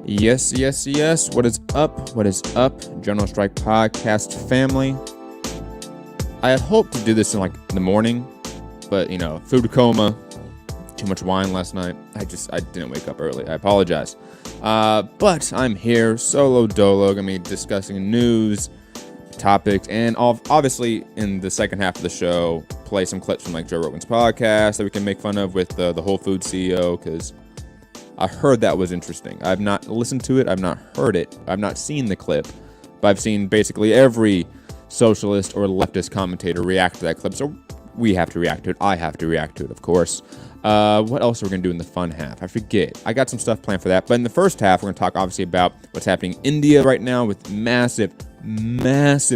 Yes, yes, yes. What is up? What is up, General Strike Podcast family? I had hoped to do this in the morning, but food coma, too much wine last night. I didn't wake up early. I apologize. But I'm here, solo dolo, gonna be discussing news, topics, and obviously in the second half of the show, play some clips from Joe Rogan's podcast that we can make fun of with the Whole Foods CEO, because I heard that was interesting. I've not listened to it. I've not heard it. I've not seen the clip. But I've seen basically every socialist or leftist commentator react to that clip. So we have to react to it. I have to react to it, of course. What else are we going to do in the fun half? I forget. I got some stuff planned for that. But in the first half, we're going to talk obviously about what's happening in India right now with massive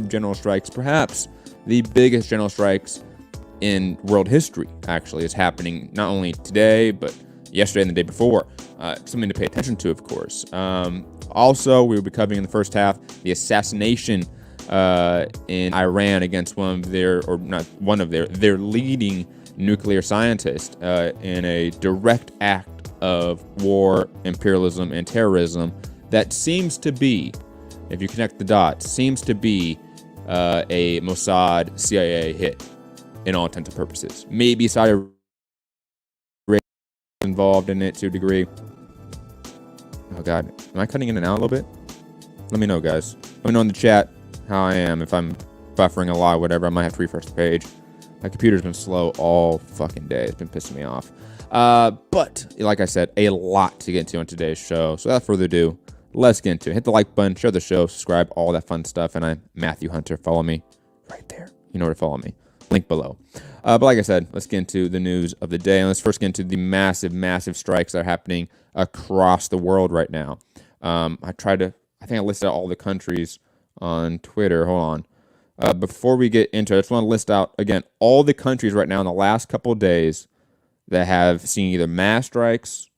general strikes. Perhaps the biggest general strikes in world history, actually, is happening not only today, but yesterday and the day before. Something to pay attention to, of course. Also, we will be covering in the first half the assassination in Iran against their leading nuclear scientists in a direct act of war, imperialism, and terrorism that seems to be, if you connect the dots, seems to be a Mossad CIA hit in all intents and purposes. Maybe Saudi Arabia involved in it to a degree. Oh god, am I cutting in and out a little bit? Let me know, guys. Let me know in the chat how I am. If I'm buffering a lot, whatever, I might have to refresh the page. My computer's been slow all fucking day. It's been pissing me off. But like I said, a lot to get into on today's show. So without further ado, let's get into it. Hit the like button, share the show, subscribe, all that fun stuff. And I'm Matthew Hunter. Follow me right there. You know where to follow me. Link below. But like I said, let's get into the news of the day. And let's first get into the massive strikes that are happening across the world right now. I think I listed out all the countries on Twitter. Hold on. Before we get into it, I just want to list out, again, all the countries right now in the last couple of days that have seen either mass strikes,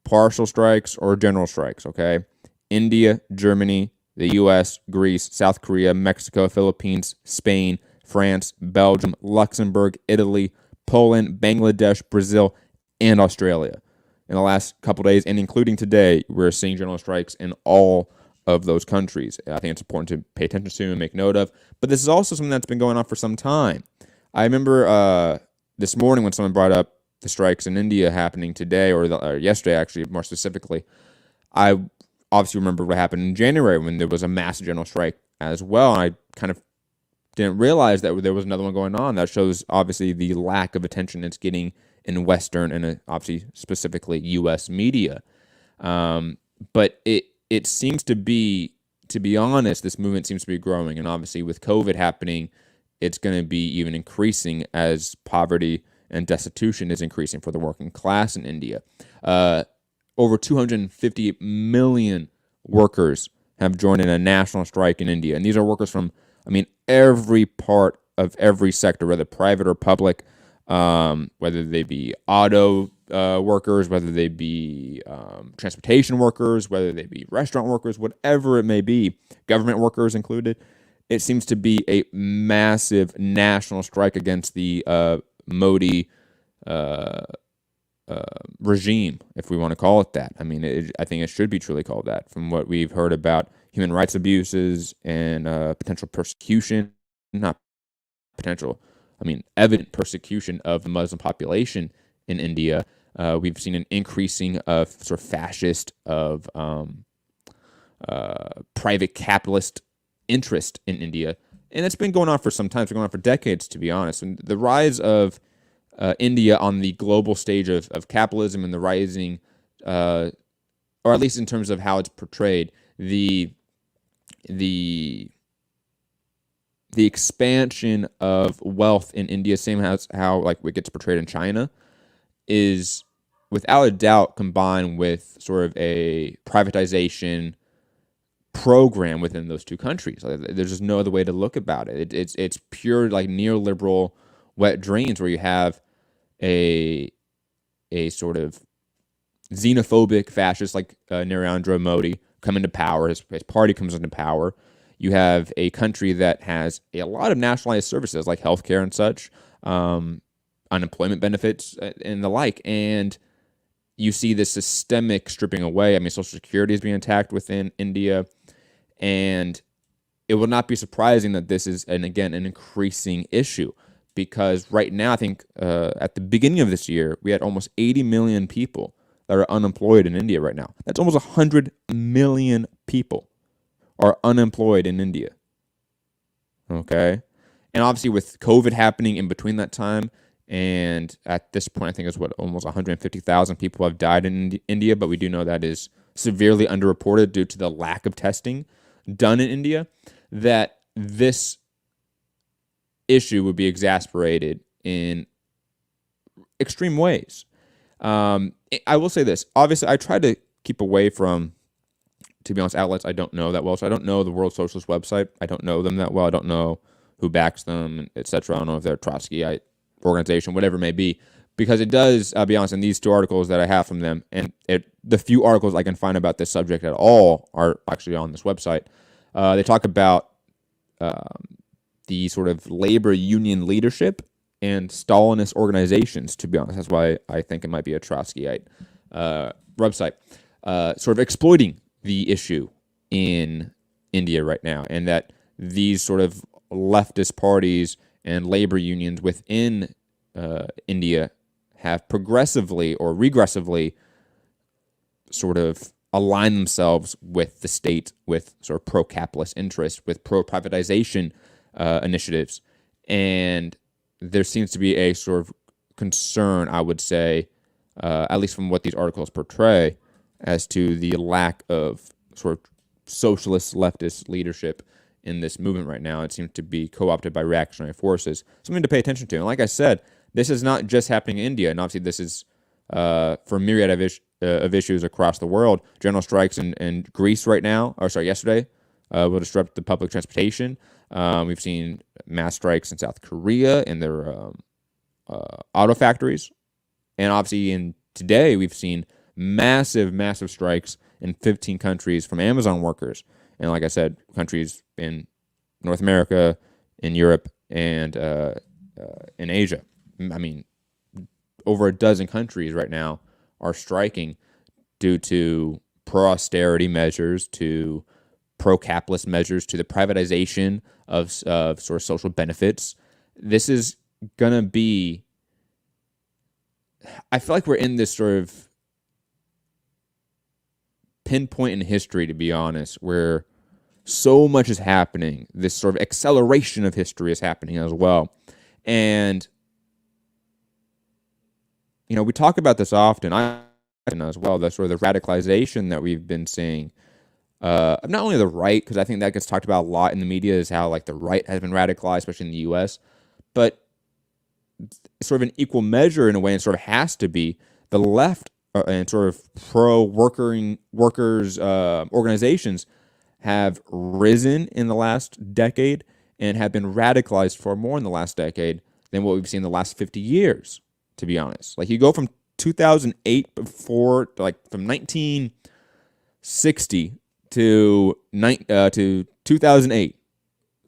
partial strikes, or general strikes, okay? India, Germany, the U.S., Greece, South Korea, Mexico, Philippines, Spain, France, Belgium, Luxembourg, Italy, Poland, Bangladesh, Brazil, and Australia. In the last couple days, and including today, we're seeing general strikes in all of those countries. I think it's important to pay attention to and make note of. But this is also something that's been going on for some time. I remember this morning when someone brought up the strikes in India happening today, or yesterday, actually, more specifically. I obviously remember what happened in January when there was a massive general strike as well. And I kind of didn't realize that there was another one going on. That shows, obviously, the lack of attention it's getting in Western and obviously specifically U.S. media. But it seems to be honest, this movement seems to be growing. And obviously with COVID happening, it's going to be even increasing as poverty and destitution is increasing for the working class in India. Over 250 million workers have joined in a national strike in India. And these are workers from, every part of every sector, whether private or public, whether they be auto workers, whether they be transportation workers, whether they be restaurant workers, whatever it may be, government workers included. It seems to be a massive national strike against the Modi regime, if we want to call it that. I think it should be truly called that, from what we've heard about human rights abuses and potential persecution, not potential, evident persecution of the Muslim population in India. We've seen an increasing of sort of fascist, of private capitalist interest in India. And it's been going on for some time. It's been going on for decades, to be honest. And the rise of India on the global stage of capitalism and the rising, or at least in terms of how it's portrayed, the expansion of wealth in India, same as how it gets portrayed in China, is without a doubt combined with sort of a privatization program within those two countries. There's just no other way to look about it. It's pure neoliberal wet dreams, where you have a sort of xenophobic fascist like Narendra Modi come into power. His party comes into power. You have a country that has a lot of nationalized services like healthcare and such, unemployment benefits and the like, and you see this systemic stripping away. I mean, Social Security is being attacked within India, and it will not be surprising that this is, and again, an increasing issue, because right now, I think at the beginning of this year, we had almost 80 million people that are unemployed in India right now. That's almost 100 million people are unemployed in India. Okay? And obviously with COVID happening in between that time, and at this point, I think it's almost 150,000 people have died in India, but we do know that is severely underreported due to the lack of testing done in India, that this issue would be exacerbated in extreme ways. I will say this. Obviously, I try to keep away from, to be honest, outlets I don't know that well. So I don't know the World Socialist website. I don't know them that well. I don't know who backs them, etc. I don't know if they're a Trotskyite organization, whatever it may be. Because it does, I'll be honest, in these two articles that I have from them, and the few articles I can find about this subject at all are actually on this website. They talk about the sort of labor union leadership and Stalinist organizations, to be honest. That's why I think it might be a Trotskyite website, sort of exploiting the issue in India right now, and that these sort of leftist parties and labor unions within India have progressively or regressively sort of aligned themselves with the state, with sort of pro-capitalist interests, with pro-privatization initiatives. And there seems to be a sort of concern, I would say, at least from what these articles portray, as to the lack of sort of socialist leftist leadership in this movement right now. It seems to be co-opted by reactionary forces. Something to pay attention to. And like I said, this is not just happening in India, and obviously this is for a myriad of issues across the world. General strikes in Greece right now, yesterday, will disrupt the public transportation. We've seen mass strikes in South Korea in their auto factories. And obviously today we've seen massive strikes in 15 countries from Amazon workers. And like I said, countries in North America, in Europe, and in Asia. I mean, over a dozen countries right now are striking due to pro-austerity measures, to pro-capitalist measures, to the privatization of sort of social benefits. This is going to be, I feel like we're in this sort of pinpoint in history, to be honest, where so much is happening. This sort of acceleration of history is happening as well. And, you know, we talk about this often, as well, the sort of the radicalization that we've been seeing. Not only the right, because I think that gets talked about a lot in the media, is how like the right has been radicalized, especially in the U.S., but sort of an equal measure in a way, and sort of has to be, the left and sort of workers organizations have risen in the last decade and have been radicalized far more in the last decade than what we've seen in the last 50 years, to be honest. Like, you go from 2008 from 1960 to 2008.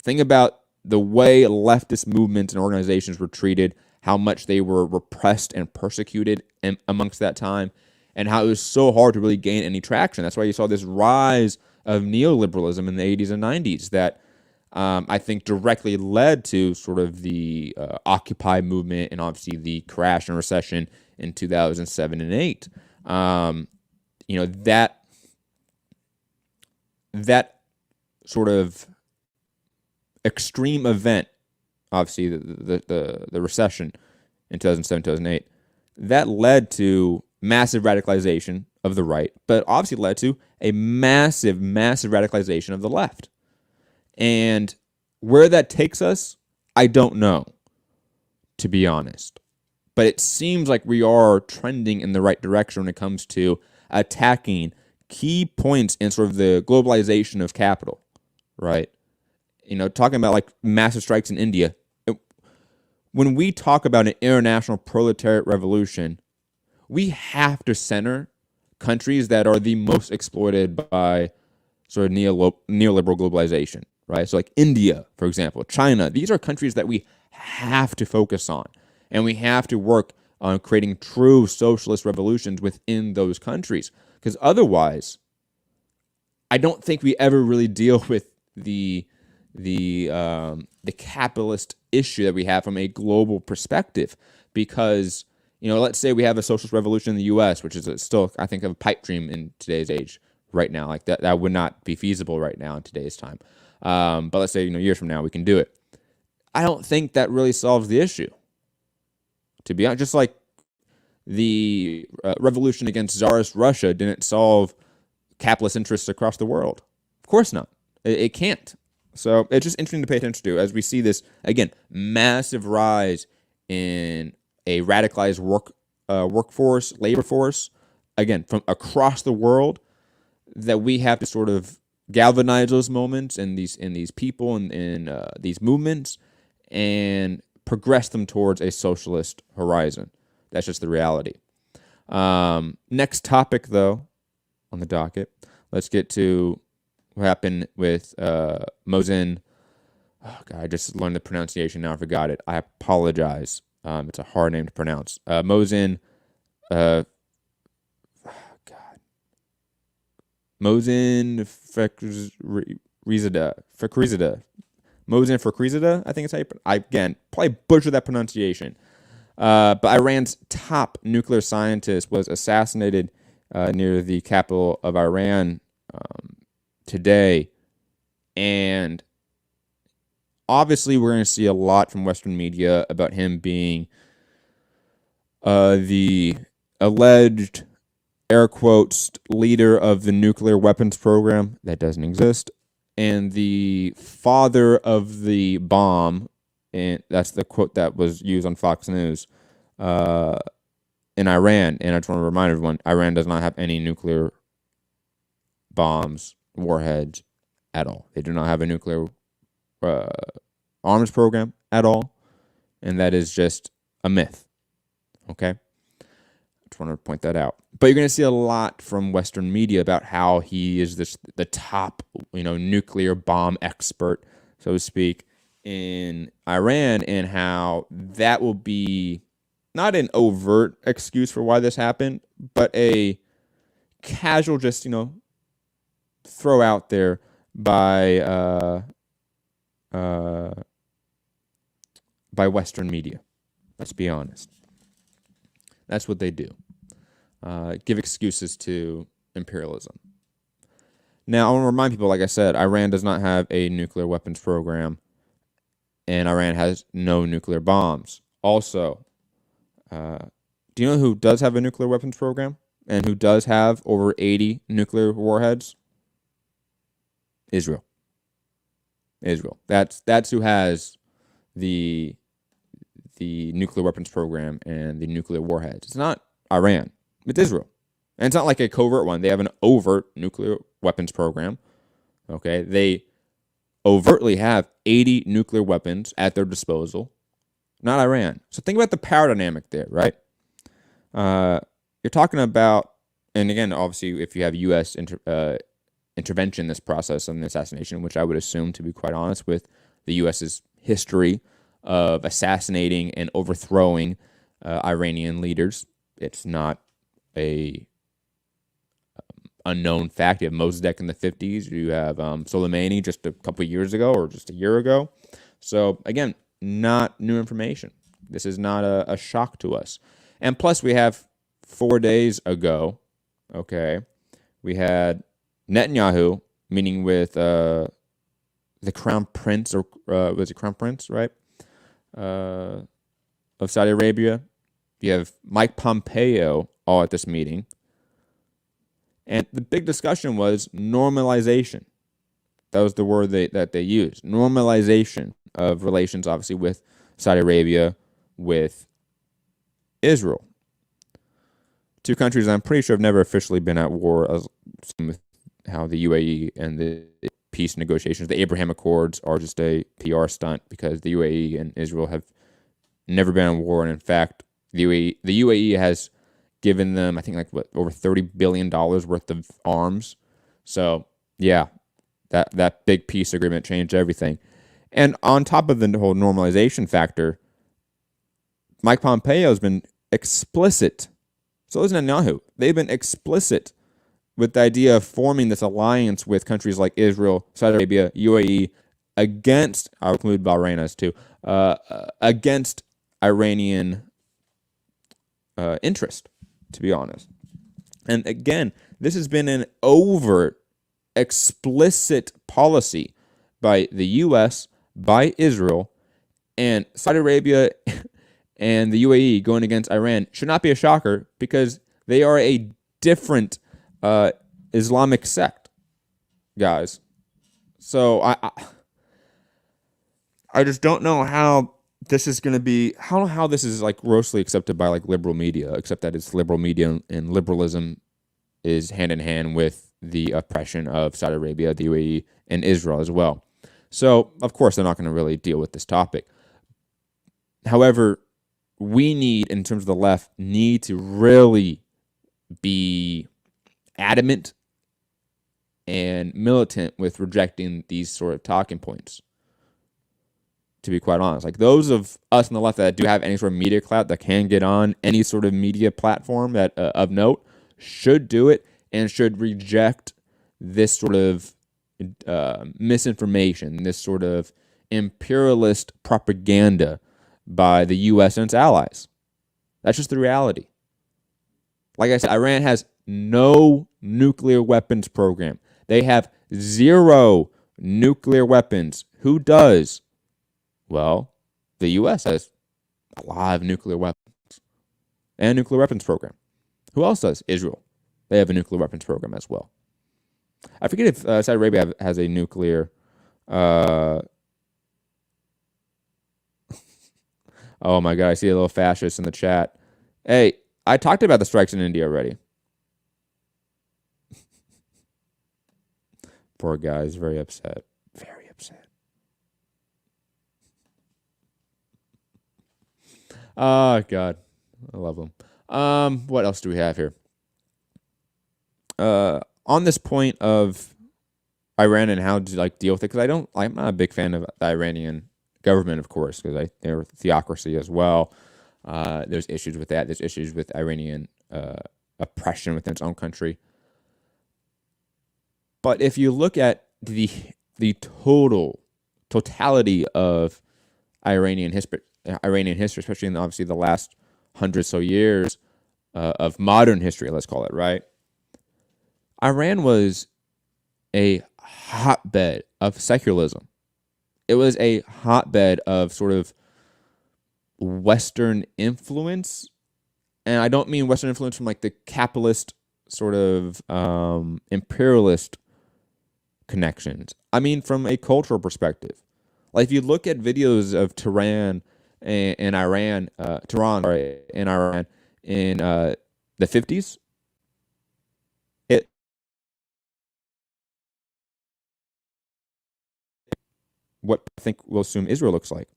Think about the way leftist movements and organizations were treated, how much they were repressed and persecuted amongst that time, and how it was so hard to really gain any traction. That's why you saw this rise of neoliberalism in the 80s and 90s that I think directly led to sort of the Occupy movement and obviously the crash and recession in 2007 and 8. You know, that sort of extreme event, obviously the recession in 2007, 2008, that led to massive radicalization of the right, but obviously led to a massive radicalization of the left. And where that takes us, I don't know, to be honest. But it seems like we are trending in the right direction when it comes to attacking key points in sort of the globalization of capital, right? You know, talking about like massive strikes in India. When we talk about an international proletariat revolution, we have to center countries that are the most exploited by sort of neoliberal globalization, right? So like India, for example, China, these are countries that we have to focus on, and we have to work on creating true socialist revolutions within those countries. Because otherwise, I don't think we ever really deal with the capitalist issue that we have from a global perspective. Because, let's say we have a socialist revolution in the U.S., which is still, I think, a pipe dream in today's age right now. Like that would not be feasible right now in today's time. But let's say, years from now, we can do it. I don't think that really solves the issue. To be honest, just like the revolution against Tsarist Russia didn't solve capitalist interests across the world. Of course not. It can't. So it's just interesting to pay attention to as we see this, again, massive rise in a radicalized workforce, labor force, again, from across the world, that we have to sort of galvanize those moments and these people and these movements and progress them towards a socialist horizon. That's just the reality. Next topic, though, on the docket, let's get to what happened with Mohsen. Oh, God, I just learned the pronunciation. Now I forgot it. I apologize. It's a hard name to pronounce. Mohsen. God. Mohsen Fakhrizadeh. Mohsen Fakhrizadeh, I think it's how you, again, probably butchered that pronunciation. But Iran's top nuclear scientist was assassinated near the capital of Iran today. And obviously we're going to see a lot from Western media about him being the alleged, air quotes, leader of the nuclear weapons program that doesn't exist, and the father of the bomb, and that's the quote that was used on Fox News, in Iran. And I just want to remind everyone, Iran does not have any nuclear bombs, warheads at all. They do not have a nuclear arms program at all, and that is just a myth. Okay? I just want to point that out. But you're going to see a lot from Western media about how he is the top, nuclear bomb expert, so to speak, in Iran, and how that will be not an overt excuse for why this happened, but a casual, just throw out there by Western media. Let's be honest. That's what they do. Give excuses to imperialism. Now, I want to remind people, like I said, Iran does not have a nuclear weapons program, and Iran has no nuclear bombs. Also, do you know who does have a nuclear weapons program and who does have over 80 nuclear warheads? Israel. That's who has the nuclear weapons program and the nuclear warheads. It's not Iran. It's Israel. And it's not like a covert one. They have an overt nuclear weapons program. Okay? They overtly have 80 nuclear weapons at their disposal. Not Iran. So think about the power dynamic there, right? You're talking about, and again, obviously, if you have U.S. intervention in this process of the assassination, which I would assume, to be quite honest, with the U.S.'s history of assassinating and overthrowing Iranian leaders, it's not a unknown fact. You have Mossadegh in the 50s. You have Soleimani just a couple of years ago or just a year ago. So, again, not new information. This is not a shock to us. And plus, we have 4 days ago, okay, we had Netanyahu meeting with the Crown Prince, or was it Crown Prince, right, of Saudi Arabia. You have Mike Pompeo all at this meeting. And the big discussion was normalization. That was the word that they used. Normalization of relations, obviously, with Saudi Arabia, with Israel. Two countries I'm pretty sure have never officially been at war, as with how the UAE and the peace negotiations, the Abraham Accords, are just a PR stunt, because the UAE and Israel have never been in war. And in fact, the UAE has given them, I think, over $30 billion worth of arms. So, yeah, that big peace agreement changed everything. And on top of the whole normalization factor, Mike Pompeo has been explicit. So is Netanyahu. They've been explicit with the idea of forming this alliance with countries like Israel, Saudi Arabia, UAE, against, I'll include Bahrain as too, against Iranian interest, to be honest. And again, this has been an overt, explicit policy by the U.S., by Israel, and Saudi Arabia and the UAE going against Iran should not be a shocker because they are a different Islamic sect, guys. So I just don't know how this is going to be, how this is like grossly accepted by like liberal media, except that it's liberal media and liberalism is hand in hand with the oppression of Saudi Arabia, the UAE, and Israel as well. So, of course, they're not going to really deal with this topic. However, we need, in terms of the left, need to really be adamant and militant with rejecting these sort of talking points, to be quite honest. Like those of us on the left that do have any sort of media clout that can get on any sort of media platform that of note should do it and should reject this sort of misinformation, this sort of imperialist propaganda by the U.S. and its allies. That's just the reality. Like I said, Iran has no nuclear weapons program. They have 0 nuclear weapons. Who does? Well, the U.S. has a lot of nuclear weapons and a nuclear weapons program. Who else does? Israel. They have a nuclear weapons program as well. I forget if Saudi Arabia has a nuclear... Oh my God, I see a little fascist in the chat. Hey, I talked about the strikes in India already. Poor guy is very upset. Very upset. Oh, God. I love them. What else do we have here? On this point of Iran and how to like deal with it, because I'm not a big fan of the Iranian government, of course, because they're a theocracy as well. There's issues with that. There's issues with Iranian oppression within its own country. But if you look at the totality of Iranian history, especially in obviously the last 100 or so years of modern history, let's call it, right? Iran was a hotbed of secularism. It was a hotbed of sort of Western influence. And I don't mean Western influence from like the capitalist sort of imperialist connections. I mean from a cultural perspective. Like if you look at videos of Tehran in Iran in the 50s, what I think we'll assume Israel looks like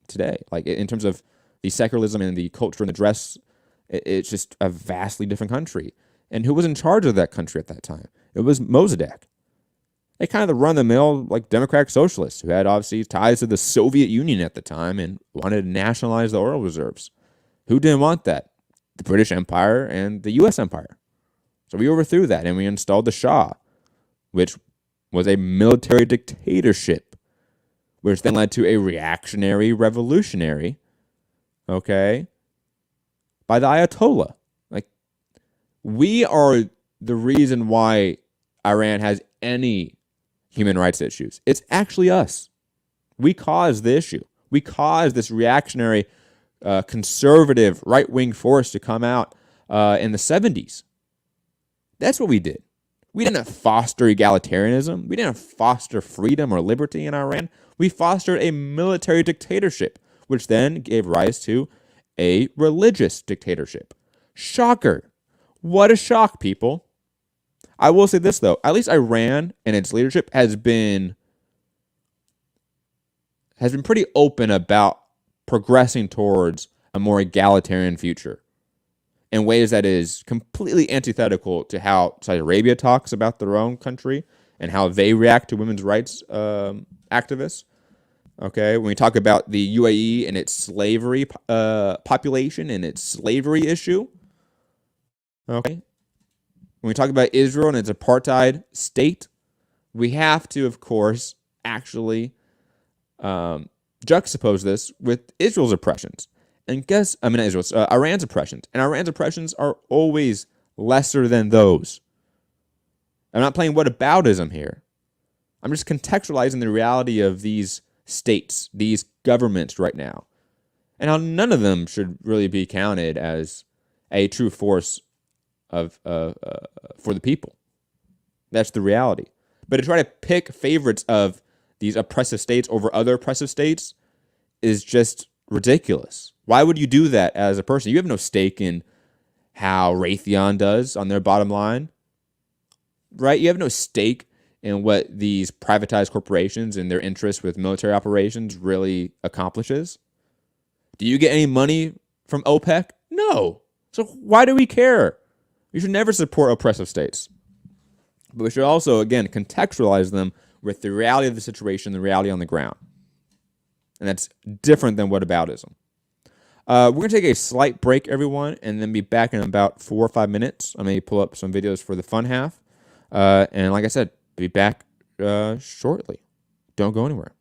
today. Like in terms of the secularism and the culture and the dress, it's just a vastly different country. And who was in charge of that country at that time? It was Mossadegh. They kind of the run-of-the-mill like democratic socialists who had obviously ties to the Soviet Union at the time and wanted to nationalize the oil reserves. Who didn't want that? The British Empire and the U.S. Empire. So we overthrew that and we installed the Shah, which was a military dictatorship, which then led to a reactionary revolutionary, okay, by the Ayatollah. Like, we are the reason why Iran has any human rights issues. It's actually us. We caused the issue. We caused this reactionary, conservative, right-wing force to come out in the 70s. That's what we did. We didn't foster egalitarianism. We didn't foster freedom or liberty in Iran. We fostered a military dictatorship, which then gave rise to a religious dictatorship. Shocker. What a shock, people. I will say this, though. At least Iran and its leadership has been pretty open about progressing towards a more egalitarian future in ways that is completely antithetical to how Saudi Arabia talks about their own country and how they react to women's rights activists. Okay, when we talk about the UAE and its slavery population and its slavery issue. Okay, when we talk about Israel and its apartheid state, we have to, of course, actually juxtapose this with Israel's oppressions. And Iran's oppressions. And Iran's oppressions are always lesser than those. I'm not playing whataboutism here. I'm just contextualizing the reality of these states, these governments right now, and how none of them should really be counted as a true force of for the people. That's the reality. But to try to pick favorites of these oppressive states over other oppressive states is just ridiculous. Why would you do that as a person? You have no stake in how Raytheon does on their bottom line, right? You have no stake in what these privatized corporations and their interests with military operations really accomplishes. Do you get any money from OPEC? No. So why do we care? We should never support oppressive states. But we should also, again, contextualize them with the reality of the situation, the reality on the ground. And that's different than whataboutism. We're going to take a slight break, everyone, and then be back in about 4 or 5 minutes. I may pull up some videos for the fun half. And like I said, be back shortly. Don't go anywhere.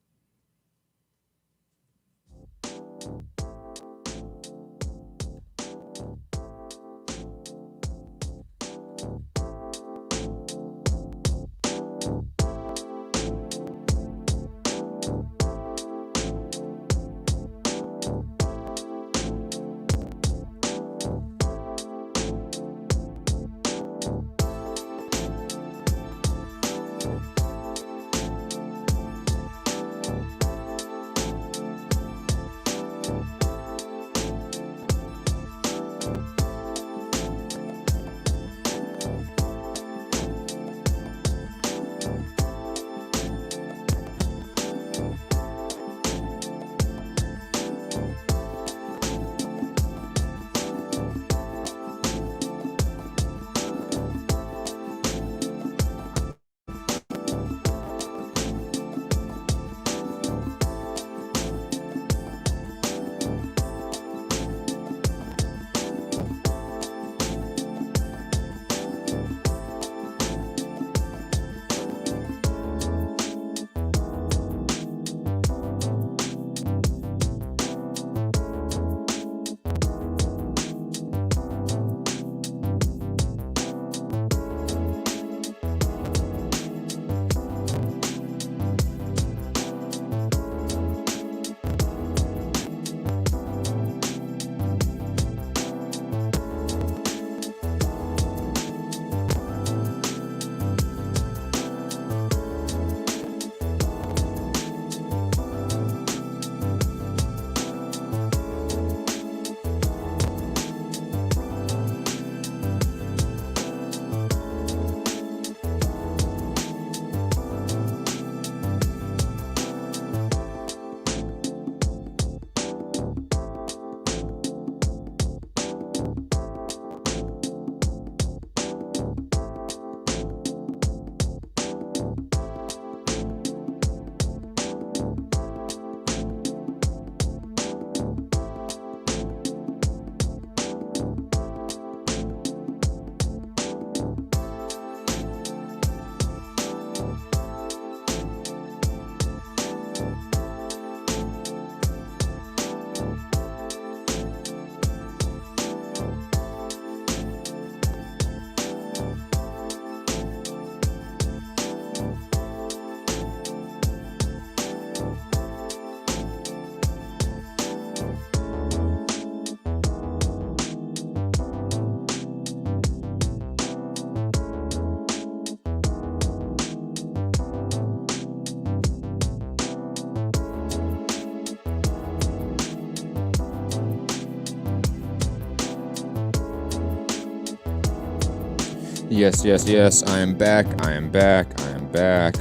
Yes, yes, yes. I am back. I am back. I am back.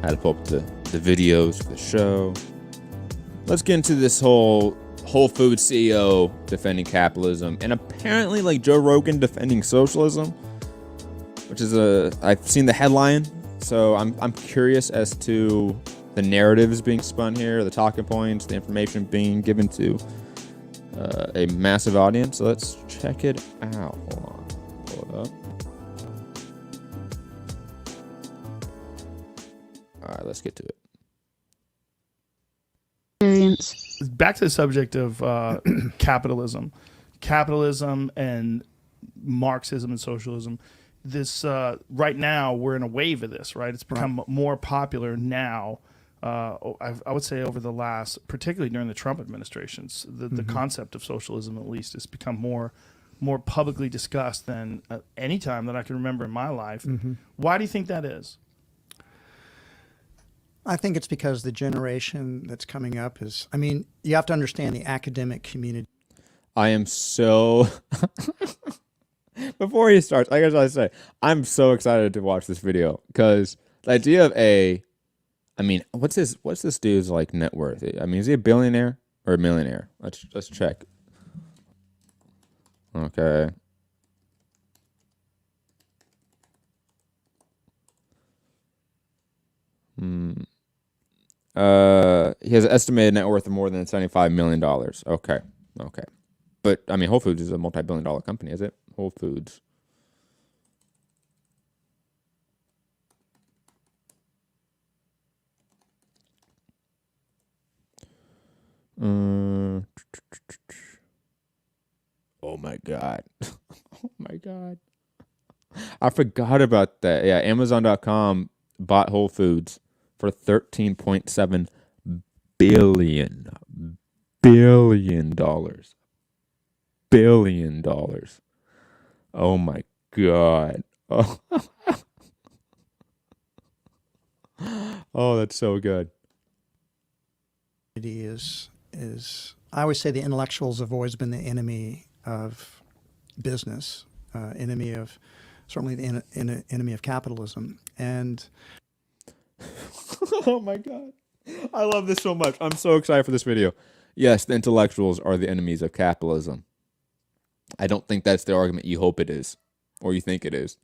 I had to pull up the videos for the show. Let's get into this whole Whole Foods CEO defending capitalism, and apparently like Joe Rogan defending socialism, which is I've seen the headline, so I'm curious as to the narratives being spun here, the talking points, the information being given to a massive audience. So let's check it out. Hold on. Pull it up. All right, let's get to it. Back to the subject of capitalism and Marxism and socialism. This right now we're in a wave of this, right? It's become more popular now. I would say over the last, particularly during the Trump administrations, the concept of socialism at least has become more publicly discussed than any time that I can remember in my life. Why do you think that is? I think it's because the generation that's coming up is, I mean, you have to understand the academic community. I am so, before he starts, I gotta say, I'm so excited to watch this video because the idea of I mean, what's this dude's like net worth? I mean, is he a billionaire or a millionaire? Let's check. Okay. He has an estimated net worth of more than $75 million. Okay. But, I mean, Whole Foods is a multi-billion-dollar company, is it? Whole Foods. Oh, my God. Oh, my God. I forgot about that. Yeah, Amazon.com bought Whole Foods for $13.7 billion. Oh my God. Oh, oh, that's so good. Is I always say the intellectuals have always been the enemy of business, certainly the enemy of capitalism. And oh my God. I love this so much. I'm so excited for this video. Yes, the intellectuals are the enemies of capitalism. I don't think that's the argument you hope it is, or you think it is.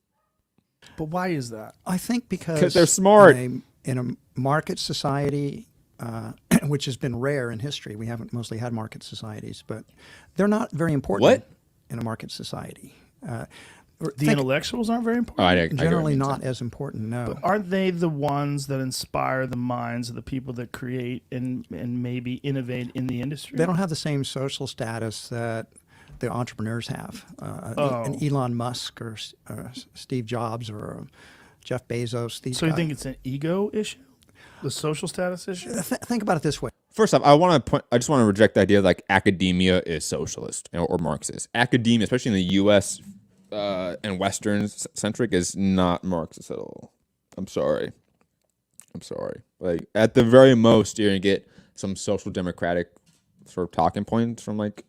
But why is that? I think because they're smart. In a market society, which has been rare in history, we haven't mostly had market societies, but they're not very important in a market society. The intellectuals aren't very important? Generally not as important, no. But aren't they the ones that inspire the minds of the people that create and maybe innovate in the industry? They don't have the same social status that the entrepreneurs have. An Elon Musk or Steve Jobs or Jeff Bezos. So you think it's an ego issue? The social status issue? Think about it this way. First off, I just want to reject the idea that like academia is socialist or Marxist. Academia, especially in the U.S., and Western centric, is not Marxist at all. I'm sorry. Like at the very most, you're gonna get some social democratic sort of talking points from like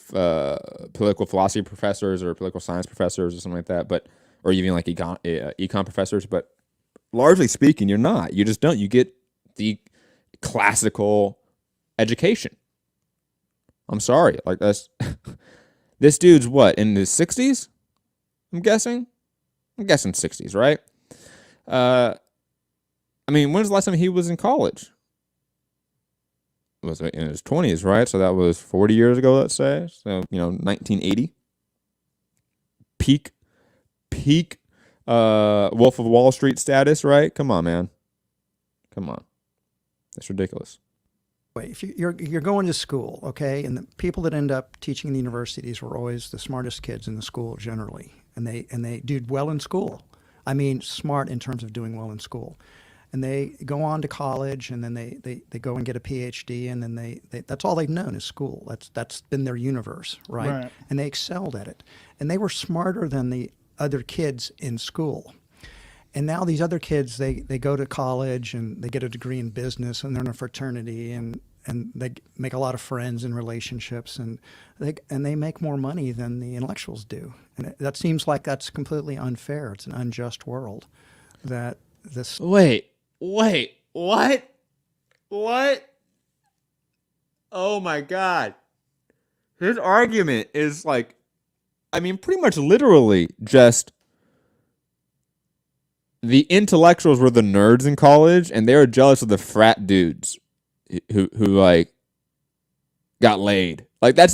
political philosophy professors or political science professors or something like that. But or even like econ professors. But largely speaking, you're not. You just don't. You get the classical education. I'm sorry. Like that's this dude's what, in his 60s? I'm guessing 60s, right? I mean, when's the last time he was in college? Was it in his 20s, right? So that was 40 years ago, let's say. So, 1980. Peak Wolf of Wall Street status, right? Come on, man. Come on. That's ridiculous. If you're going to school, okay, and the people that end up teaching in the universities were always the smartest kids in the school generally, and they did well in school. I mean, smart in terms of doing well in school, and they go on to college, and then they go and get a PhD, and then they that's all they've known is school. That's been their universe, right? And they excelled at it, and they were smarter than the other kids in school. And now these other kids, they go to college and they get a degree in business and they're in a fraternity and they make a lot of friends and relationships and they make more money than the intellectuals do. And that seems like that's completely unfair. It's an unjust world. That this. Wait, what? Oh my God. His argument is like, I mean, pretty much literally just the intellectuals were the nerds in college, and they were jealous of the frat dudes who like got laid. Like that's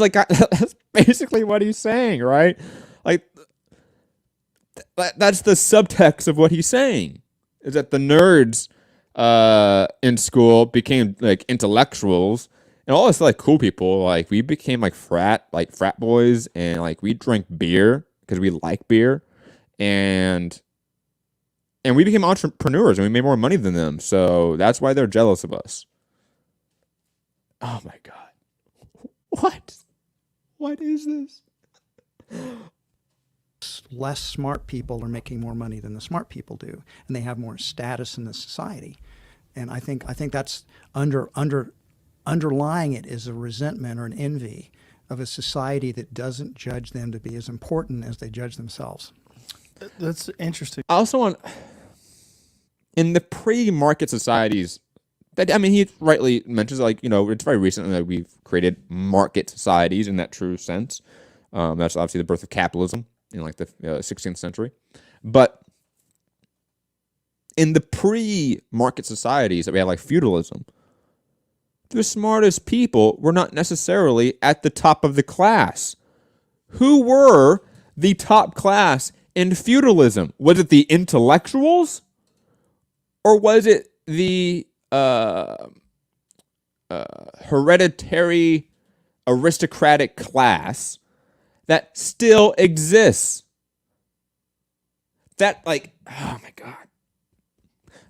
basically what he's saying, right? Like that's the subtext of what he's saying, is that the nerds in school became like intellectuals, and all us like cool people, like we became like frat boys, and like we drank beer because we like beer, and we became entrepreneurs, and we made more money than them. So that's why they're jealous of us. Oh my God. What is this? Less smart people are making more money than the smart people do, and they have more status in the society. And I think that's underlying it is a resentment or an envy of a society that doesn't judge them to be as important as they judge themselves. That's interesting. I also want, in the pre-market societies, that, I mean, he rightly mentions, like, you know, it's very recent that we've created market societies in that true sense. That's obviously the birth of capitalism in like the 16th century. But in the pre-market societies that we had, like feudalism, the smartest people were not necessarily at the top of the class. Who were the top class in feudalism? Was it the intellectuals? Or was it the hereditary aristocratic class that still exists? That, like, oh my God.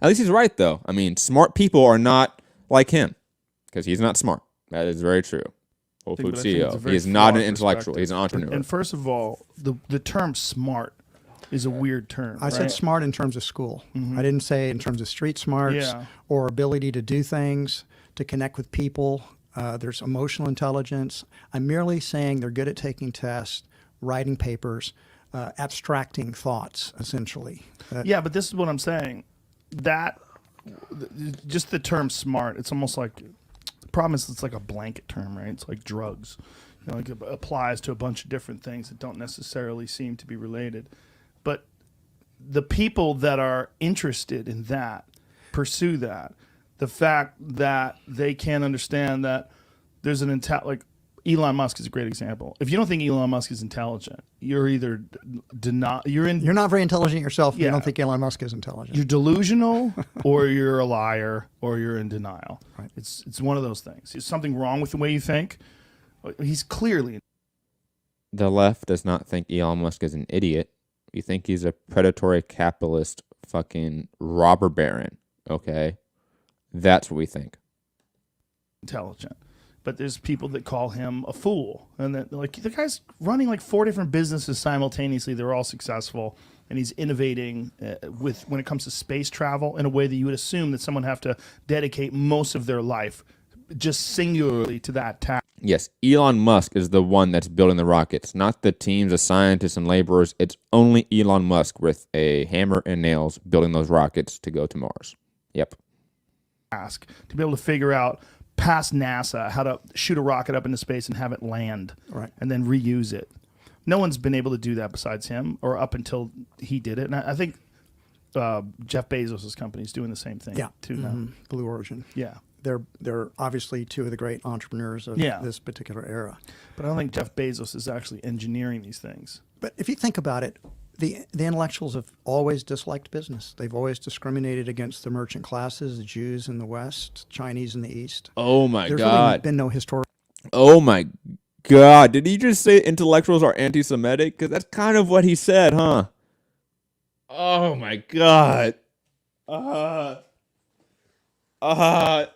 At least he's right, though. I mean, smart people are not like him, because he's not smart. That is very true. Whole Foods CEO. He is not an intellectual. He's an entrepreneur. And first of all, the term smart is a weird term. I said smart in terms of school. Mm-hmm. I didn't say in terms of street smarts or ability to do things, to connect with people. There's emotional intelligence. I'm merely saying they're good at taking tests, writing papers, abstracting thoughts, essentially. Yeah, but this is what I'm saying. That, just the term smart, it's almost like, the problem is it's like a blanket term, right? It's like drugs. You know, like it applies to a bunch of different things that don't necessarily seem to be related. But the people that are interested in that pursue that. The fact that they can't understand that there's an like Elon Musk is a great example. If you don't think Elon Musk is intelligent, you're either you're not very intelligent yourself. Yeah. You don't think Elon Musk is intelligent. You're delusional, or you're a liar, or you're in denial. Right. It's one of those things. Is something wrong with the way you think? He's clearly. The left does not think Elon Musk is an idiot. We think he's a predatory capitalist fucking robber baron. Okay? That's what we think. Intelligent. But there's people that call him a fool. And that, like, the guy's running like 4 different businesses simultaneously. They're all successful. And he's innovating when it comes to space travel in a way that you would assume that someone have to dedicate most of their life just singularly to that task. Yes, Elon Musk is the one that's building the rockets, not the teams of scientists and laborers. It's only Elon Musk with a hammer and nails building those rockets to go to Mars. Yep. To be able to figure out past NASA how to shoot a rocket up into space and have it land, right, and then reuse it. No one's been able to do that besides him, or up until he did it. And I think Jeff Bezos' company is doing the same thing too now. Blue Origin. Yeah. They're obviously two of the great entrepreneurs of this particular era. But I don't think Jeff Bezos is actually engineering these things. But if you think about it, the intellectuals have always disliked business. They've always discriminated against the merchant classes, the Jews in the West, Chinese in the East. Oh my God. There's really been no historical. Oh my God. Did he just say intellectuals are anti-Semitic? Because that's kind of what he said, huh? Oh my God.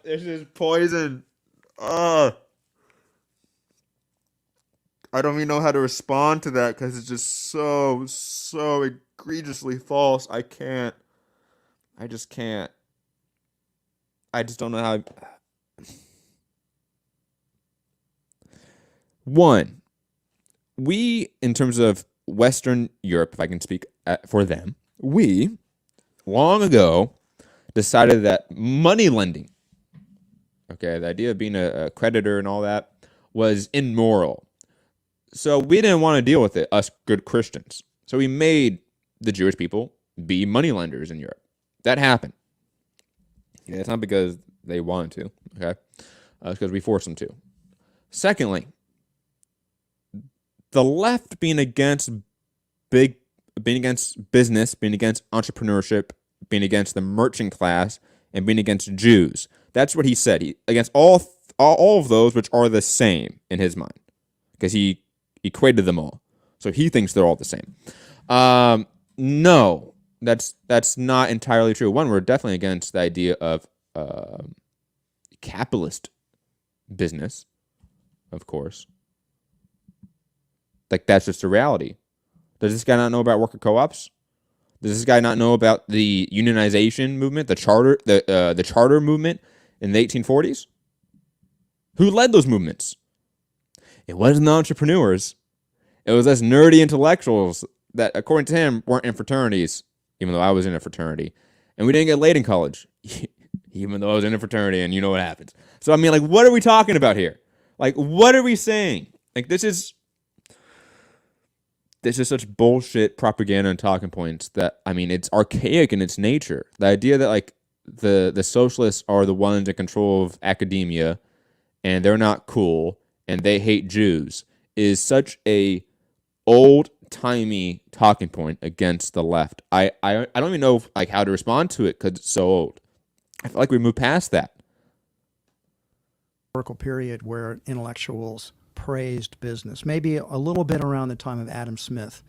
This is poison. I don't even know how to respond to that because it's just so egregiously false. I just can't. I just don't know how. One, we, in terms of Western Europe, if I can speak for them, we, long ago, decided that money lending, okay, the idea of being a creditor and all that, was immoral. So we didn't want to deal with it, us good Christians. So we made the Jewish people be moneylenders in Europe. That happened. Yeah, it's not because they wanted to, okay? It's because we forced them to. Secondly, the left being against business, being against entrepreneurship, being against the merchant class, and being against Jews. That's what he said. He against all of those, which are the same in his mind, because he equated them all. So he thinks they're all the same. No, that's not entirely true. One, we're definitely against the idea of capitalist business, of course. Like, that's just a reality. Does this guy not know about worker co-ops? Does this guy not know about the unionization movement, the charter movement in the 1840s? Who led those movements? It wasn't the entrepreneurs. It was us nerdy intellectuals that, according to him, weren't in fraternities, even though I was in a fraternity. And we didn't get laid in college, even though I was in a fraternity, and you know what happens. So, I mean, like, what are we talking about here? Like, what are we saying? Like, this is such bullshit propaganda and talking points that, I mean, it's archaic in its nature. The idea that, like, the socialists are the ones in control of academia and they're not cool and they hate Jews is such a old-timey talking point against the left. I don't even know like how to respond to it because it's so old. I feel like we moved past that. Historical period where intellectuals praised business, maybe a little bit around the time of Adam Smith,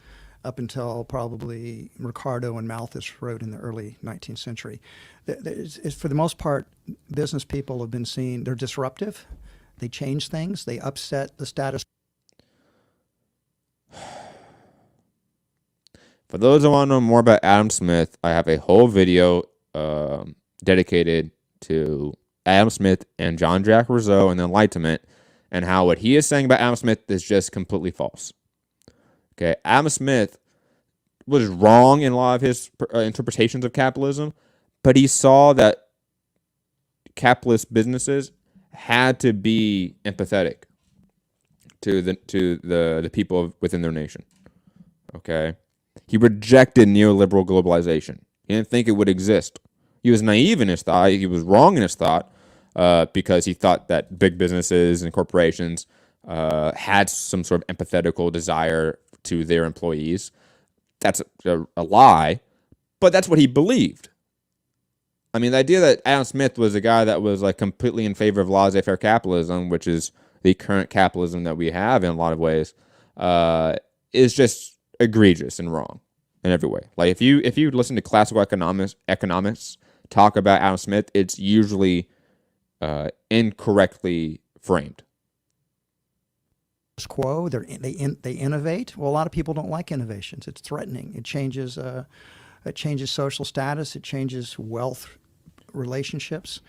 up until probably Ricardo and Malthus wrote in the early 19th century. For the most part, business people have been seen, they're disruptive, they change things, they upset the status. For those who want to know more about Adam Smith, I have a whole video dedicated to Adam Smith and Jean-Jacques Rousseau and the Enlightenment, and how what he is saying about Adam Smith is just completely false. Okay, Adam Smith was wrong in a lot of his interpretations of capitalism, but he saw that capitalist businesses had to be empathetic to the people within their nation. Okay, he rejected neoliberal globalization. He didn't think it would exist. He was naive in his thought. He was wrong in his thought. Because he thought that big businesses and corporations had some sort of empathetical desire to their employees. That's a lie, but that's what he believed. I mean, the idea that Adam Smith was a guy that was like completely in favor of laissez-faire capitalism, which is the current capitalism that we have in a lot of ways, is just egregious and wrong in every way. Like if you listen to classical economists talk about Adam Smith, it's usually incorrectly framed. Quo, they innovate. Well, a lot of people don't like innovations. It's threatening. It changes social status. It changes wealth relationships.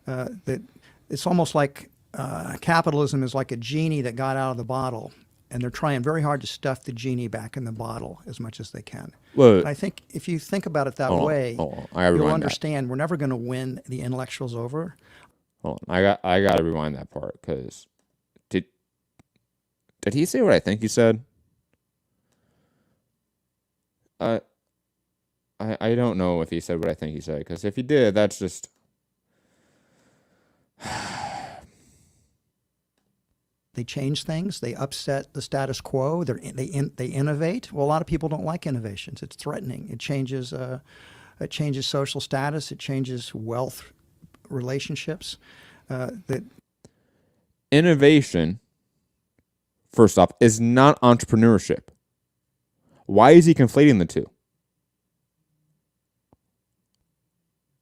That it's almost like capitalism is like a genie that got out of the bottle, and they're trying very hard to stuff the genie back in the bottle as much as they can. Well, I think if you think about it that way, you'll understand we're never going to win the intellectuals over. Hold on, I got to rewind that part because did he say what I think he said? I don't know if he said what I think he said, because if he did, that's just they change things, they upset the status quo, they innovate. Well, a lot of people don't like innovations. It's threatening. It changes social status. It changes wealth relationships. That innovation, first off, is not entrepreneurship. Why is he conflating the two?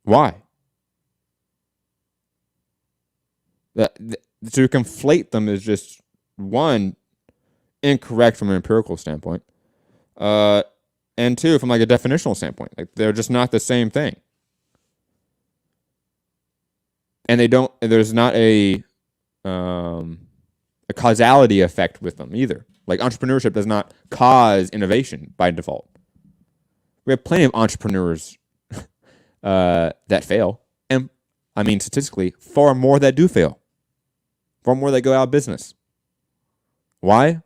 Why? To conflate them is just, one, incorrect from an empirical standpoint, and two, from like a definitional standpoint. Like, they're just not the same thing. And there's not a causality effect with them either. Like, entrepreneurship does not cause innovation by default. We have plenty of entrepreneurs that fail. And, I mean, statistically, far more that do fail. Far more that go out of business. Why?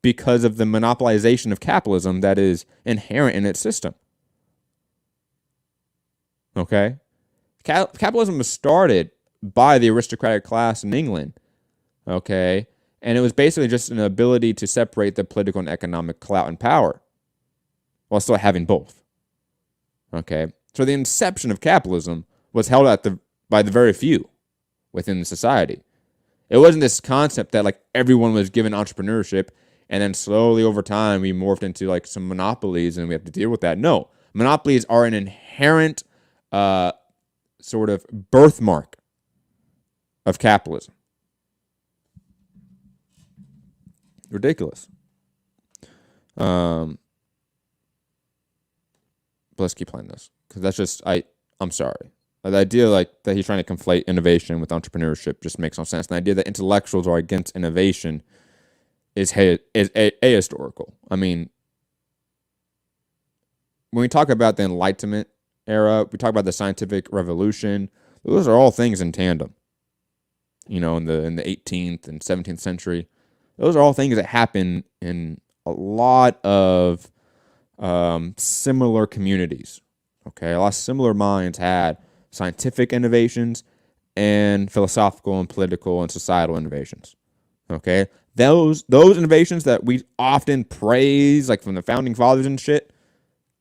Because of the monopolization of capitalism that is inherent in its system. Okay? Capitalism was started by the aristocratic class in England. Okay? And it was basically just an ability to separate the political and economic clout and power while still having both. Okay? So the inception of capitalism was held by the very few within the society. It wasn't this concept that like everyone was given entrepreneurship and then slowly over time we morphed into like some monopolies and we have to deal with that. No, monopolies are an inherent sort of birthmark of capitalism. Ridiculous. But let's keep playing this because that's just I'm sorry. The idea like that he's trying to conflate innovation with entrepreneurship just makes no sense. And the idea that intellectuals are against innovation is ahistorical. I mean, when we talk about the Enlightenment era, we talk about the scientific revolution. Those are all things in tandem. You know, in the 18th and 17th century, those are all things that happen in a lot of similar communities. Okay, a lot of similar minds had scientific innovations and philosophical and political and societal innovations. Okay, those innovations that we often praise, like from the founding fathers and shit,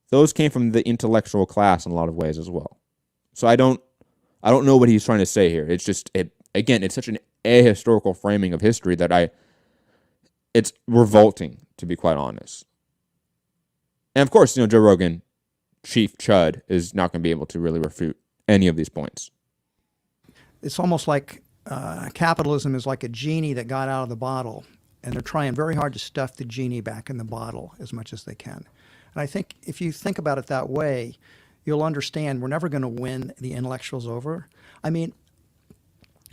those came from the intellectual class in a lot of ways as well. So I don't know what he's trying to say here. It's just it's such an ahistorical framing of history that it's revolting, to be quite honest. And of course, Joe Rogan, Chief Chud, is not going to be able to really refute any of these points. It's almost like capitalism is like a genie that got out of the bottle, and they're trying very hard to stuff the genie back in the bottle as much as they can. And I think if you think about it that way, you'll understand we're never going to win the intellectuals over. I mean,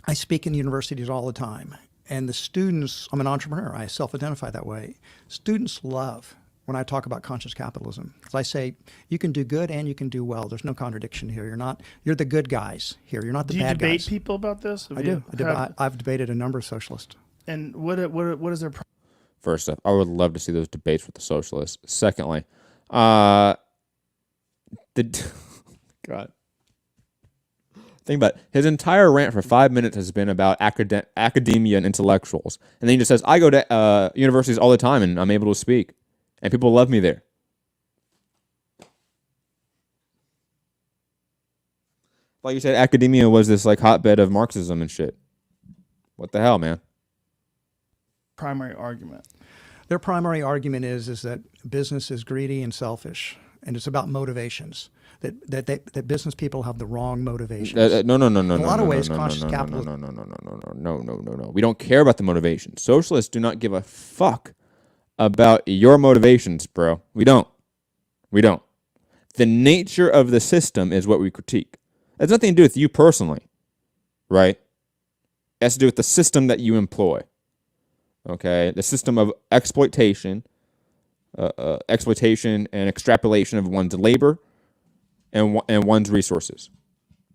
I speak in universities all the time, and the students, I'm an entrepreneur, I self-identify that way. Students love when I talk about conscious capitalism. As I say, you can do good and you can do well. There's no contradiction here. You're the good guys here. You're not the bad guys. Do you debate people about this? I do. I've debated a number of socialists. And what is their problem? First off, I would love to see those debates with the socialists. Secondly, God. Think about it. His entire rant for 5 minutes has been about academia and intellectuals. And then he just says, I go to universities all the time and I'm able to speak. And people love me there. Like you said, academia was this like hotbed of Marxism and shit. What the hell, man? Primary argument. Their primary argument is that business is greedy and selfish, and it's about motivations. That business people have the wrong motivations. No. In a lot of ways, conscious capitalism. No. We don't care about the motivations. Socialists do not give a fuck about your motivations, bro. We don't. The nature of the system is what we critique. It has nothing to do with you personally, right? It has to do with the system that you employ. Okay, the system of exploitation and extrapolation of one's labor and one's resources.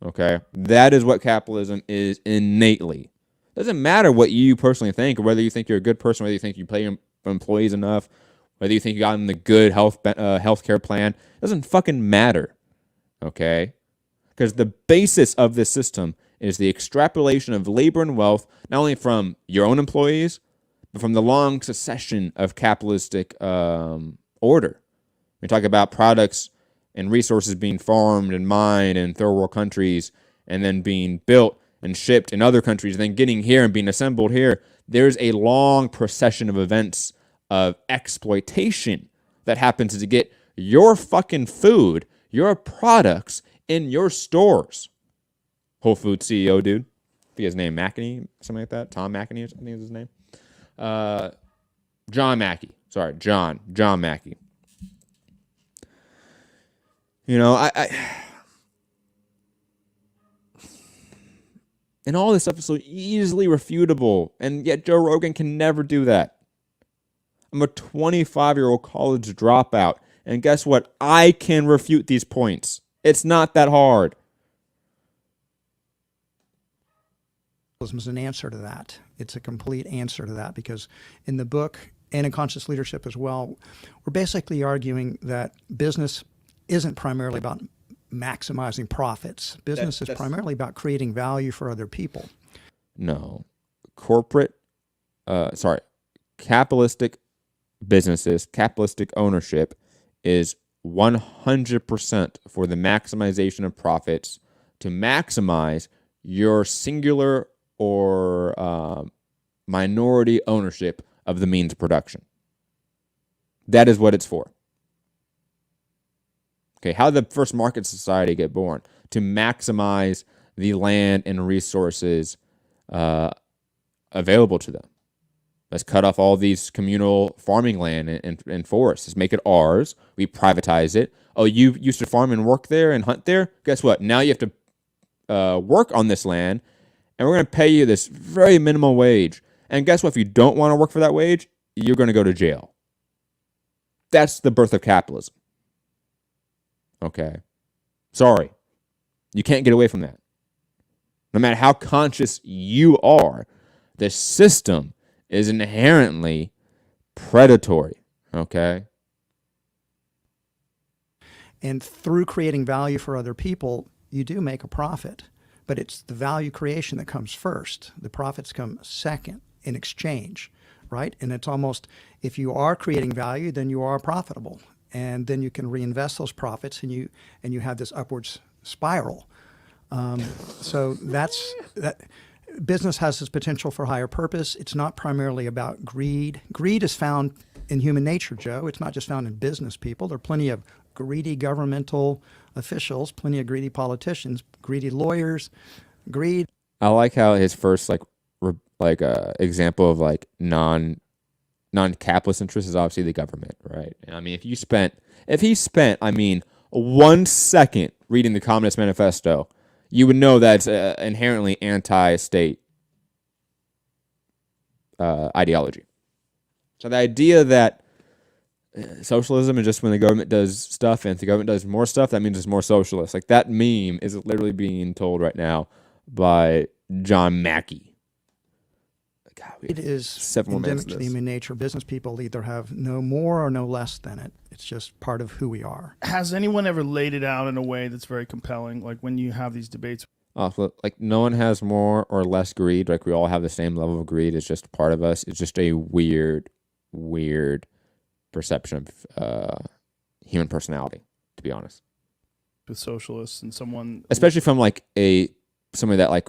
Okay, that is what capitalism is innately. It doesn't matter what you personally think, or whether you think you're a good person, whether you think you pay your employees enough, whether you think you got them the good healthcare plan. It doesn't fucking matter. Okay, because the basis of this system is the extrapolation of labor and wealth, not only from your own employees, but from the long succession of capitalistic order. We talk about products and resources being farmed and mined in third world countries and then being built and shipped in other countries, and then getting here and being assembled here. There's a long procession of events of exploitation that happens to get your fucking food, your products in your stores. Whole Foods CEO, dude. I think his name McAnee, something like that. Tom McAnee, I think is his name. John Mackey. Sorry, John Mackey. You know, I and all this stuff is so easily refutable, and yet Joe Rogan can never do that. I'm a 25-year-old college dropout, and guess what? I can refute these points. It's not that hard. Is an answer to that. It's a complete answer to that, because in the book and in Conscious Leadership as well, we're basically arguing that business isn't primarily about maximizing profits. Business is primarily about creating value for other people. No. Capitalistic businesses, capitalistic ownership is 100% for the maximization of profits to maximize your singular or minority ownership of the means of production. That is what it's for. Okay, how did the first market society get born? To maximize the land and resources available to them. Let's cut off all these communal farming land and forests. Let's make it ours. We privatize it. Oh, you used to farm and work there and hunt there? Guess what? Now you have to work on this land, and we're going to pay you this very minimum wage. And guess what? If you don't want to work for that wage, you're going to go to jail. That's the birth of capitalism. Okay. Sorry. You can't get away from that. No matter how conscious you are, the system is inherently predatory. Okay. And through creating value for other people, you do make a profit. But it's the value creation that comes first. The profits come second in exchange, right? And it's almost, if you are creating value, then you are profitable. And then you can reinvest those profits, and you have this upwards spiral. So that's that. Business has this potential for higher purpose. It's not primarily about greed. Greed is found in human nature, Joe. It's not just found in business people. There are plenty of greedy governmental officials, plenty of greedy politicians, greedy lawyers, greed. I like how his first example of like non-capitalist interest is obviously the government, right? I mean, if he spent 1 second reading the Communist Manifesto, you would know that's inherently anti-state ideology. So the idea that socialism is just when the government does stuff, and if the government does more stuff, that means it's more socialist. Like, that meme is literally being told right now by John Mackey. God, it is endemic to human nature. Business people either have no more or no less than it. It's just part of who we are. Has anyone ever laid it out in a way that's very compelling? Like when you have these debates. Like no one has more or less greed. Like we all have the same level of greed. It's just part of us. It's just a weird perception of human personality, to be honest. With socialists and someone, especially from like somebody that like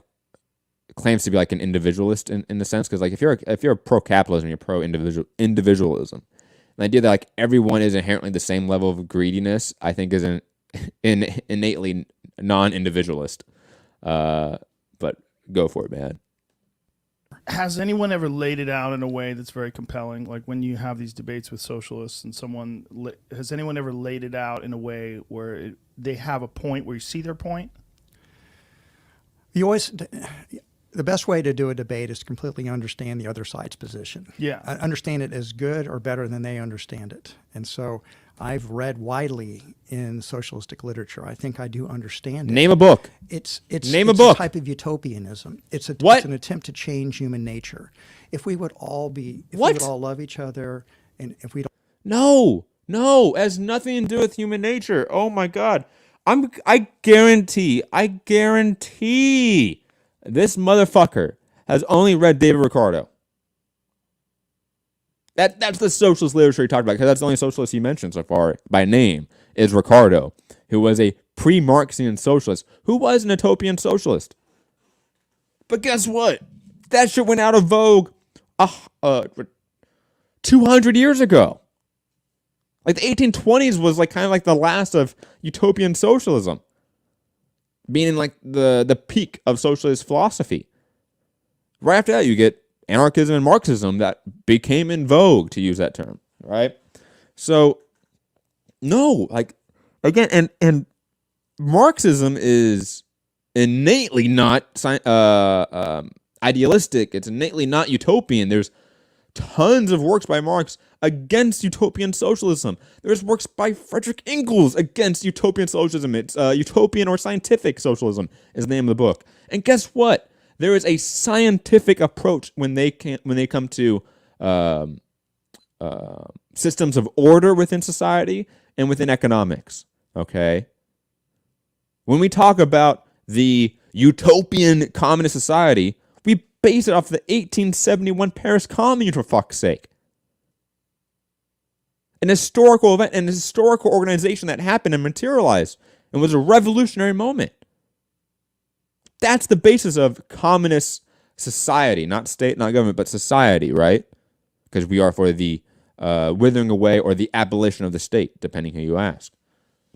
claims to be like an individualist in the sense, because like if you're pro-capitalism, you're pro-individualism. The idea that like everyone is inherently the same level of greediness, I think, is an innately non-individualist. But go for it, man. Has anyone ever laid it out in a way that's very compelling? Like when you have these debates with socialists and has anyone ever laid it out in a way where they have a point where you see their point? The best way to do a debate is to completely understand the other side's position. Yeah. Understand it as good or better than they understand it. And so I've read widely in socialistic literature. I think I do understand it. Name a book. It's a type of utopianism. It's an attempt to change human nature. If we would all love each other, and if we don't. No, it has nothing to do with human nature. Oh my God. I guarantee this motherfucker has only read David Ricardo. That's the socialist literature he talked about, because that's the only socialist he mentioned so far by name is Ricardo, who was a pre-Marxian socialist, who was an utopian socialist. But guess what? That shit went out of vogue 200 years ago. Like the 1820s was like kind of like the last of utopian socialism, being like the peak of socialist philosophy. Right after that, you get anarchism and Marxism that became in vogue, to use that term, right? So, no, like, again, and Marxism is innately not idealistic. It's innately not utopian. There's tons of works by Marx against utopian socialism. There's works by Friedrich Engels against utopian socialism. It's utopian or scientific socialism is the name of the book. And guess what? There is a scientific approach when they come to systems of order within society and within economics. Okay, When we talk about the utopian communist society, we base it off the 1871 Paris Commune, for fuck's sake. An historical event, an historical organization that happened and materialized and was a revolutionary moment. That's the basis of communist society, not state, not government, but society, right? Because we are for the withering away or the abolition of the state, depending who you ask.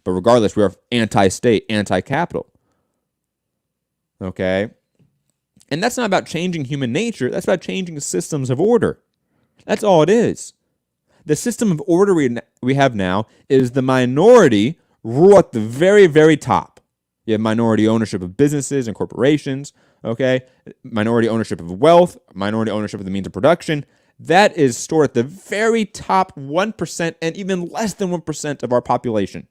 But regardless, we are anti-state, anti-capital. Okay? And that's not about changing human nature. That's about changing systems of order. That's all it is. The system of order we have now is the minority rule at the very, very top. You have minority ownership of businesses and corporations, okay? Minority ownership of wealth, minority ownership of the means of production. That is stored at the very top 1% and even less than 1% of our population.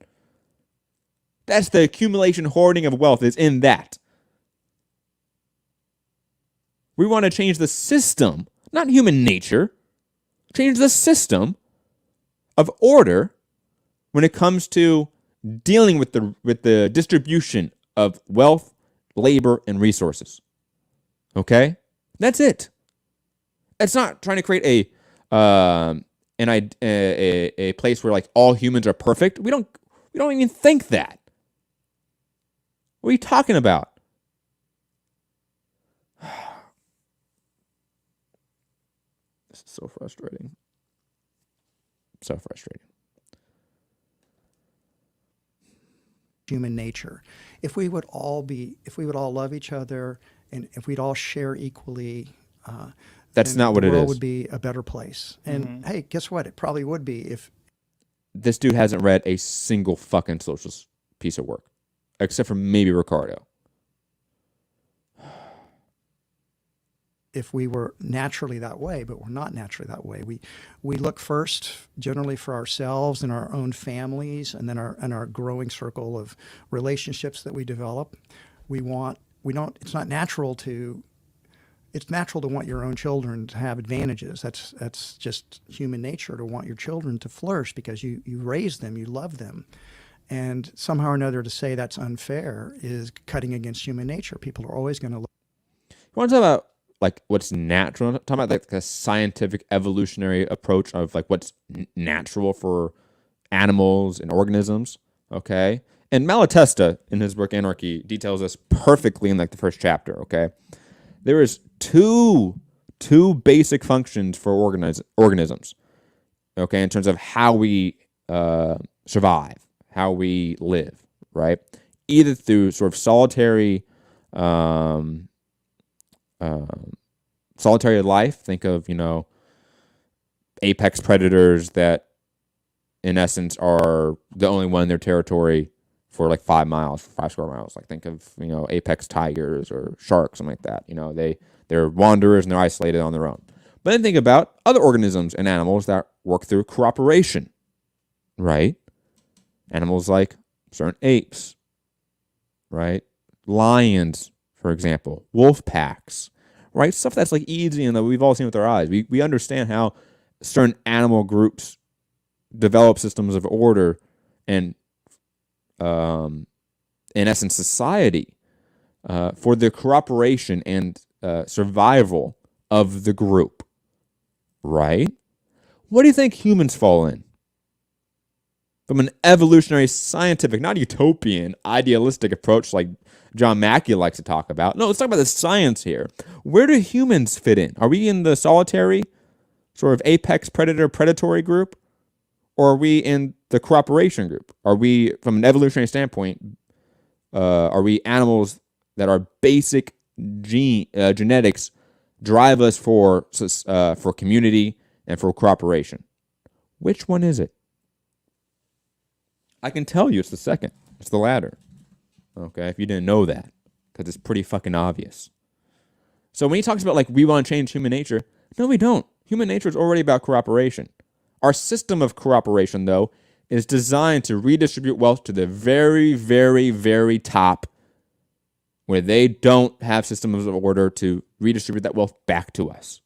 That's the accumulation, hoarding of wealth is in that. We want to change the system, not human nature. Change the system of order when it comes to dealing with the distribution of wealth, labor, and resources. Okay? That's it. It's not trying to create a place where like all humans are perfect. We don't even think that. What are you talking about? This is so frustrating. So frustrating. Human nature. If we would all love each other, and if we'd all share equally, that's not what it is. The world would be a better place. And hey, guess what? It probably would be if this dude hasn't read a single fucking socialist piece of work, except for maybe Ricardo. If we were naturally that way, but we're not naturally that way. We look first generally for ourselves and our own families, and then our growing circle of relationships that we develop. It's natural to want your own children to have advantages. That's just human nature, to want your children to flourish because you raise them, you love them. And somehow or another to say that's unfair is cutting against human nature. People are always going to look. You want to talk about like what's natural? I'm talking about like a scientific evolutionary approach of like what's natural for animals and organisms. Okay. And Malatesta in his book Anarchy details this perfectly in like the first chapter. Okay. There is two basic functions for organisms. Okay. In terms of how we survive, how we live, right? Either through sort of solitary life. Think of, apex predators that in essence are the only one in their territory for like 5 square miles. Like think of, apex tigers or sharks, something like that. They're wanderers and they're isolated on their own. But then think about other organisms and animals that work through cooperation, right? Animals like certain apes, right? Lions, for example, wolf packs, right? Stuff that's like easy and that we've all seen with our eyes. We understand how certain animal groups develop systems of order and, in essence, society for the cooperation and survival of the group, right? What do you think humans fall in? From an evolutionary, scientific, not utopian, idealistic approach like John Mackey likes to talk about. No, let's talk about the science here. Where do humans fit in? Are we in the solitary, sort of apex predatory group? Or are we in the cooperation group? Are we, from an evolutionary standpoint, are we animals that our basic genetics drive us for community and for cooperation? Which one is it? I can tell you it's the second. It's the latter. Okay, if you didn't know that, because it's pretty fucking obvious. So when he talks about like we want to change human nature, no, we don't. Human nature is already about cooperation. Our system of cooperation, though, is designed to redistribute wealth to the very, very, very top, where they don't have systems of order to redistribute that wealth back to us.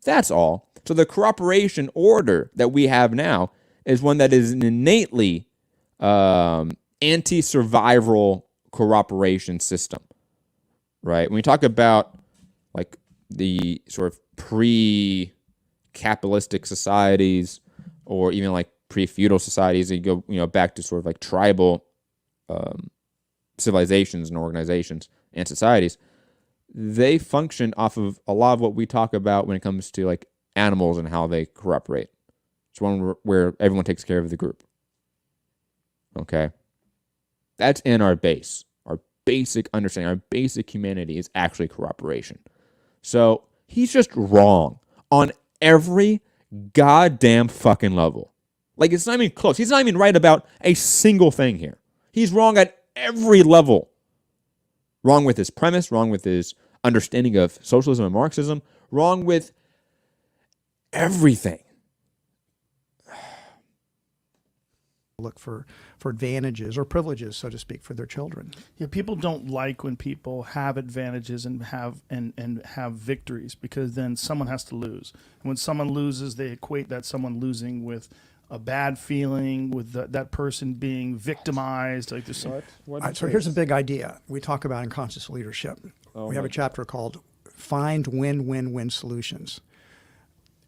That's all. So the cooperation order that we have now is one that is innately anti-survival cooperation system, right? When we talk about like the sort of pre-capitalistic societies, or even like pre-feudal societies, and you go back to sort of like tribal civilizations and organizations and societies, they function off of a lot of what we talk about when it comes to like animals and how they cooperate. It's one where everyone takes care of the group. Okay? That's in our base. Our basic understanding, our basic humanity is actually cooperation. So he's just wrong on every goddamn fucking level. Like, it's not even close. He's not even right about a single thing here. He's wrong at every level. Wrong with his premise, wrong with his understanding of socialism and Marxism, wrong with everything. Look for advantages or privileges, so to speak, for their children. Yeah, people don't like when people have advantages and have victories, because then someone has to lose. And when someone loses, they equate that someone losing with a bad feeling, with that person being victimized. Like this. So here's a big idea we talk about in conscious leadership. We have a chapter called "Find Win-Win-Win Solutions."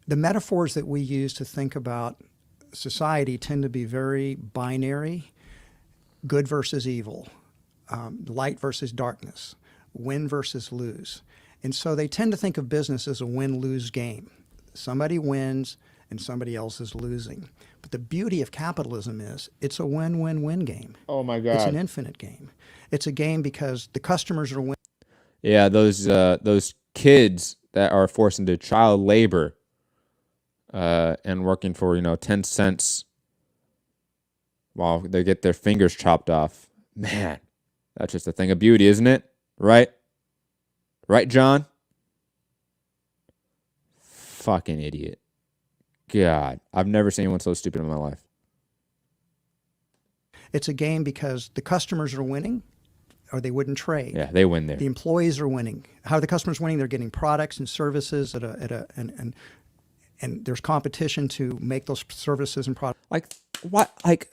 The metaphors that we use to think about society tend to be very binary: good versus evil, light versus darkness, win versus lose. And so they tend to think of business as a win-lose game. Somebody wins and somebody else is losing. But the beauty of capitalism is it's a win-win-win game. Oh my God. It's an infinite game. It's a game because the customers are winning. Yeah, those kids that are forced into child labor and working for 10 cents while they get their fingers chopped off. Man, that's just a thing of beauty, isn't it? Right? Right, John? Fucking idiot. God, I've never seen anyone so stupid in my life. It's a game because the customers are winning, or they wouldn't trade. Yeah, they win there. The employees are winning. How are the customers winning? They're getting products and services and there's competition to make those services and products. Like, what? Like,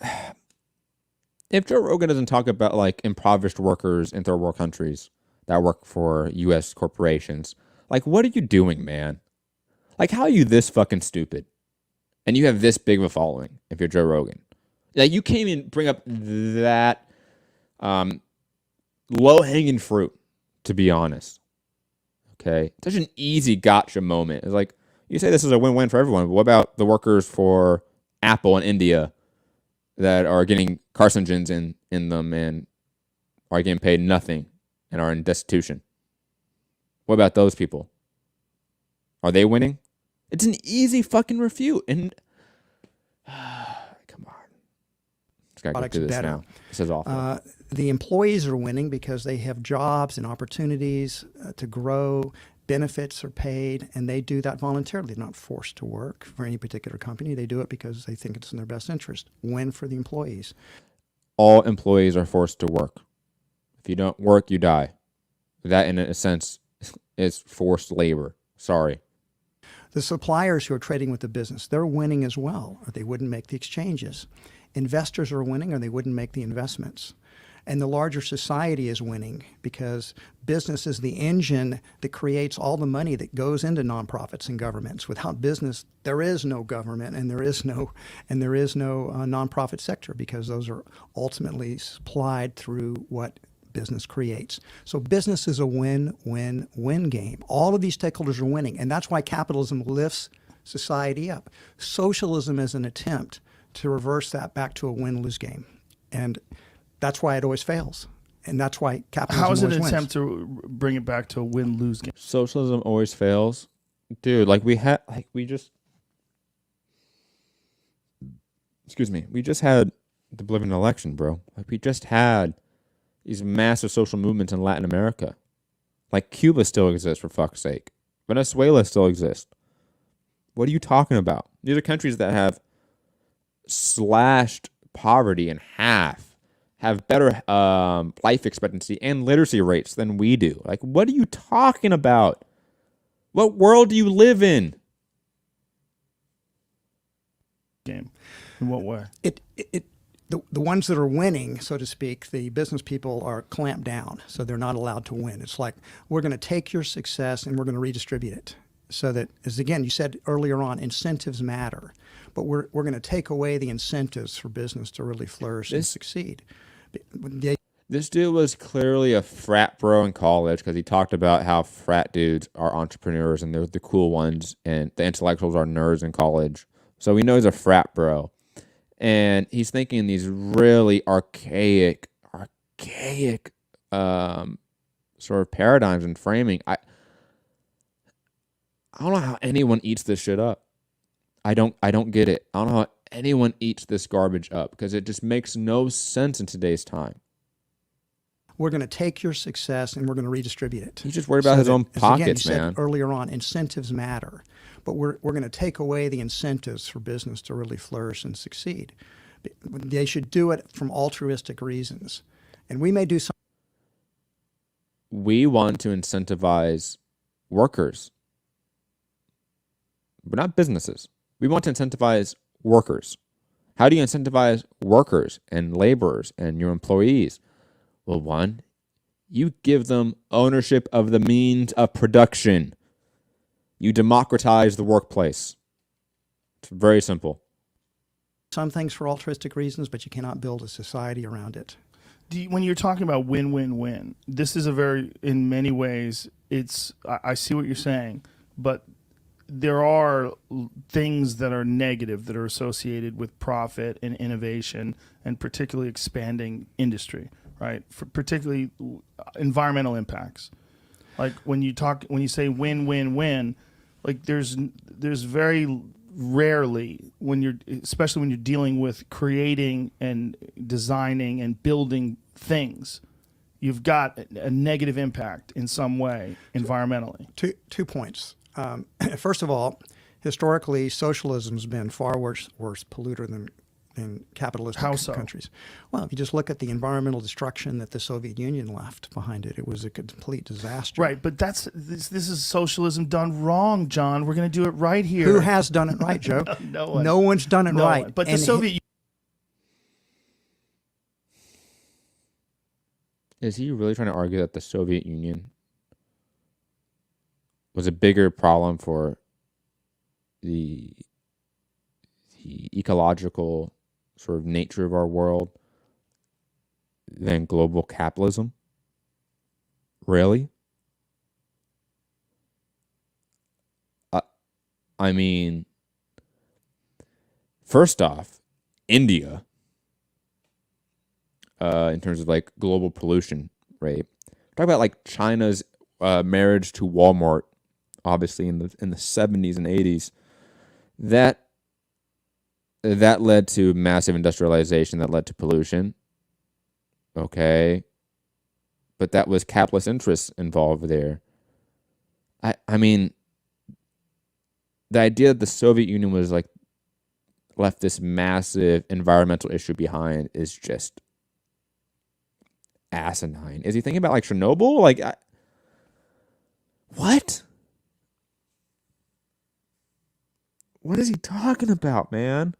if Joe Rogan doesn't talk about like impoverished workers in third world countries that work for U.S. corporations, like, what are you doing, man? Like, how are you this fucking stupid? And you have this big of a following if you're Joe Rogan. Like, you can't even bring up that low-hanging fruit, to be honest. Okay? Such an easy gotcha moment. It's like, you say this is a win-win for everyone, but what about the workers for Apple in India that are getting carcinogens in them and are getting paid nothing and are in destitution? What about those people? Are they winning? It's an easy fucking refute. And come on. Just gotta get through this now. This is awful. The employees are winning because they have jobs and opportunities to grow. Benefits are paid, and they do that voluntarily. They're not forced to work for any particular company. They do it because they think it's in their best interest. Win for the employees. All employees are forced to work. If you don't work, you die. That, in a sense, is forced labor. Sorry. The suppliers who are trading with the business, they're winning as well, or they wouldn't make the exchanges. Investors are winning, or they wouldn't make the investments. And the larger society is winning because business is the engine that creates all the money that goes into nonprofits and governments. Without business, there is no government, and there is no nonprofit sector, because those are ultimately supplied through what business creates. So business is a win-win-win game. All of these stakeholders are winning, and that's why capitalism lifts society up. Socialism is an attempt to reverse that back to a win-lose game, and that's why it always fails, and that's why capitalism How is it always an wins. attempt to bring it back to a win-lose game? Socialism always fails. Dude, like we just had the Bolivian election, bro. Like, we just had these massive social movements in Latin America. Like, Cuba still exists, for fuck's sake. Venezuela still exists. What are you talking about? These are countries that have slashed poverty in half, have better life expectancy and literacy rates than we do. Like, what are you talking about? What world do you live in? Game. In what way? the ones that are winning, so to speak, the business people are clamped down, so they're not allowed to win. It's like, we're going to take your success and we're going to redistribute it. So that, as again, you said earlier on, incentives matter. But we're going to take away the incentives for business to really flourish and succeed. This dude was clearly a frat bro in college because he talked about how frat dudes are entrepreneurs and they're the cool ones and the intellectuals are nerds in college. So we know he's a frat bro. And he's thinking these really archaic sort of paradigms and framing. I don't know how anyone eats this shit up. I don't get it. I don't know how anyone eats this garbage up because it just makes no sense in today's time. We're going to take your success and we're going to redistribute it. He's just worried about his own pockets, again, you man. said earlier on, incentives matter. But we're going to take away the incentives for business to really flourish and succeed. They should do it from altruistic reasons. And we may do some. We want to incentivize workers, but not businesses. We want to incentivize workers. How do you incentivize workers and laborers and your employees? Well, one, you give them ownership of the means of production. You democratize the workplace. It's very simple. Some things for altruistic reasons, but you cannot build a society around it. When you're talking about win-win-win, this is a very, in many ways, I see what you're saying, but there are things that are negative that are associated with profit and innovation and particularly expanding industry, right? For particularly environmental impacts. Like when you say win-win-win, like there's very rarely especially when you're dealing with creating and designing and building things, you've got a negative impact in some way environmentally. Two points. First of all, historically, socialism's been far worse polluter than capitalistic countries. Well, if you just look at the environmental destruction that the Soviet Union left behind it, it was a complete disaster. Right, but this is socialism done wrong, John. We're going to do it right here. Who has done it right, Joe? No one. No one's done it right. But the Soviet Is he really trying to argue that the Soviet Union was a bigger problem for the ecological sort of nature of our world than global capitalism? Really? I mean, first off, India, in terms of like global pollution rate. Talk about like China's marriage to Walmart, obviously in the 70s and 80s. That led to massive industrialization that led to pollution. Okay. But that was capitalist interests involved there. I mean, the idea that the Soviet Union was like left this massive environmental issue behind is just asinine. Is he thinking about like Chernobyl? Like, what? What is he talking about, man?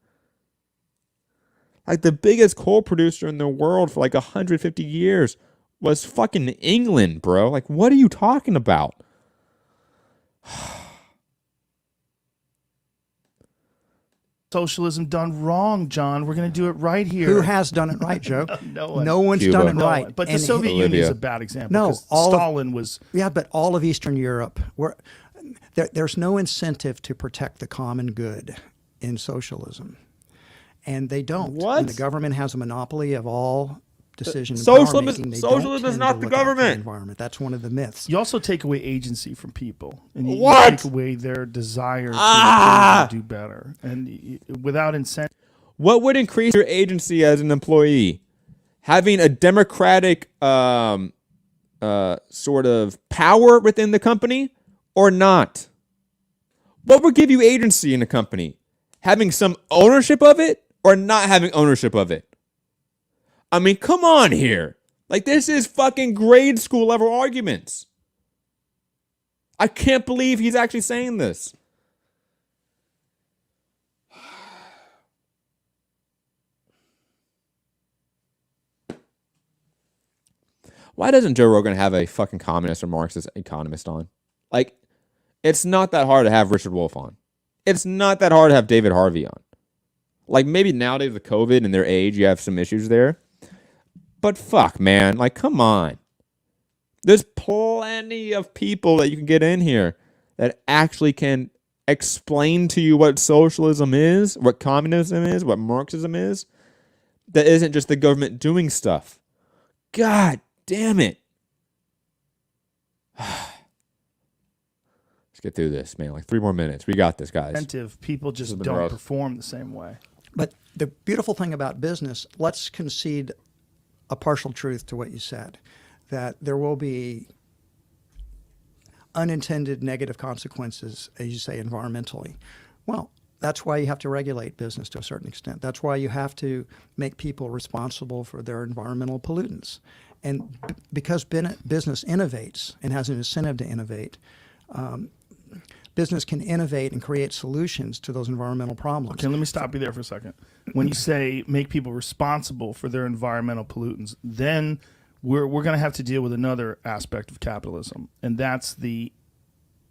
Like the biggest coal producer in the world for like 150 years was fucking England, bro. Like, what are you talking about? Socialism done wrong, John. We're going to do it right here. Who has done it right, Joe? No one. No one's Cuba. done it right. But the Soviet Union is a bad example. No, because Stalin was. Yeah, but all of Eastern Europe, there's no incentive to protect the common good in socialism, and they don't. What? And the government has a monopoly of all decision. Socialism is not the government. Environment. That's one of the myths. You also take away agency from people, and you What? take away their desire to do better, and without incentive. What would increase your agency as an employee? Having a democratic sort of power within the company or not? What would give you agency in a company? Having some ownership of it or not having ownership of it? I mean, come on here. Like, this is fucking grade school level arguments. I can't believe he's actually saying this. Why doesn't Joe Rogan have a fucking communist or Marxist economist on? Like, it's not that hard to have Richard Wolff on. It's not that hard to have David Harvey on. Like, maybe nowadays with COVID and their age, you have some issues there. But fuck, man. Like, come on. There's plenty of people that you can get in here that actually can explain to you what socialism is, what communism is, what Marxism is. That isn't just the government doing stuff. God damn it. Let's get through this, man. Like 3 more minutes. We got this, guys. People just don't perform the same way. But the beautiful thing about business, let's concede a partial truth to what you said, that there will be unintended negative consequences, as you say, environmentally. Well, that's why you have to regulate business to a certain extent. That's why you have to make people responsible for their environmental pollutants. And because business innovates and has an incentive to innovate, business can innovate and create solutions to those environmental problems. Okay, let me stop you there for a second. When you say make people responsible for their environmental pollutants, then we're going to have to deal with another aspect of capitalism, and that's the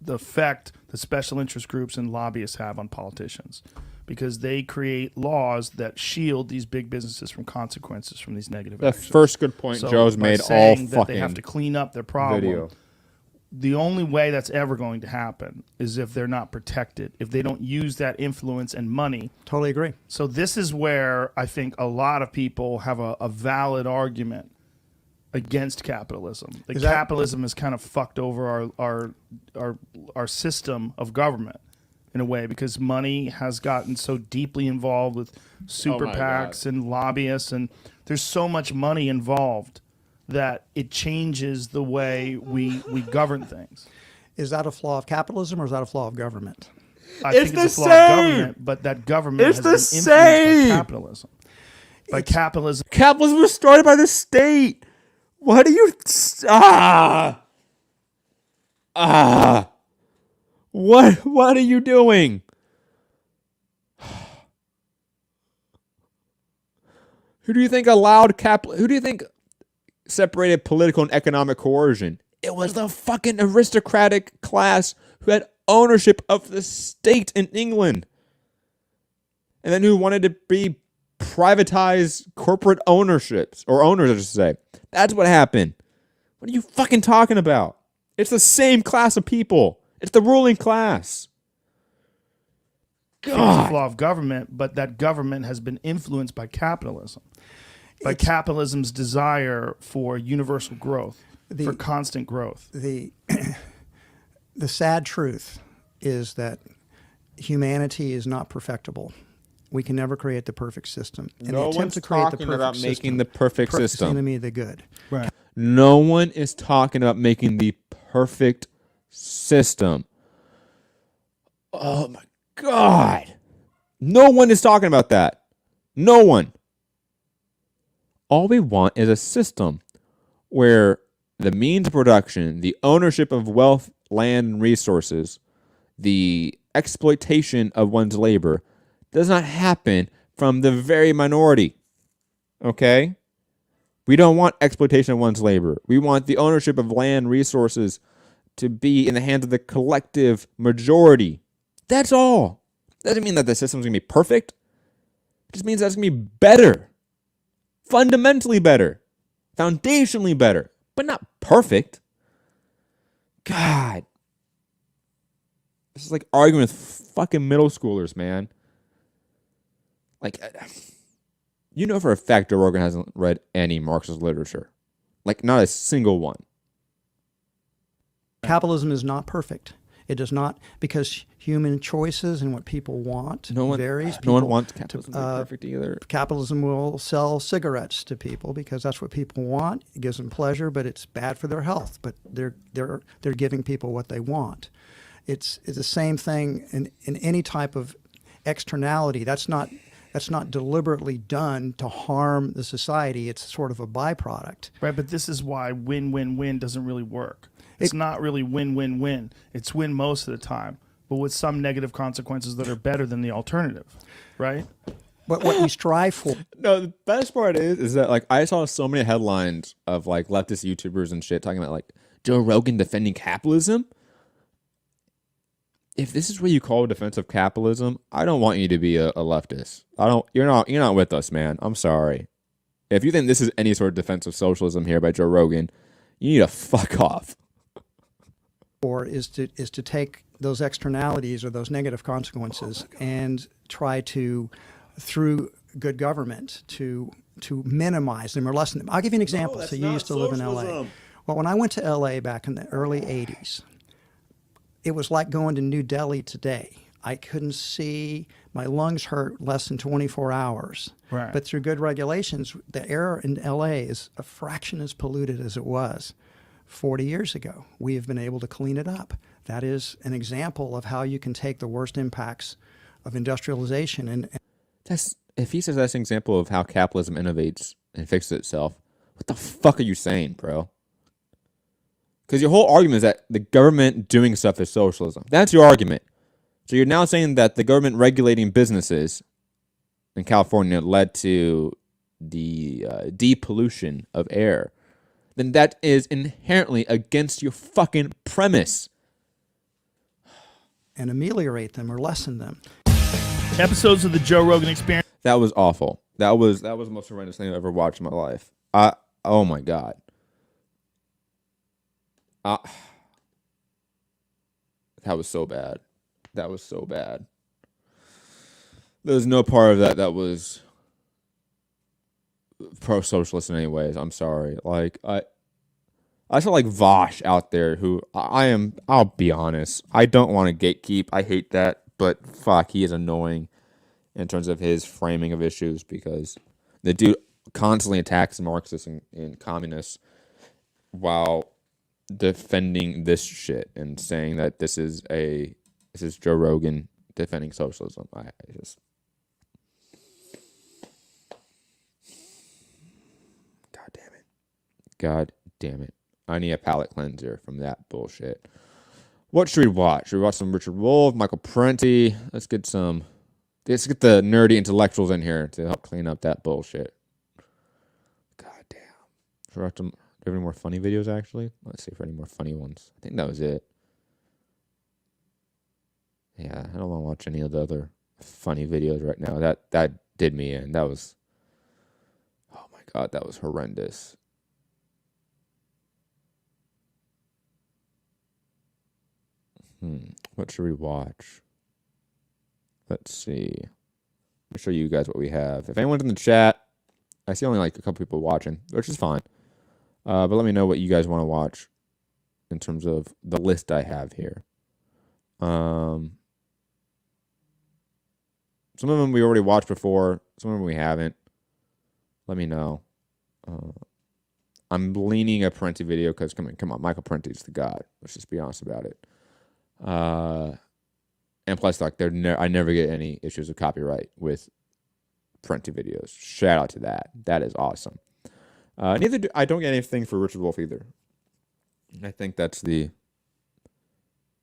effect that special interest groups and lobbyists have on politicians, because they create laws that shield these big businesses from consequences from these negative actions. The first good point Joe's made all fucking that they have to clean up their problem. video. The only way that's ever going to happen is if they're not protected, if they don't use that influence and money. Totally agree. So this is where I think a lot of people have a valid argument against capitalism. Capitalism has kind of fucked over our system of government in a way, because money has gotten so deeply involved with super PACs and lobbyists, and there's so much money involved that it changes the way we govern things. Is that a flaw of capitalism or is that a flaw of government? I think it's a flaw of government, but that government has been influenced by capitalism. Capitalism was started by the state. What do you... What are you doing? Who do you think allowed who do you think separated political and economic coercion? It was the fucking aristocratic class who had ownership of the state in England. And then who wanted to be privatized corporate ownerships, or owners, I should say. That's what happened. What are you fucking talking about? It's the same class of people. It's the ruling class. God. It's a flaw of government, but that government has been influenced by capitalism. By capitalism's desire for universal growth, for constant growth. The sad truth is that humanity is not perfectible. We can never create the perfect system. And no one's talking about making the perfect system. The enemy of the good. Right. No one is talking about making the perfect system. Oh my God. No one is talking about that. No one. All we want is a system where the means of production, the ownership of wealth, land, and resources, the exploitation of one's labor does not happen from the very minority. Okay? We don't want exploitation of one's labor. We want the ownership of land resources to be in the hands of the collective majority. That's all. Doesn't mean that the system's going to be perfect. It just means that it's going to be better. Fundamentally better. Foundationally better. But not perfect. God. This is like arguing with fucking middle schoolers, man. Like, you know for a fact Joe Rogan hasn't read any Marxist literature. Like, not a single one. Capitalism is not perfect. It does not, because human choices and what people want varies. No one wants capitalism to be perfect either. Capitalism will sell cigarettes to people because that's what people want. It gives them pleasure, but it's bad for their health. But they're giving people what they want. It's the same thing in any type of externality. That's not deliberately done to harm the society. It's sort of a byproduct. Right, but this is why win-win-win doesn't really work. It's not really win-win-win. It's win most of the time, but with some negative consequences that are better than the alternative, right? what you strive for. No, the best part is that like I saw so many headlines of like leftist YouTubers and shit talking about like Joe Rogan defending capitalism. If this is what you call a defense of capitalism, I don't want you to be a leftist. You're not with us, man. I'm sorry. If you think this is any sort of defense of socialism here by Joe Rogan, you need to fuck off. Or is to take those externalities or those negative consequences and try to, through good government, to minimize them or lessen them. I'll give you an example. So you used to live in LA. Well, when I went to LA back in the early 80s, it was like going to New Delhi today. I couldn't see, my lungs hurt less than 24 hours. Right. But through good regulations, the air in LA is a fraction as polluted as it was 40 years ago. We have been able to clean it up. That is an example of how you can take the worst impacts of industrialization and if he says that's an example of how capitalism innovates and fixes itself, what the fuck are you saying, bro? Because your whole argument is that the government doing stuff is socialism. That's your argument. So you're now saying that the government regulating businesses in California led to the depollution of air. Then that is inherently against your fucking premise. and ameliorate them or lessen them. Episodes of the Joe Rogan Experience. That was awful. That was the most horrendous thing I've ever watched in my life. Oh my God. That was so bad. That was so bad. There's no part of that was pro-socialist in any ways. I'm sorry. Like I saw like Vosh out there who I'll be honest, I don't want to gatekeep. I hate that, but fuck, he is annoying in terms of his framing of issues because the dude constantly attacks Marxists and communists while defending this shit and saying that this is Joe Rogan defending socialism. I just God damn it. I need a palate cleanser from that bullshit. What should we watch? Should we watch some Richard Wolff, Michael Parenti? Let's get the nerdy intellectuals in here to help clean up that bullshit. God damn. Should we watch some? Do we have any more funny videos, actually? Let's see for any more funny ones. I think that was it. Yeah, I don't want to watch any of the other funny videos right now. That did me in. That was... Oh my God, that was horrendous. What should we watch? Let's see. I'll show you guys what we have. If anyone's in the chat, I see only like a couple people watching, which is fine. But let me know what you guys want to watch in terms of the list I have here. Some of them we already watched before. Some of them we haven't. Let me know. I'm leaning a Parenti video because come on, Michael Parenti's the god. Let's just be honest about it. And plus, like, I never get any issues of copyright with Parenti videos. Shout out to that. That is awesome. I don't get anything for Richard Wolff either. I think that's the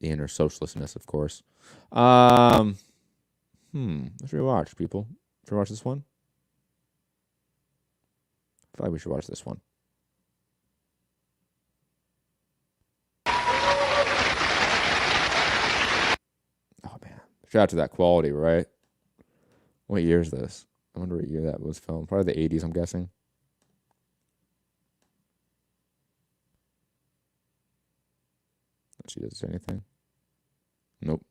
inner socialistness, of course. What should we watch, people? Should we watch this one? I feel like we should watch this one. Shout out to that quality, right? What year is this? I wonder what year that was filmed. Probably the 80s, I'm guessing. Let's see, does it say anything? Nope.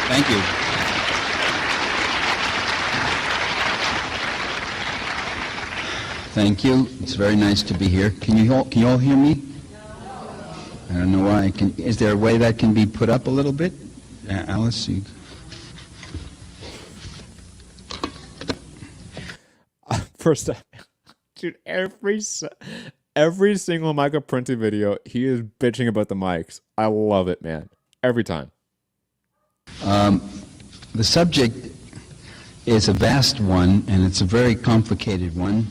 Thank you. Thank you. It's very nice to be here. Can you all hear me? I don't know why. Is there a way that can be put up a little bit? Alice, you... First time. Dude, every single Michael Parenti video, he is bitching about the mics. I love it, man. Every time. The subject is a vast one, and it's a very complicated one.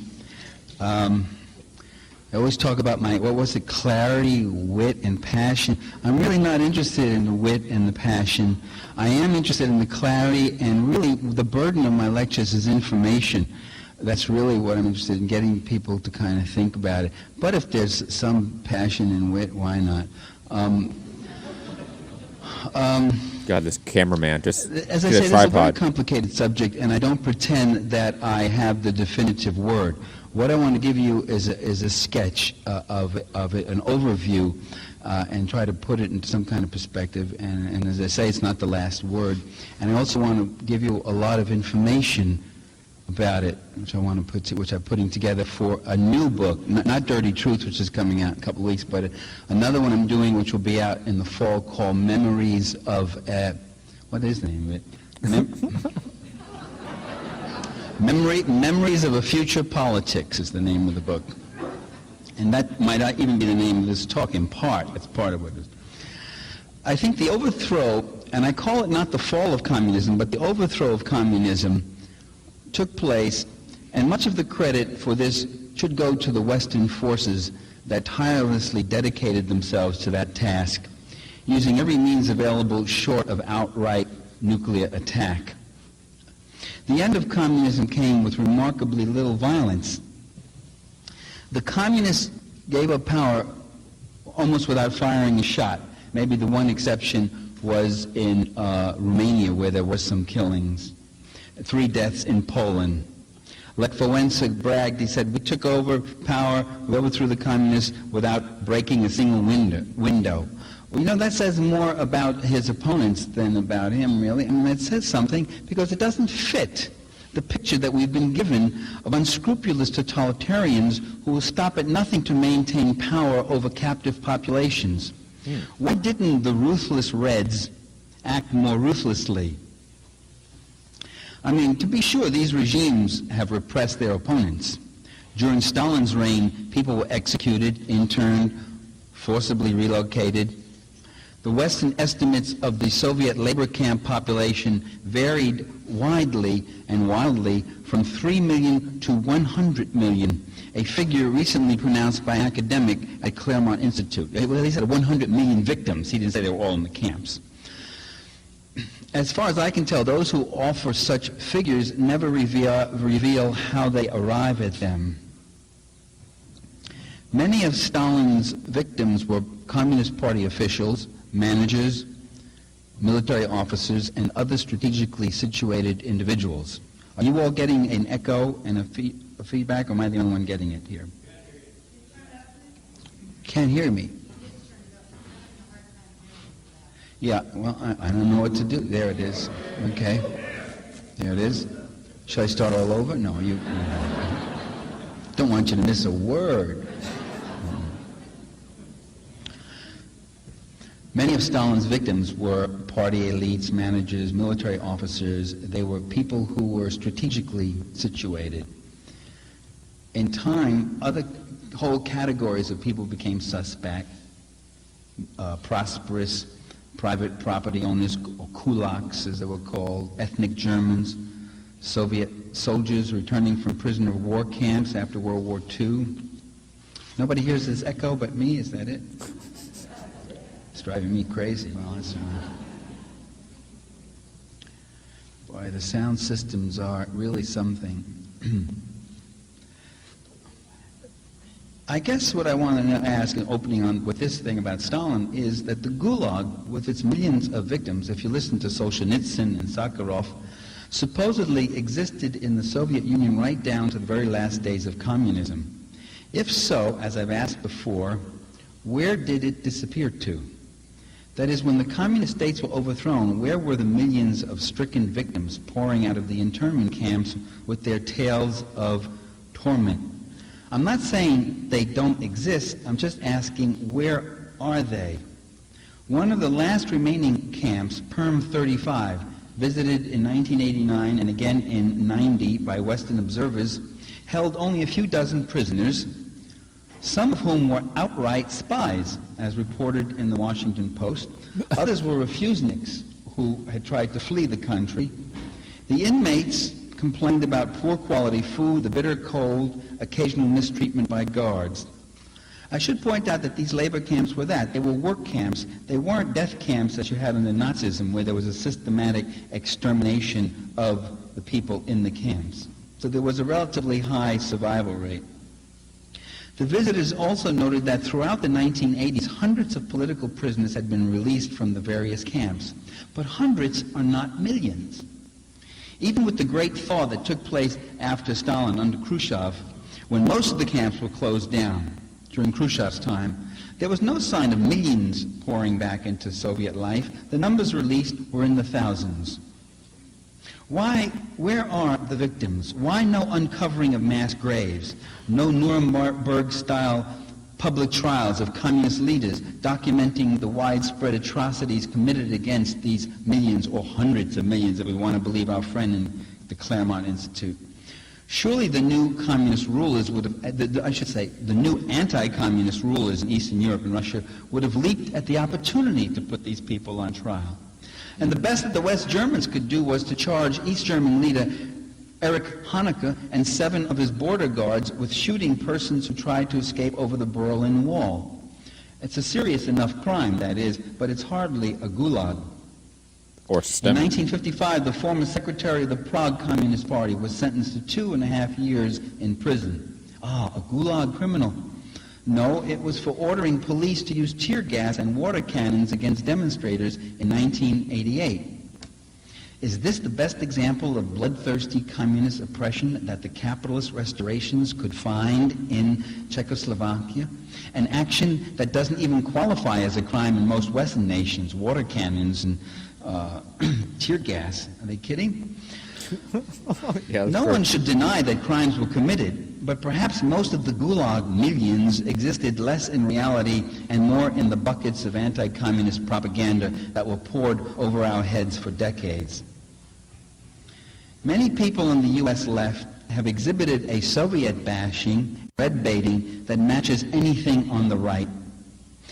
I always talk about my, what was it, clarity, wit, and passion. I'm really not interested in the wit and the passion. I am interested in the clarity, and really the burden of my lectures is information. That's really what I'm interested in, getting people to kind of think about it. But if there's some passion and wit, why not? God, this cameraman just As I get say, a this is a very tripod. complicated subject, and I don't pretend that I have the definitive word. What I want to give you is a sketch of it, an overview, and try to put it into some kind of perspective. And as I say, it's not the last word. And I also want to give you a lot of information about it, which I want to which I'm putting together for a new book, not Dirty Truth, which is coming out in a couple of weeks, but another one I'm doing, which will be out in the fall, called Memories of, what is the name of it? Memories of a Future Politics is the name of the book. And that might not even be the name of this talk in part. That's part of what it is. I think the overthrow, and I call it not the fall of communism, but the overthrow of communism took place, and much of the credit for this should go to the Western forces that tirelessly dedicated themselves to that task, using every means available short of outright nuclear attack. The end of communism came with remarkably little violence. The communists gave up power almost without firing a shot. Maybe the one exception was in Romania, where there were some killings. 3 deaths in Poland. Lech Wałęsa bragged, he said, we took over power, we overthrew the communists without breaking a single window. Well, you know, that says more about his opponents than about him, really. I mean, it says something because it doesn't fit the picture that we've been given of unscrupulous totalitarians who will stop at nothing to maintain power over captive populations. Why didn't the ruthless Reds act more ruthlessly? I mean, to be sure, these regimes have repressed their opponents. During Stalin's reign, people were executed, interned, forcibly relocated. The Western estimates of the Soviet labor camp population varied widely and wildly from 3 million to 100 million, a figure recently pronounced by an academic at Claremont Institute. He said 100 million victims. He didn't say they were all in the camps. As far as I can tell, those who offer such figures never reveal how they arrive at them. Many of Stalin's victims were Communist Party officials, managers, military officers, and other strategically situated individuals. Are you all getting an echo and a feedback, or am I the only one getting it here? Can't hear me. Yeah, well, I don't know what to do. There it is. Okay. There it is. Shall I start all over? No, you don't want you to miss a word. Many of Stalin's victims were party elites, managers, military officers. They were people who were strategically situated. In time, other whole categories of people became suspect, prosperous, private property owners, or kulaks as they were called, ethnic Germans, Soviet soldiers returning from prisoner of war camps after World War II. Nobody hears this echo but me, is that it? It's driving me crazy. Well, that's boy, the sound systems are really something. I guess what I want to ask, in opening on with this thing about Stalin, is that the Gulag, with its millions of victims, if you listen to Solzhenitsyn and Sakharov, supposedly existed in the Soviet Union right down to the very last days of communism. If so, as I've asked before, where did it disappear to? That is, when the communist states were overthrown, where were the millions of stricken victims pouring out of the internment camps with their tales of torment? I'm not saying they don't exist, I'm just asking, where are they? One of the last remaining camps, Perm 35, visited in 1989 and again in 90 by Western observers, held only a few dozen prisoners, some of whom were outright spies, as reported in the Washington Post. Others were refuseniks who had tried to flee the country. The inmates complained about poor quality food, the bitter cold, occasional mistreatment by guards. I should point out that these labor camps were that. They were work camps. They weren't death camps that you had under Nazism, where there was a systematic extermination of the people in the camps. So there was a relatively high survival rate. The visitors also noted that throughout the 1980s, hundreds of political prisoners had been released from the various camps. But hundreds are not millions. Even with the great thaw that took place after Stalin under Khrushchev, when most of the camps were closed down during Khrushchev's time, there was no sign of millions pouring back into Soviet life. The numbers released were in the thousands. Why? Where are the victims? Why no uncovering of mass graves? No Nuremberg-style public trials of communist leaders documenting the widespread atrocities committed against these millions or hundreds of millions, if we want to believe our friend in the Claremont Institute. Surely the new communist rulers would have, the new anti-communist rulers in Eastern Europe and Russia would have leaped at the opportunity to put these people on trial. And the best that the West Germans could do was to charge East German leader Erich Honecker and 7 of his border guards with shooting persons who tried to escape over the Berlin Wall. It's a serious enough crime, that is, but it's hardly a gulag. Or systemic. In 1955, the former secretary of the Prague Communist Party was sentenced to 2.5 years in prison. Ah, a gulag criminal. No, it was for ordering police to use tear gas and water cannons against demonstrators in 1988. Is this the best example of bloodthirsty communist oppression that the capitalist restorations could find in Czechoslovakia? An action that doesn't even qualify as a crime in most Western nations, water cannons and tear gas. Are they kidding? Yeah, no one should deny that crimes were committed, but perhaps most of the Gulag millions existed less in reality and more in the buckets of anti-communist propaganda that were poured over our heads for decades. Many people in the U.S. left have exhibited a Soviet bashing, red baiting that matches anything on the right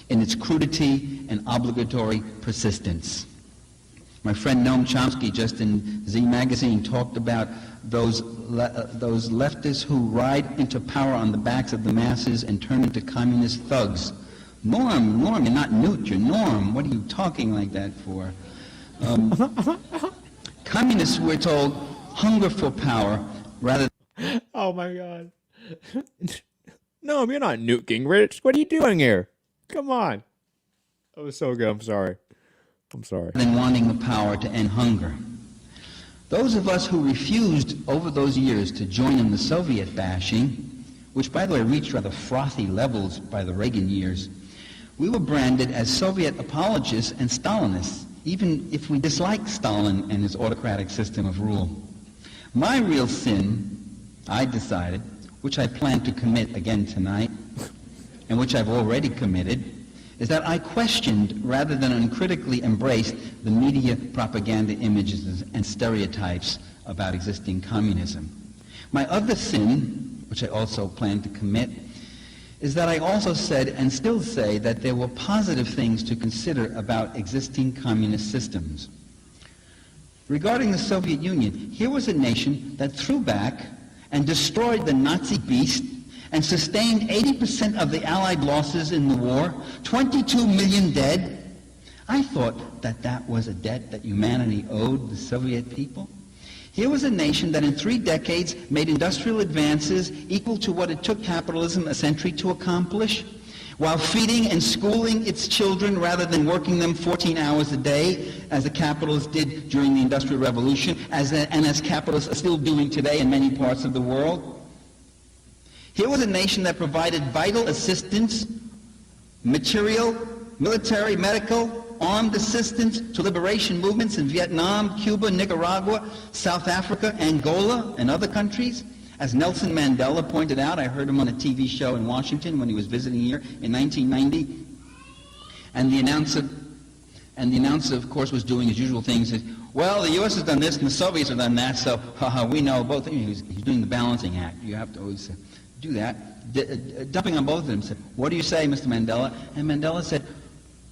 in its crudity and obligatory persistence. My friend Noam Chomsky, just in Z Magazine, talked about those leftists who ride into power on the backs of the masses and turn into communist thugs. Norm, you're not Newt, you're Norm. What are you talking like that for? Communists, we're told, hunger for power rather than... Oh my God. No, you're not Newt Gingrich. What are you doing here? Come on. That was so good. I'm sorry. Than wanting the power to end hunger. Those of us who refused over those years to join in the Soviet bashing, which by the way reached rather frothy levels by the Reagan years, we were branded as Soviet apologists and Stalinists, even if we disliked Stalin and his autocratic system of rule. My real sin, I decided, which I plan to commit again tonight, and which I've already committed, is that I questioned rather than uncritically embraced the media propaganda images and stereotypes about existing communism. My other sin, which I also plan to commit, is that I also said and still say that there were positive things to consider about existing communist systems. Regarding the Soviet Union, here was a nation that threw back and destroyed the Nazi beast and sustained 80% of the Allied losses in the war, 22 million dead. I thought that that was a debt that humanity owed the Soviet people. Here was a nation that in 3 decades made industrial advances equal to what it took capitalism a century to accomplish, while feeding and schooling its children rather than working them 14 hours a day, as the capitalists did during the Industrial Revolution, and as capitalists are still doing today in many parts of the world. Here was a nation that provided vital assistance, material, military, medical, armed assistance to liberation movements in Vietnam, Cuba, Nicaragua, South Africa, Angola, and other countries. As Nelson Mandela pointed out, I heard him on a TV show in Washington when he was visiting here in 1990. And the announcer, of course, was doing his usual things. He said, well, the U.S. has done this and the Soviets have done that, so we know both. He's doing the balancing act. You have to always do that. Dumping on both of them. Said, what do you say, Mr. Mandela? And Mandela said,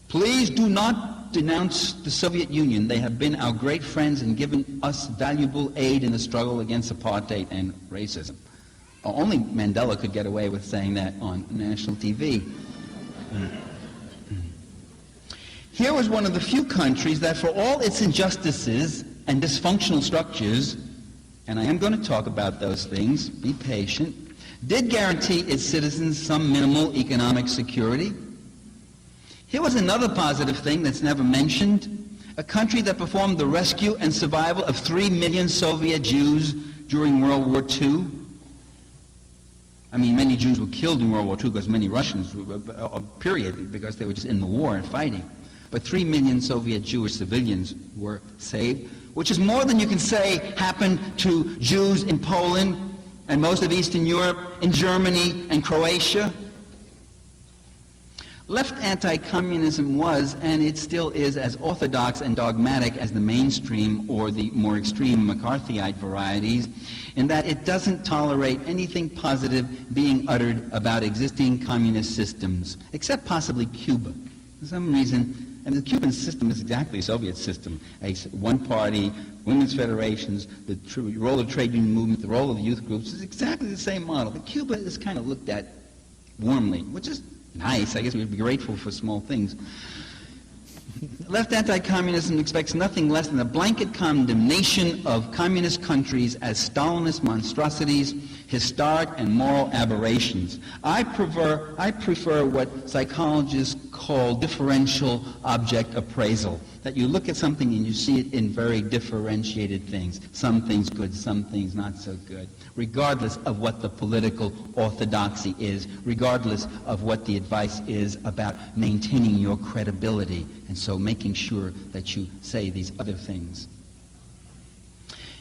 please do not denounce the Soviet Union. They have been our great friends and given us valuable aid in the struggle against apartheid and racism. Only Mandela could get away with saying that on national TV. Here was one of the few countries that, for all its injustices and dysfunctional structures, and I am going to talk about those things, be patient, did guarantee its citizens some minimal economic security. Here was another positive thing that's never mentioned. A country that performed the rescue and survival of 3 million Soviet Jews during World War II. I mean, many Jews were killed in World War II because many Russians, period, because they were just in the war and fighting. But 3 million Soviet Jewish civilians were saved, which is more than you can say happened to Jews in Poland and most of Eastern Europe, in Germany and Croatia. Left anti-communism was, and it still is, as orthodox and dogmatic as the mainstream or the more extreme McCarthyite varieties, in that it doesn't tolerate anything positive being uttered about existing communist systems, except possibly Cuba. For some reason, and the Cuban system is exactly a Soviet system, a one-party, women's federations, the role of the trade union movement, the role of the youth groups is exactly the same model. But Cuba is kind of looked at warmly, which is nice. I guess we'd be grateful for small things. Left anti-communism expects nothing less than a blanket condemnation of communist countries as Stalinist monstrosities, historic and moral aberrations. I prefer what psychologists call differential object appraisal, that you look at something and you see it in very differentiated things. Some things good, some things not so good, regardless of what the political orthodoxy is, regardless of what the advice is about maintaining your credibility, and so making sure that you say these other things.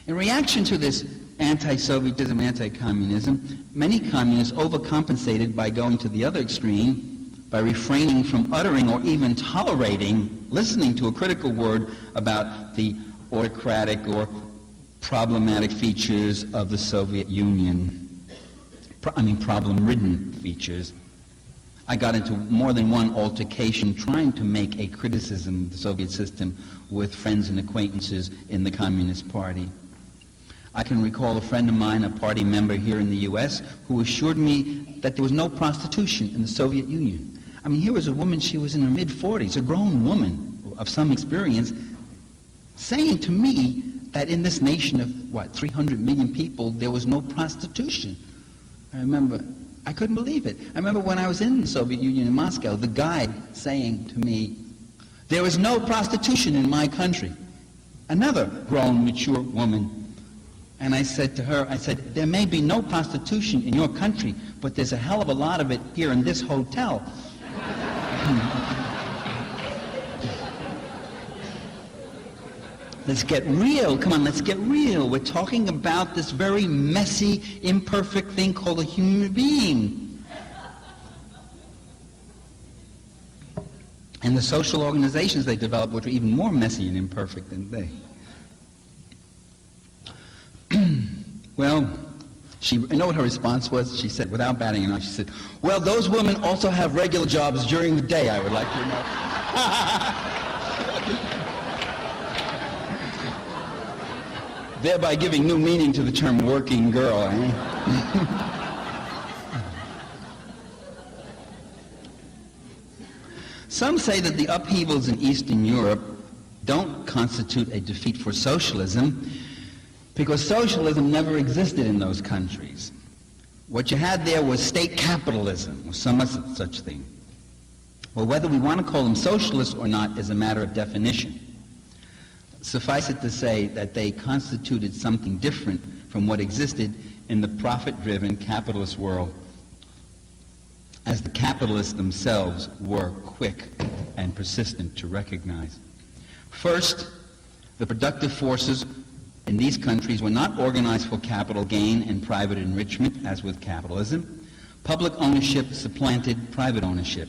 In reaction to this anti-Sovietism, anti-communism, many communists overcompensated by going to the other extreme, by refraining from uttering or even tolerating, listening to a critical word about the autocratic or problematic features of the Soviet Union. Problem-ridden features. I got into more than one altercation trying to make a criticism of the Soviet system with friends and acquaintances in the Communist Party. I can recall a friend of mine, a party member here in the U.S., who assured me that there was no prostitution in the Soviet Union. I mean, here was a woman, she was in her mid-40s, a grown woman of some experience, saying to me that in this nation of, 300 million people, there was no prostitution. I remember, I couldn't believe it. I remember when I was in the Soviet Union in Moscow, the guide saying to me, there is no prostitution in my country. Another grown, mature woman. And I said to her, there may be no prostitution in your country, but there's a hell of a lot of it here in this hotel. Let's get real. Come on, let's get real. We're talking about this very messy, imperfect thing called a human being. And the social organizations they developed, which are even more messy and imperfect than they. Well, you know what her response was? She said, without batting an eye, she said, well, those women also have regular jobs during the day, I would like to know. Thereby giving new meaning to the term working girl. Some say that the upheavals in Eastern Europe don't constitute a defeat for socialism, because socialism never existed in those countries. What you had there was state capitalism, or some such thing. Well, whether we want to call them socialists or not is a matter of definition. Suffice it to say that they constituted something different from what existed in the profit-driven capitalist world, as the capitalists themselves were quick and persistent to recognize. First, the productive forces in these countries were not organized for capital gain and private enrichment, as with capitalism. Public ownership supplanted private ownership.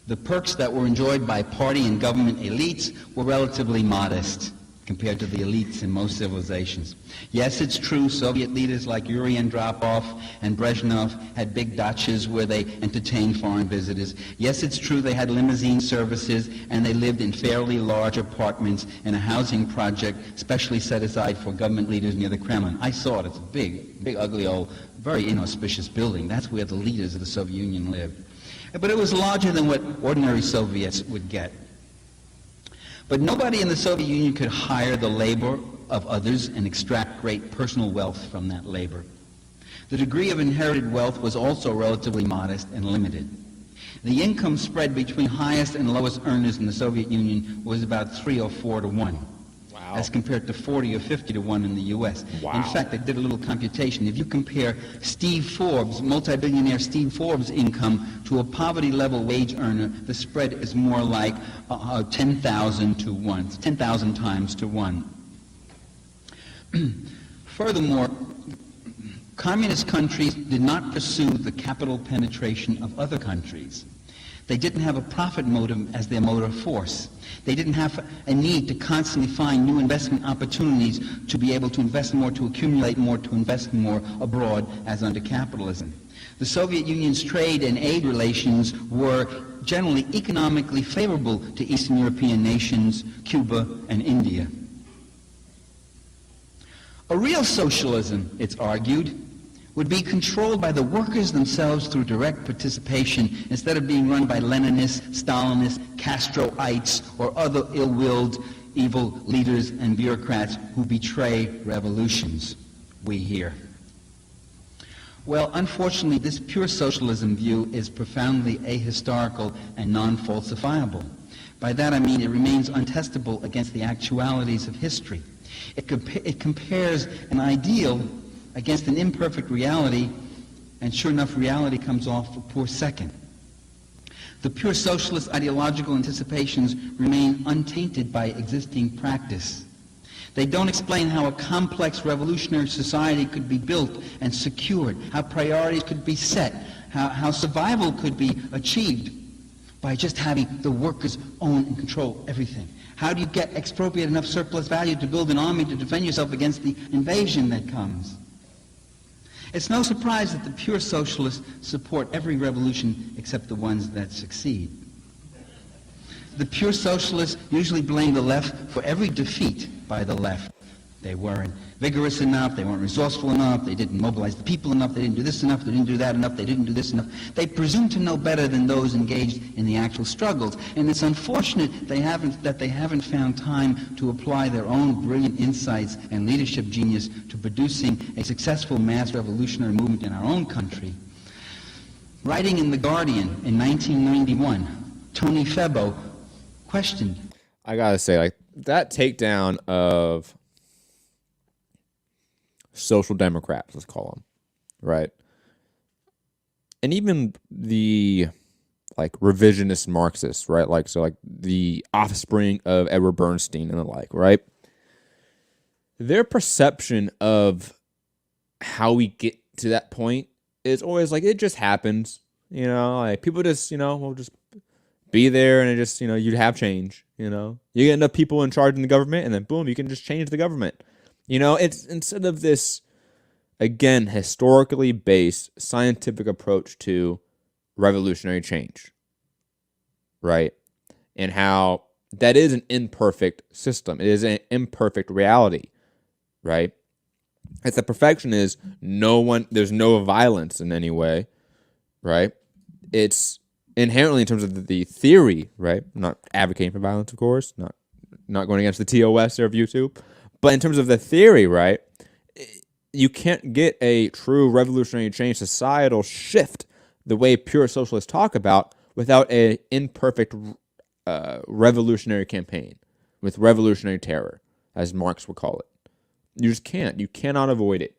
The perks that were enjoyed by party and government elites were relatively modest. compared to the elites in most civilizations. Yes, it's true, Soviet leaders like Yuri Andropov and Brezhnev had big dachas where they entertained foreign visitors. Yes, it's true they had limousine services and they lived in fairly large apartments in a housing project specially set aside for government leaders near the Kremlin. I saw it. It's a big, ugly old, very inauspicious building. That's where the leaders of the Soviet Union lived. But it was larger than what ordinary Soviets would get. But nobody in the Soviet Union could hire the labor of others and extract great personal wealth from that labor. The degree of inherited wealth was also relatively modest and limited. The income spread between highest and lowest earners in the Soviet Union was about 3 or 4 to 1. Wow. As compared to 40 or 50 to 1 in the U.S. Wow. In fact, I did a little computation. If you compare Steve Forbes, multi-billionaire Steve Forbes' income to a poverty-level wage earner, the spread is more like 10,000 to 1, 10,000 times to 1. Furthermore, communist countries did not pursue the capital penetration of other countries. They didn't have a profit motive as their motive force. They didn't have a need to constantly find new investment opportunities to be able to invest more, to accumulate more, to invest more abroad as under capitalism. The Soviet Union's trade and aid relations were generally economically favorable to Eastern European nations, Cuba, and India. A real socialism, it's argued, would be controlled by the workers themselves through direct participation instead of being run by Leninists, Stalinists, Castroites, or other ill-willed, evil leaders and bureaucrats who betray revolutions, we hear. Well, unfortunately, this pure socialism view is profoundly ahistorical and non-falsifiable. By that I mean it remains untestable against the actualities of history. It compares an ideal against an imperfect reality, and sure enough, reality comes off a poor second. The pure socialist ideological anticipations remain untainted by existing practice. They don't explain how a complex revolutionary society could be built and secured, how priorities could be set, how survival could be achieved by just having the workers own and control everything. How do you expropriate enough surplus value to build an army to defend yourself against the invasion that comes? It's no surprise that the pure socialists support every revolution except the ones that succeed. The pure socialists usually blame the left for every defeat by the left. They weren't vigorous enough, they weren't resourceful enough, they didn't mobilize the people enough, they didn't do this enough, they didn't do that enough, they didn't do this enough. They presume to know better than those engaged in the actual struggles. And it's unfortunate that they haven't found time to apply their own brilliant insights and leadership genius to producing a successful mass revolutionary movement in our own country. Writing in The Guardian in 1991, Tony Febo questioned. I gotta say, like, that takedown of social democrats, let's call them, right? And even the, like, revisionist Marxists, right? Like, so, like, the offspring of Edward Bernstein and the like, right? Their perception of how we get to that point is always like, it just happens, you know? Like, people just, you know, will just be there and it just, you know, you'd have change, you know? You get enough people in charge in the government and then boom, you can just change the government. You know, it's instead of this, again, historically based scientific approach to revolutionary change, right? And how that is an imperfect system. It is an imperfect reality, right? It's the perfection is there's no violence in any way, right? It's inherently in terms of the theory, right? I'm not advocating for violence, of course, not going against the TOS or of YouTube. But in terms of the theory, right, you can't get a true revolutionary change, societal shift, the way pure socialists talk about, without an imperfect revolutionary campaign with revolutionary terror, as Marx would call it. You just can't. You cannot avoid it.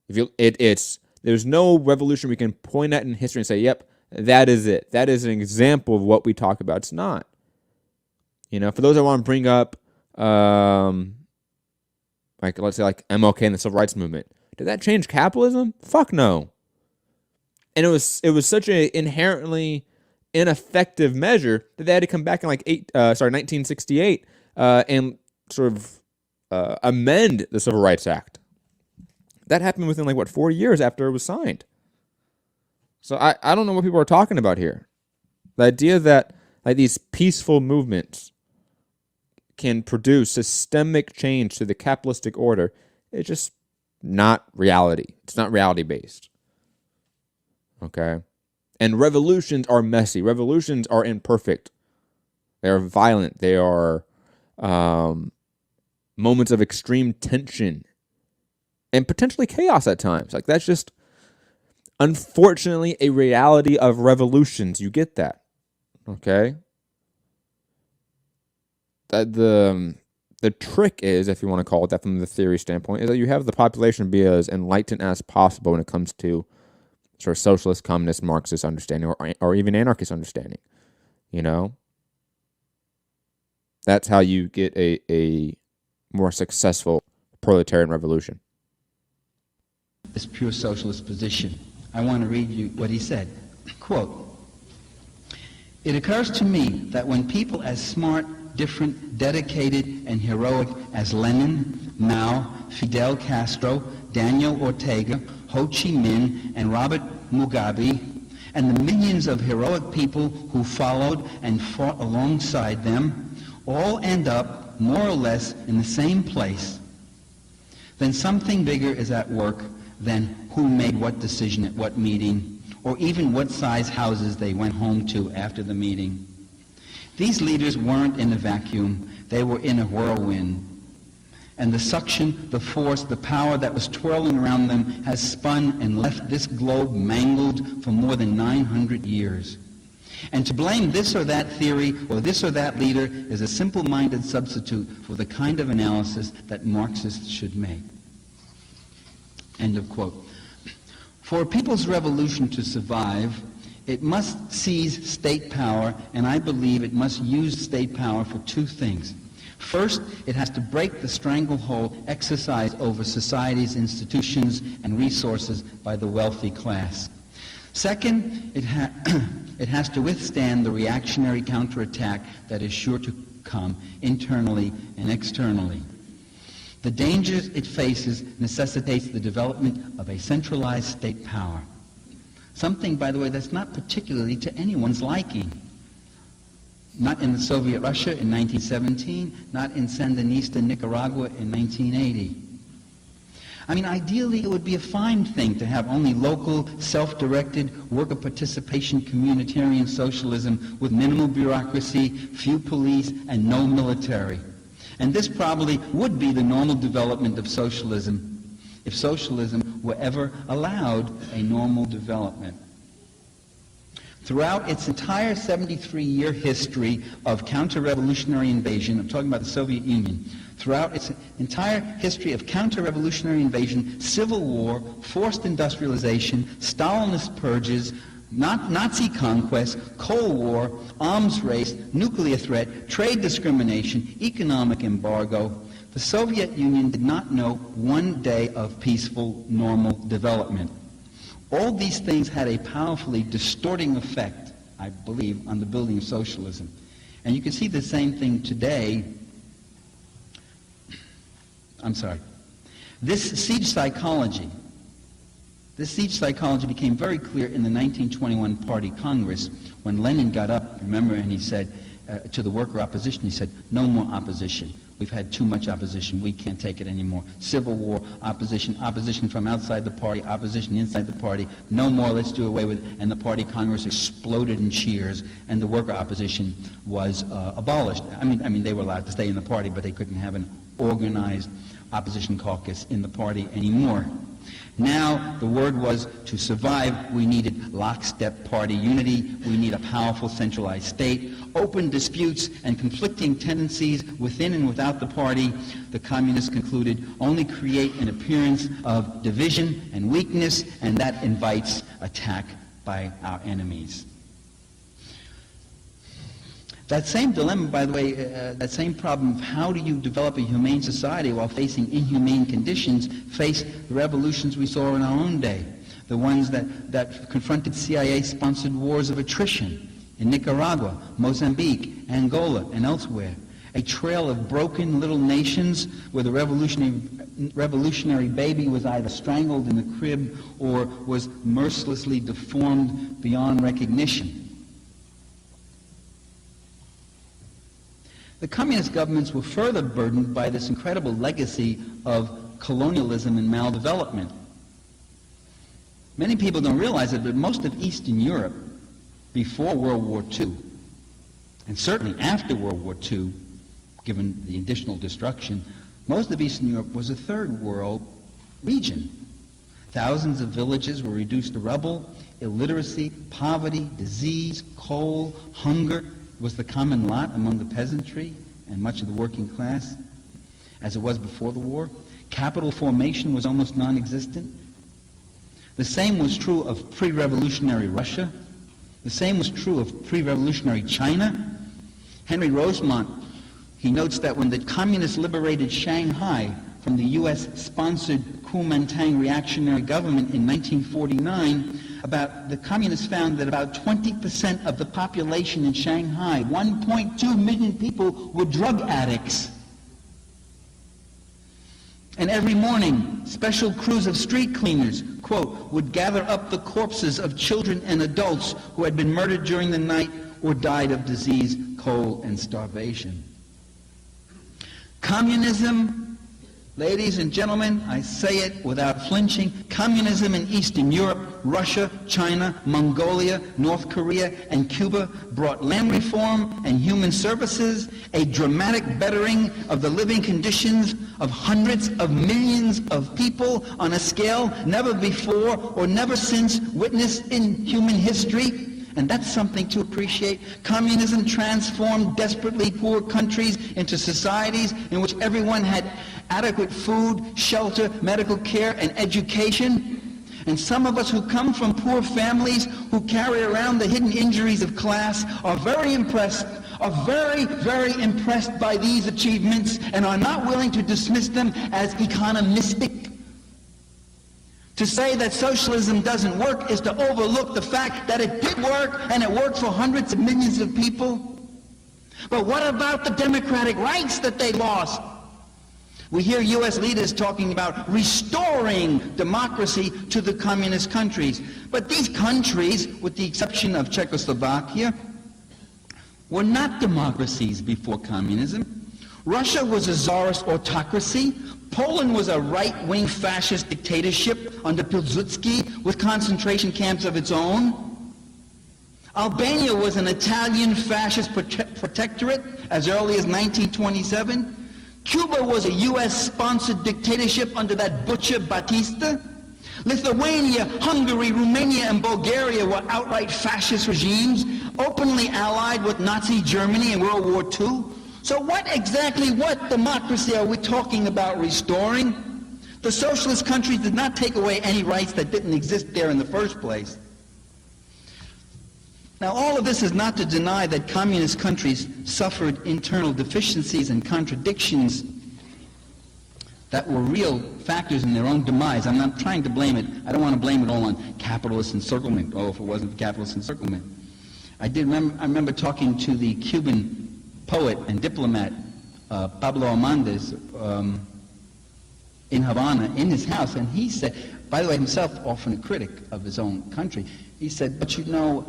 There's no revolution we can point at in history and say, yep, that is it. That is an example of what we talk about. It's not. You know, for those that want to bring up, like, let's say, like, MLK and the Civil Rights Movement. Did that change capitalism? Fuck no. And it was such an inherently ineffective measure that they had to come back in 1968 and sort of amend the Civil Rights Act. That happened within 4 years after it was signed. So I don't know what people are talking about here. The idea that these peaceful movements can produce systemic change to the capitalistic order is just not reality. It's not reality based. Okay? And revolutions are messy. Revolutions are imperfect. They are violent. They are moments of extreme tension and potentially chaos at times. That's just, unfortunately, a reality of revolutions. You get that. Okay? The trick is, if you want to call it that from the theory standpoint, is that you have the population be as enlightened as possible when it comes to sort of socialist, communist, Marxist understanding, or even anarchist understanding. You know? That's how you get a more successful proletarian revolution. This pure socialist position. I want to read you what he said. Quote, "It occurs to me that when people as smart, different, dedicated, and heroic as Lenin, Mao, Fidel Castro, Daniel Ortega, Ho Chi Minh, and Robert Mugabe, and the millions of heroic people who followed and fought alongside them, all end up more or less in the same place, then something bigger is at work than who made what decision at what meeting, or even what size houses they went home to after the meeting. These leaders weren't in a vacuum, they were in a whirlwind. And the suction, the force, the power that was twirling around them has spun and left this globe mangled for more than 900 years. And to blame this or that theory or this or that leader is a simple-minded substitute for the kind of analysis that Marxists should make." End of quote. For a people's revolution to survive, it must seize state power, and I believe it must use state power for two things. First, it has to break the stranglehold exercised over society's institutions and resources by the wealthy class. Second, it has to withstand the reactionary counterattack that is sure to come internally and externally. The dangers it faces necessitates the development of a centralized state power. Something, by the way, that's not particularly to anyone's liking. Not in the Soviet Russia in 1917, not in Sandinista Nicaragua in 1980. I mean, ideally, it would be a fine thing to have only local, self-directed, worker participation, communitarian socialism with minimal bureaucracy, few police, and no military. And this probably would be the normal development of socialism, if socialism were ever allowed a normal development. Throughout its entire 73-year history of counter-revolutionary invasion, I'm talking about the Soviet Union, throughout its entire history of counter-revolutionary invasion, civil war, forced industrialization, Stalinist purges, Nazi conquest, Cold War, arms race, nuclear threat, trade discrimination, economic embargo, the Soviet Union did not know one day of peaceful, normal development. All these things had a powerfully distorting effect, I believe, on the building of socialism. And you can see the same thing today. This siege psychology became very clear in the 1921 Party Congress when Lenin got up, remember, and he said to the worker opposition, he said, "No more opposition. We've had too much opposition. We can't take it anymore. Civil war, opposition from outside the party, opposition inside the party. No more, let's do away with it." And the Party Congress exploded in cheers, and the worker opposition was abolished. I mean, they were allowed to stay in the party, but they couldn't have an organized opposition caucus in the party anymore. Now, the word was, to survive, we needed lockstep party unity, we need a powerful centralized state, open disputes and conflicting tendencies within and without the party, the communists concluded, only create an appearance of division and weakness, and that invites attack by our enemies. That same dilemma, by the way, that same problem of how do you develop a humane society while facing inhumane conditions, faced the revolutions we saw in our own day, the ones that confronted CIA-sponsored wars of attrition in Nicaragua, Mozambique, Angola, and elsewhere. a trail of broken little nations where the revolutionary baby was either strangled in the crib or was mercilessly deformed beyond recognition. The communist governments were further burdened by this incredible legacy of colonialism and maldevelopment. Many people don't realize it, but most of Eastern Europe before World War II, and certainly after World War II, given the additional destruction, most of Eastern Europe was a third world region. Thousands of villages were reduced to rubble. Illiteracy, poverty, disease, coal, hunger was the common lot among the peasantry and much of the working class, as it was before the war. Capital formation was almost non-existent. The same was true of pre-revolutionary Russia. The same was true of pre-revolutionary China. Henry Rosemont, he notes that when the communists liberated Shanghai from the U.S.-sponsored Kuomintang reactionary government in 1949, the communists found that about 20% of the population in Shanghai, 1.2 million people, were drug addicts. And every morning, special crews of street cleaners, quote, would gather up the corpses of children and adults who had been murdered during the night or died of disease, cold, and starvation. Communism, ladies and gentlemen, I say it without flinching, communism in Eastern Europe, Russia, China, Mongolia, North Korea, and Cuba brought land reform and human services, a dramatic bettering of the living conditions of hundreds of millions of people on a scale never before or never since witnessed in human history. And that's something to appreciate. Communism transformed desperately poor countries into societies in which everyone had adequate food, shelter, medical care, and education. And some of us who come from poor families, who carry around the hidden injuries of class, are very impressed, are very, very impressed by these achievements and are not willing to dismiss them as economistic. To say that socialism doesn't work is to overlook the fact that it did work, and it worked for hundreds of millions of people. But what about the democratic rights that they lost? We hear U.S. leaders talking about restoring democracy to the communist countries. But these countries, with the exception of Czechoslovakia, were not democracies before communism. Russia was a czarist autocracy. Poland was a right-wing fascist dictatorship under Pilsudski with concentration camps of its own. Albania was an Italian fascist protectorate as early as 1927. Cuba was a U.S.-sponsored dictatorship under that butcher Batista. Lithuania, Hungary, Romania, and Bulgaria were outright fascist regimes, openly allied with Nazi Germany in World War II. So what democracy are we talking about restoring? The socialist countries did not take away any rights that didn't exist there in the first place. Now, all of this is not to deny that communist countries suffered internal deficiencies and contradictions that were real factors in their own demise. I'm not trying to blame it. I don't want to blame it all on capitalist encirclement. Oh, if it wasn't for capitalist encirclement. I remember talking to the Cuban poet and diplomat Pablo Armendariz in Havana, in his house, and he said, by the way, himself often a critic of his own country, he said, but you know,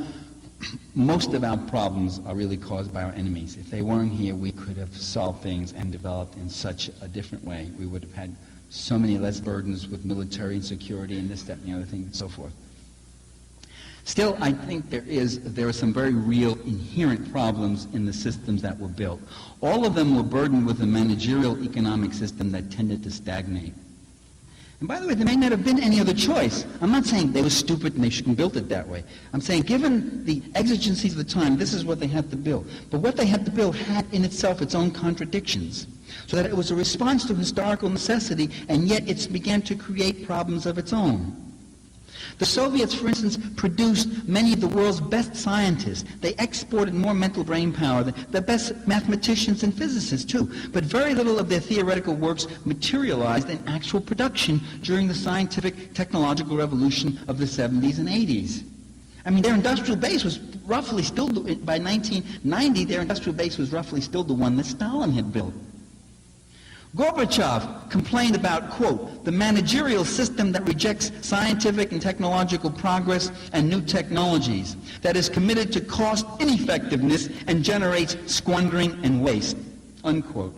most of our problems are really caused by our enemies. If they weren't here, we could have solved things and developed in such a different way. We would have had so many less burdens with military insecurity and this, that, and the other thing, and so forth. Still, I think there are some very real inherent problems in the systems that were built. All of them were burdened with a managerial economic system that tended to stagnate. And by the way, there may not have been any other choice. I'm not saying they were stupid and they shouldn't build it that way. I'm saying given the exigencies of the time, this is what they had to build. But what they had to build had in itself its own contradictions, so that it was a response to historical necessity, and yet it began to create problems of its own. The Soviets, for instance, produced many of the world's best scientists. They exported more mental brain power than the best mathematicians and physicists, too. But very little of their theoretical works materialized in actual production during the scientific technological revolution of the 70s and 80s. I mean, their industrial base was roughly still, by 1990, their industrial base was roughly still the one that Stalin had built. Gorbachev complained about, quote, the managerial system that rejects scientific and technological progress and new technologies, that is committed to cost ineffectiveness and generates squandering and waste, unquote.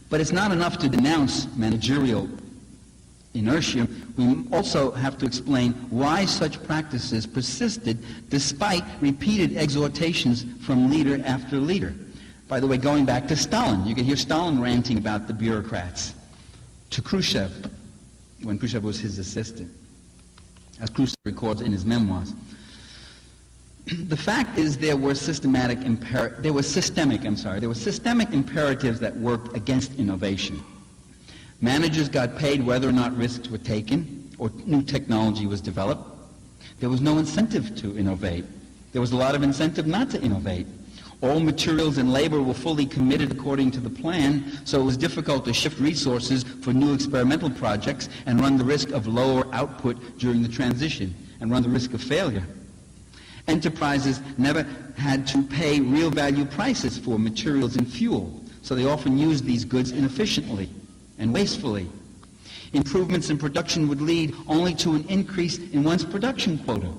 But it's not enough to denounce managerial inertia. We also have to explain why such practices persisted despite repeated exhortations from leader after leader. By the way, going back to Stalin, you can hear Stalin ranting about the bureaucrats to Khrushchev when Khrushchev was his assistant, as Khrushchev records in his memoirs. The fact is there were systemic imperatives that worked against innovation. Managers got paid whether or not risks were taken or new technology was developed. There was no incentive to innovate. There was a lot of incentive not to innovate. All materials and labor were fully committed according to the plan, so it was difficult to shift resources for new experimental projects and run the risk of lower output during the transition and run the risk of failure. Enterprises never had to pay real value prices for materials and fuel, so they often used these goods inefficiently and wastefully. Improvements in production would lead only to an increase in one's production quota.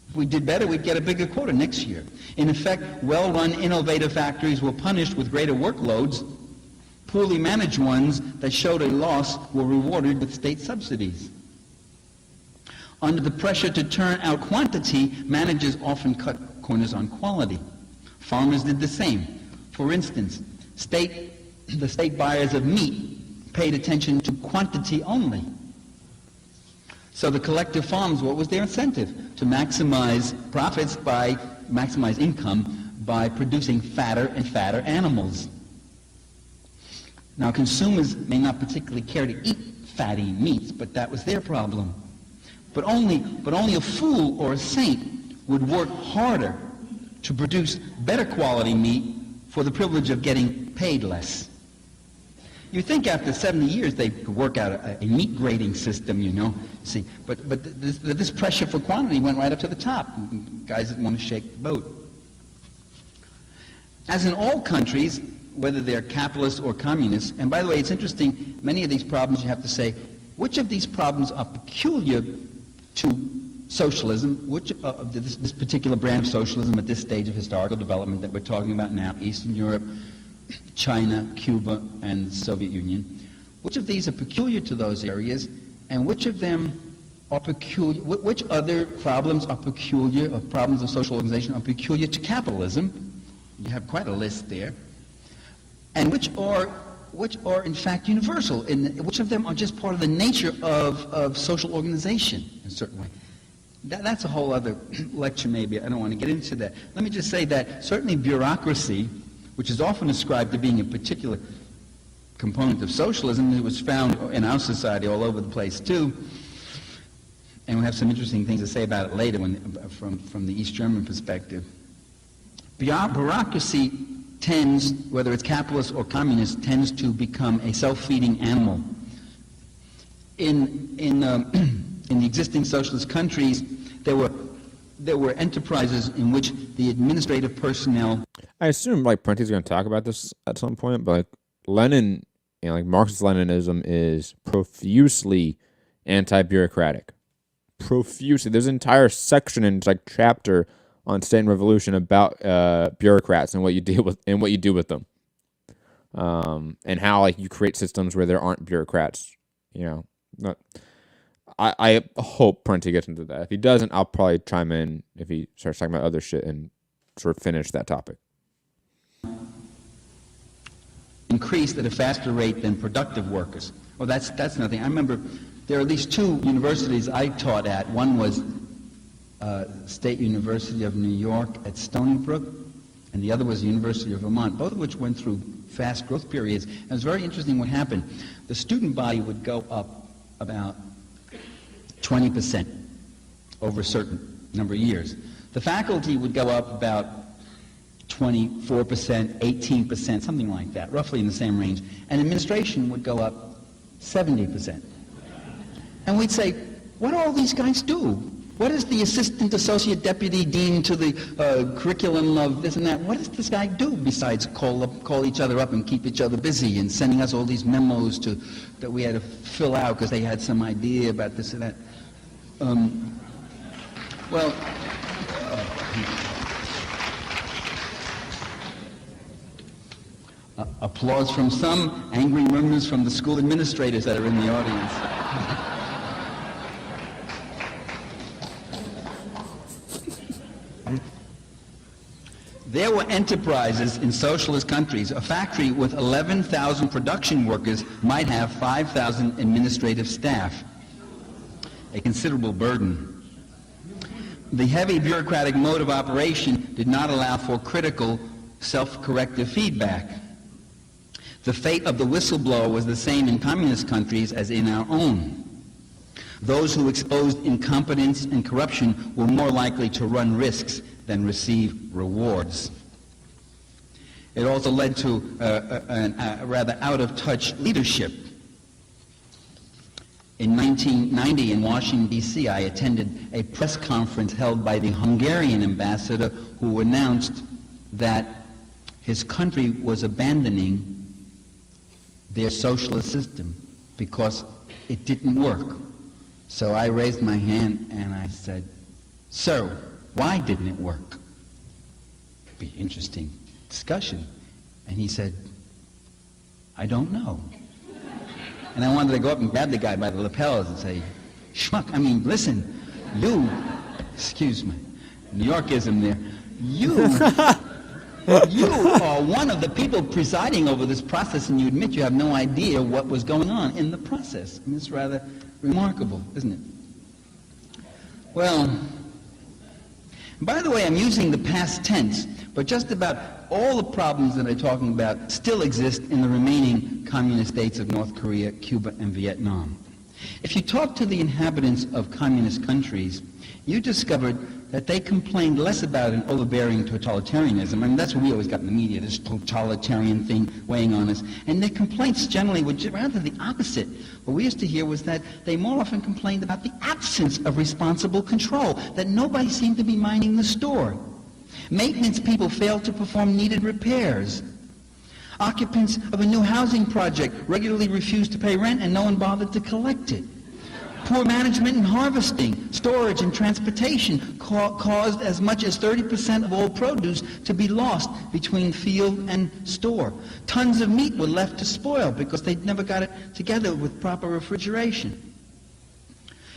If we did better, we'd get a bigger quota next year. In effect, well-run, innovative factories were punished with greater workloads. Poorly managed ones that showed a loss were rewarded with state subsidies. Under the pressure to turn out quantity, managers often cut corners on quality. Farmers did the same. For instance, the state buyers of meat paid attention to quantity only. So the collective farms, what was their incentive? To maximize profits maximize income by producing fatter and fatter animals. Now consumers may not particularly care to eat fatty meats, but that was their problem. But only a fool or a saint would work harder to produce better quality meat for the privilege of getting paid less. You think after 70 years they could work out a meat grading system, you know. See, but this pressure for quantity went right up to the top. Guys didn't want to shake the boat. As in all countries, whether they're capitalist or communist, and by the way, it's interesting, many of these problems you have to say, which of these problems are peculiar to socialism, which of this particular brand of socialism at this stage of historical development that we're talking about now, Eastern Europe, China, Cuba, and the Soviet Union, which of these are peculiar to those areas, and which of them are peculiar, which other problems are peculiar, or problems of social organization are peculiar to capitalism? You have quite a list there. And which are in fact universal, which of them are just part of the nature of social organization in a certain way. That's a whole other lecture maybe, I don't want to get into that. Let me just say that certainly bureaucracy, which is often ascribed to being a particular component of socialism, it was found in our society all over the place too, and we'll have some interesting things to say about it later from the East German perspective. Bureaucracy tends, whether it's capitalist or communist, tends to become a self-feeding animal. In the existing socialist countries, there were enterprises in which the administrative personnel. I assume like Parenti's going to talk about this at some point, but like Lenin, you know, like Marxist-Leninism is profusely anti-bureaucratic. Profusely. There's an entire section and like chapter on State and Revolution about bureaucrats and what you deal with and what you do with them, and how like you create systems where there aren't bureaucrats. You know, I hope Parenti gets into that. If he doesn't, I'll probably chime in if he starts talking about other shit and sort of finish that topic. Increased at a faster rate than productive workers. Well, that's nothing. I remember there are at least two universities I taught at. One was State University of New York at Stony Brook, and the other was the University of Vermont, both of which went through fast growth periods. And it was very interesting what happened. The student body would go up about 20% over a certain number of years. The faculty would go up about 24%, 18%, something like that, roughly in the same range. And administration would go up 70%. And we'd say, what do all these guys do? What is the assistant, associate, deputy, dean to the curriculum of this and that? What does this guy do besides call each other up and keep each other busy and sending us all these memos that we had to fill out because they had some idea about this and that? Applause from some, angry murmurs from the school administrators that are in the audience. There were enterprises in socialist countries. A factory with 11,000 production workers might have 5,000 administrative staff. A considerable burden. The heavy bureaucratic mode of operation did not allow for critical, self-corrective feedback. The fate of the whistleblower was the same in communist countries as in our own. Those who exposed incompetence and corruption were more likely to run risks than receive rewards. It also led to a rather out-of-touch leadership. In 1990 in Washington, D.C., I attended a press conference held by the Hungarian ambassador who announced that his country was abandoning their socialist system because it didn't work. So I raised my hand and I said, "Sir, why didn't it work?" Be an interesting discussion. And he said, "I don't know." And I wanted to go up and grab the guy by the lapels and say, "Schmuck, I mean, listen, you," excuse me, New Yorkism there, you are one of the people presiding over this process, and you admit you have no idea what was going on in the process. And it's rather remarkable, isn't it? Well, by the way, I'm using the past tense, but just about all the problems that I'm talking about still exist in the remaining communist states of North Korea, Cuba, and Vietnam. If you talk to the inhabitants of communist countries, you discovered that they complained less about an overbearing totalitarianism. I mean, that's what we always got in the media, this totalitarian thing weighing on us. And their complaints generally were rather the opposite. What we used to hear was that they more often complained about the absence of responsible control, that nobody seemed to be minding the store. Maintenance people failed to perform needed repairs. Occupants of a new housing project regularly refused to pay rent and no one bothered to collect it. Poor management and harvesting, storage and transportation caused as much as 30% of all produce to be lost between field and store. Tons of meat were left to spoil because they never got it together with proper refrigeration.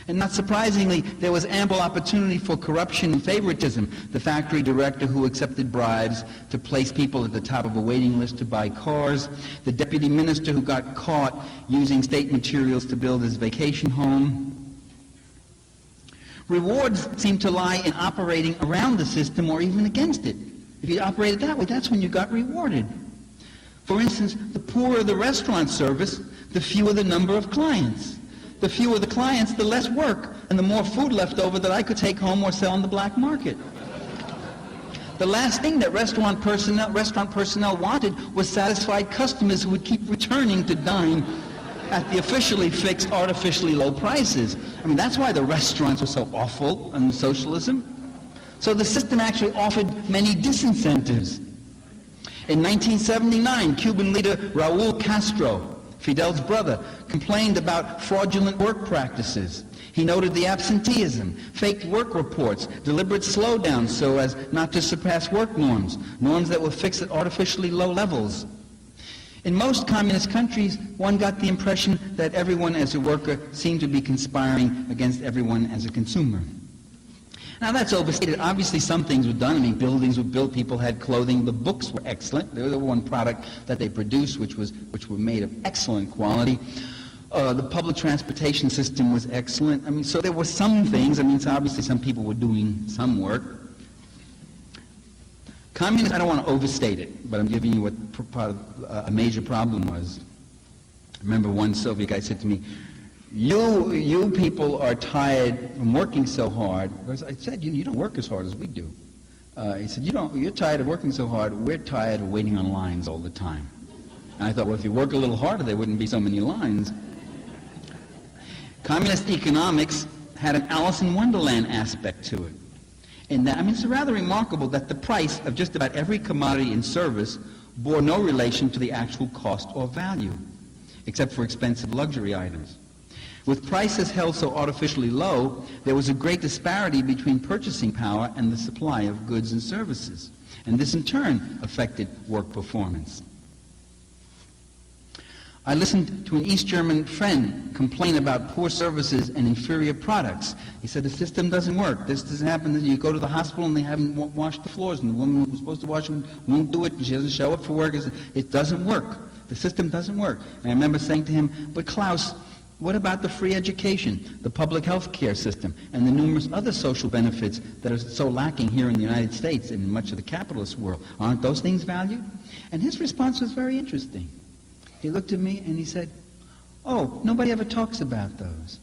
And not surprisingly, there was ample opportunity for corruption and favoritism. The factory director who accepted bribes to place people at the top of a waiting list to buy cars. The deputy minister who got caught using state materials to build his vacation home. Rewards seem to lie in operating around the system or even against it. If you operated that way, that's when you got rewarded. For instance, the poorer the restaurant service, the fewer the number of clients. The fewer the clients, the less work, and the more food left over that I could take home or sell on the black market. The last thing that restaurant personnel wanted was satisfied customers who would keep returning to dine at the officially fixed, artificially low prices. I mean, that's why the restaurants were so awful under socialism. So the system actually offered many disincentives. In 1979, Cuban leader Raul Castro, Fidel's brother, complained about fraudulent work practices. He noted the absenteeism, faked work reports, deliberate slowdowns so as not to surpass work norms that were fixed at artificially low levels. In most communist countries, one got the impression that everyone as a worker seemed to be conspiring against everyone as a consumer. Now that's overstated. Obviously some things were done. I mean, buildings were built, people had clothing, the books were excellent. There was one product that they produced which were made of excellent quality. The public transportation system was excellent. I mean, so there were some things. I mean, so obviously some people were doing some work. Communism, I don't want to overstate it, but I'm giving you what a major problem was. I remember one Soviet guy said to me, You people are tired from working so hard. Because I said, you don't work as hard as we do. He said, you're tired of working so hard. We're tired of waiting on lines all the time. And I thought, well, if you work a little harder, there wouldn't be so many lines. Communist economics had an Alice in Wonderland aspect to it. And that, I mean, it's rather remarkable that the price of just about every commodity and service bore no relation to the actual cost or value, except for expensive luxury items. With prices held so artificially low, there was a great disparity between purchasing power and the supply of goods and services. And this in turn affected work performance. I listened to an East German friend complain about poor services and inferior products. He said the system doesn't work. This doesn't happen. You go to the hospital and they haven't washed the floors, and the woman who's supposed to wash them won't do it, and she doesn't show up for work. It doesn't work. The system doesn't work. And I remember saying to him, but Klaus, what about the free education, the public health care system, and the numerous other social benefits that are so lacking here in the United States and in much of the capitalist world? Aren't those things valued? And his response was very interesting. He looked at me and he said, oh, nobody ever talks about those.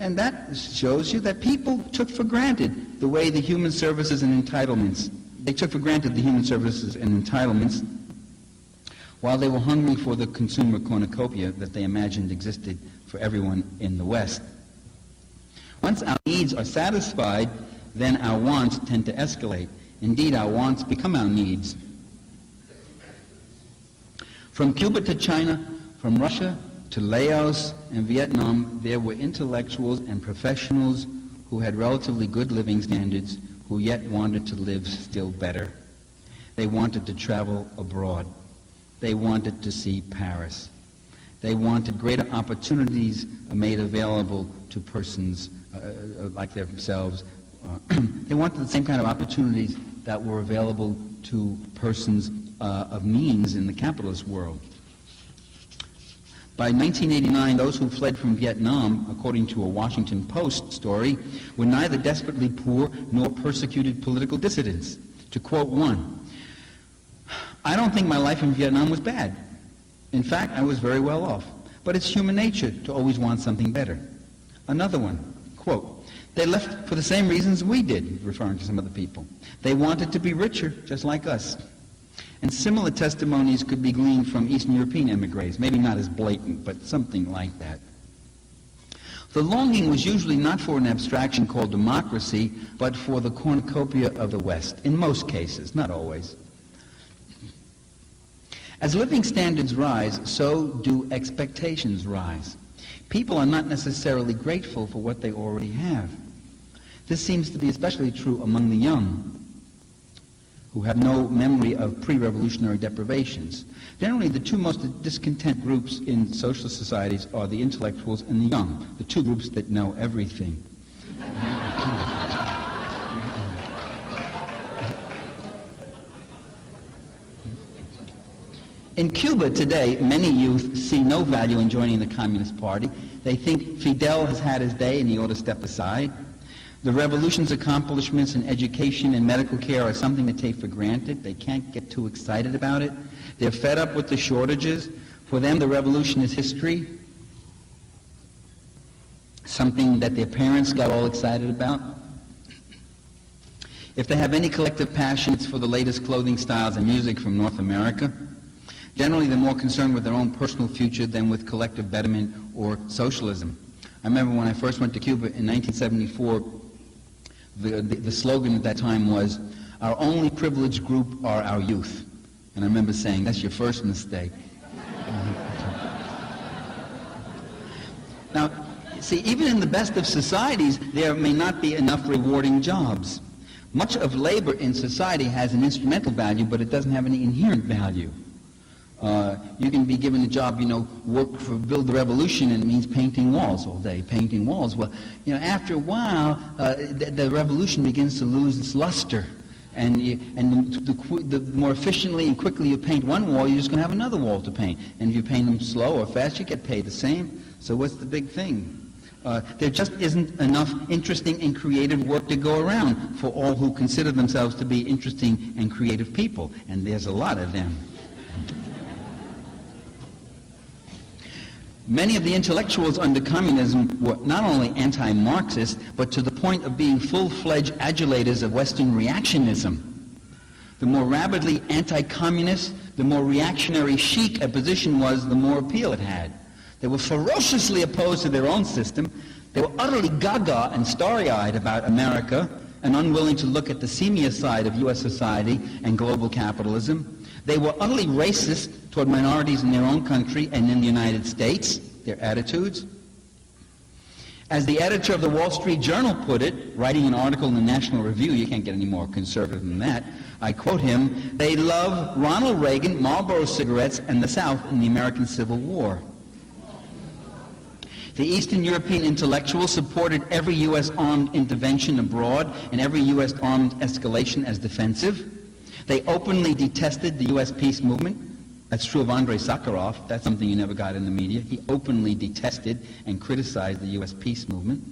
And that shows you that people took for granted the way the human services and entitlements, they took for granted the human services and entitlements while they were hungry for the consumer cornucopia that they imagined existed for everyone in the West. Once our needs are satisfied, then our wants tend to escalate. Indeed, our wants become our needs. From Cuba to China, from Russia to Laos and Vietnam, there were intellectuals and professionals who had relatively good living standards, who yet wanted to live still better. They wanted to travel abroad. They wanted to see Paris. They wanted greater opportunities made available to persons like themselves. They wanted the same kind of opportunities that were available to persons of means in the capitalist world. By 1989, those who fled from Vietnam, according to a Washington Post story, were neither desperately poor nor persecuted political dissidents. To quote one, I don't think my life in Vietnam was bad. In fact, I was very well off. But it's human nature to always want something better. Another one, quote, they left for the same reasons we did, referring to some other people. They wanted to be richer, just like us. And similar testimonies could be gleaned from Eastern European emigres, maybe not as blatant, but something like that. The longing was usually not for an abstraction called democracy, but for the cornucopia of the West, in most cases, not always. As living standards rise, so do expectations rise. People are not necessarily grateful for what they already have. This seems to be especially true among the young, who have no memory of pre-revolutionary deprivations. Generally, the two most discontent groups in socialist societies are the intellectuals and the young, the two groups that know everything. In Cuba today, many youth see no value in joining the Communist Party. They think Fidel has had his day and he ought to step aside. The revolution's accomplishments in education and medical care are something they take for granted. They can't get too excited about it. They're fed up with the shortages. For them, the revolution is history, something that their parents got all excited about. If they have any collective passion, it's for the latest clothing styles and music from North America. Generally, they're more concerned with their own personal future than with collective betterment or socialism. I remember when I first went to Cuba in 1974, the slogan at that time was, our only privileged group are our youth. And I remember saying, that's your first mistake. Now, see, even in the best of societies, there may not be enough rewarding jobs. Much of labor in society has an instrumental value, but it doesn't have any inherent value. You can be given a job, work for build the revolution, and it means painting walls all day, painting walls. Well, after a while, the revolution begins to lose its luster. And the more efficiently and quickly you paint one wall, you're just going to have another wall to paint. And if you paint them slow or fast, you get paid the same. So what's the big thing? There just isn't enough interesting and creative work to go around for all who consider themselves to be interesting and creative people. And there's a lot of them. Many of the intellectuals under communism were not only anti-Marxist, but to the point of being full-fledged adulators of Western reactionism. The more rabidly anti-communist, the more reactionary chic a position was, the more appeal it had. They were ferociously opposed to their own system. They were utterly gaga and starry-eyed about America and unwilling to look at the seamier side of U.S. society and global capitalism. They were utterly racist toward minorities in their own country and in the United States, their attitudes. As the editor of the Wall Street Journal put it, writing an article in the National Review, you can't get any more conservative than that, I quote him, "They love Ronald Reagan, Marlboro cigarettes, and the South in the American Civil War." The Eastern European intellectuals supported every U.S. armed intervention abroad and every U.S. armed escalation as defensive. They openly detested the U.S. peace movement. That's true of Andrei Sakharov. That's something you never got in the media. He openly detested and criticized the U.S. peace movement.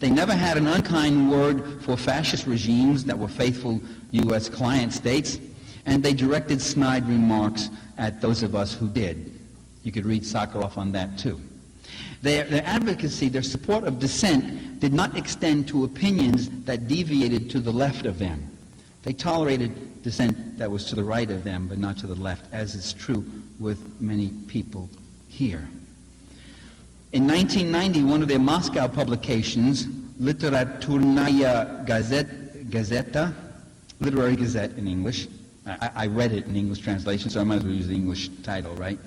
They never had an unkind word for fascist regimes that were faithful U.S. client states, and they directed snide remarks at those of us who did. You could read Sakharov on that too. Their advocacy, their support of dissent, did not extend to opinions that deviated to the left of them. They tolerated dissent that was to the right of them, but not to the left, as is true with many people here. In 1990, one of their Moscow publications, Literaturная Gazeta, Literary Gazette in English, I read it in English translation, so I might as well use the English title, right?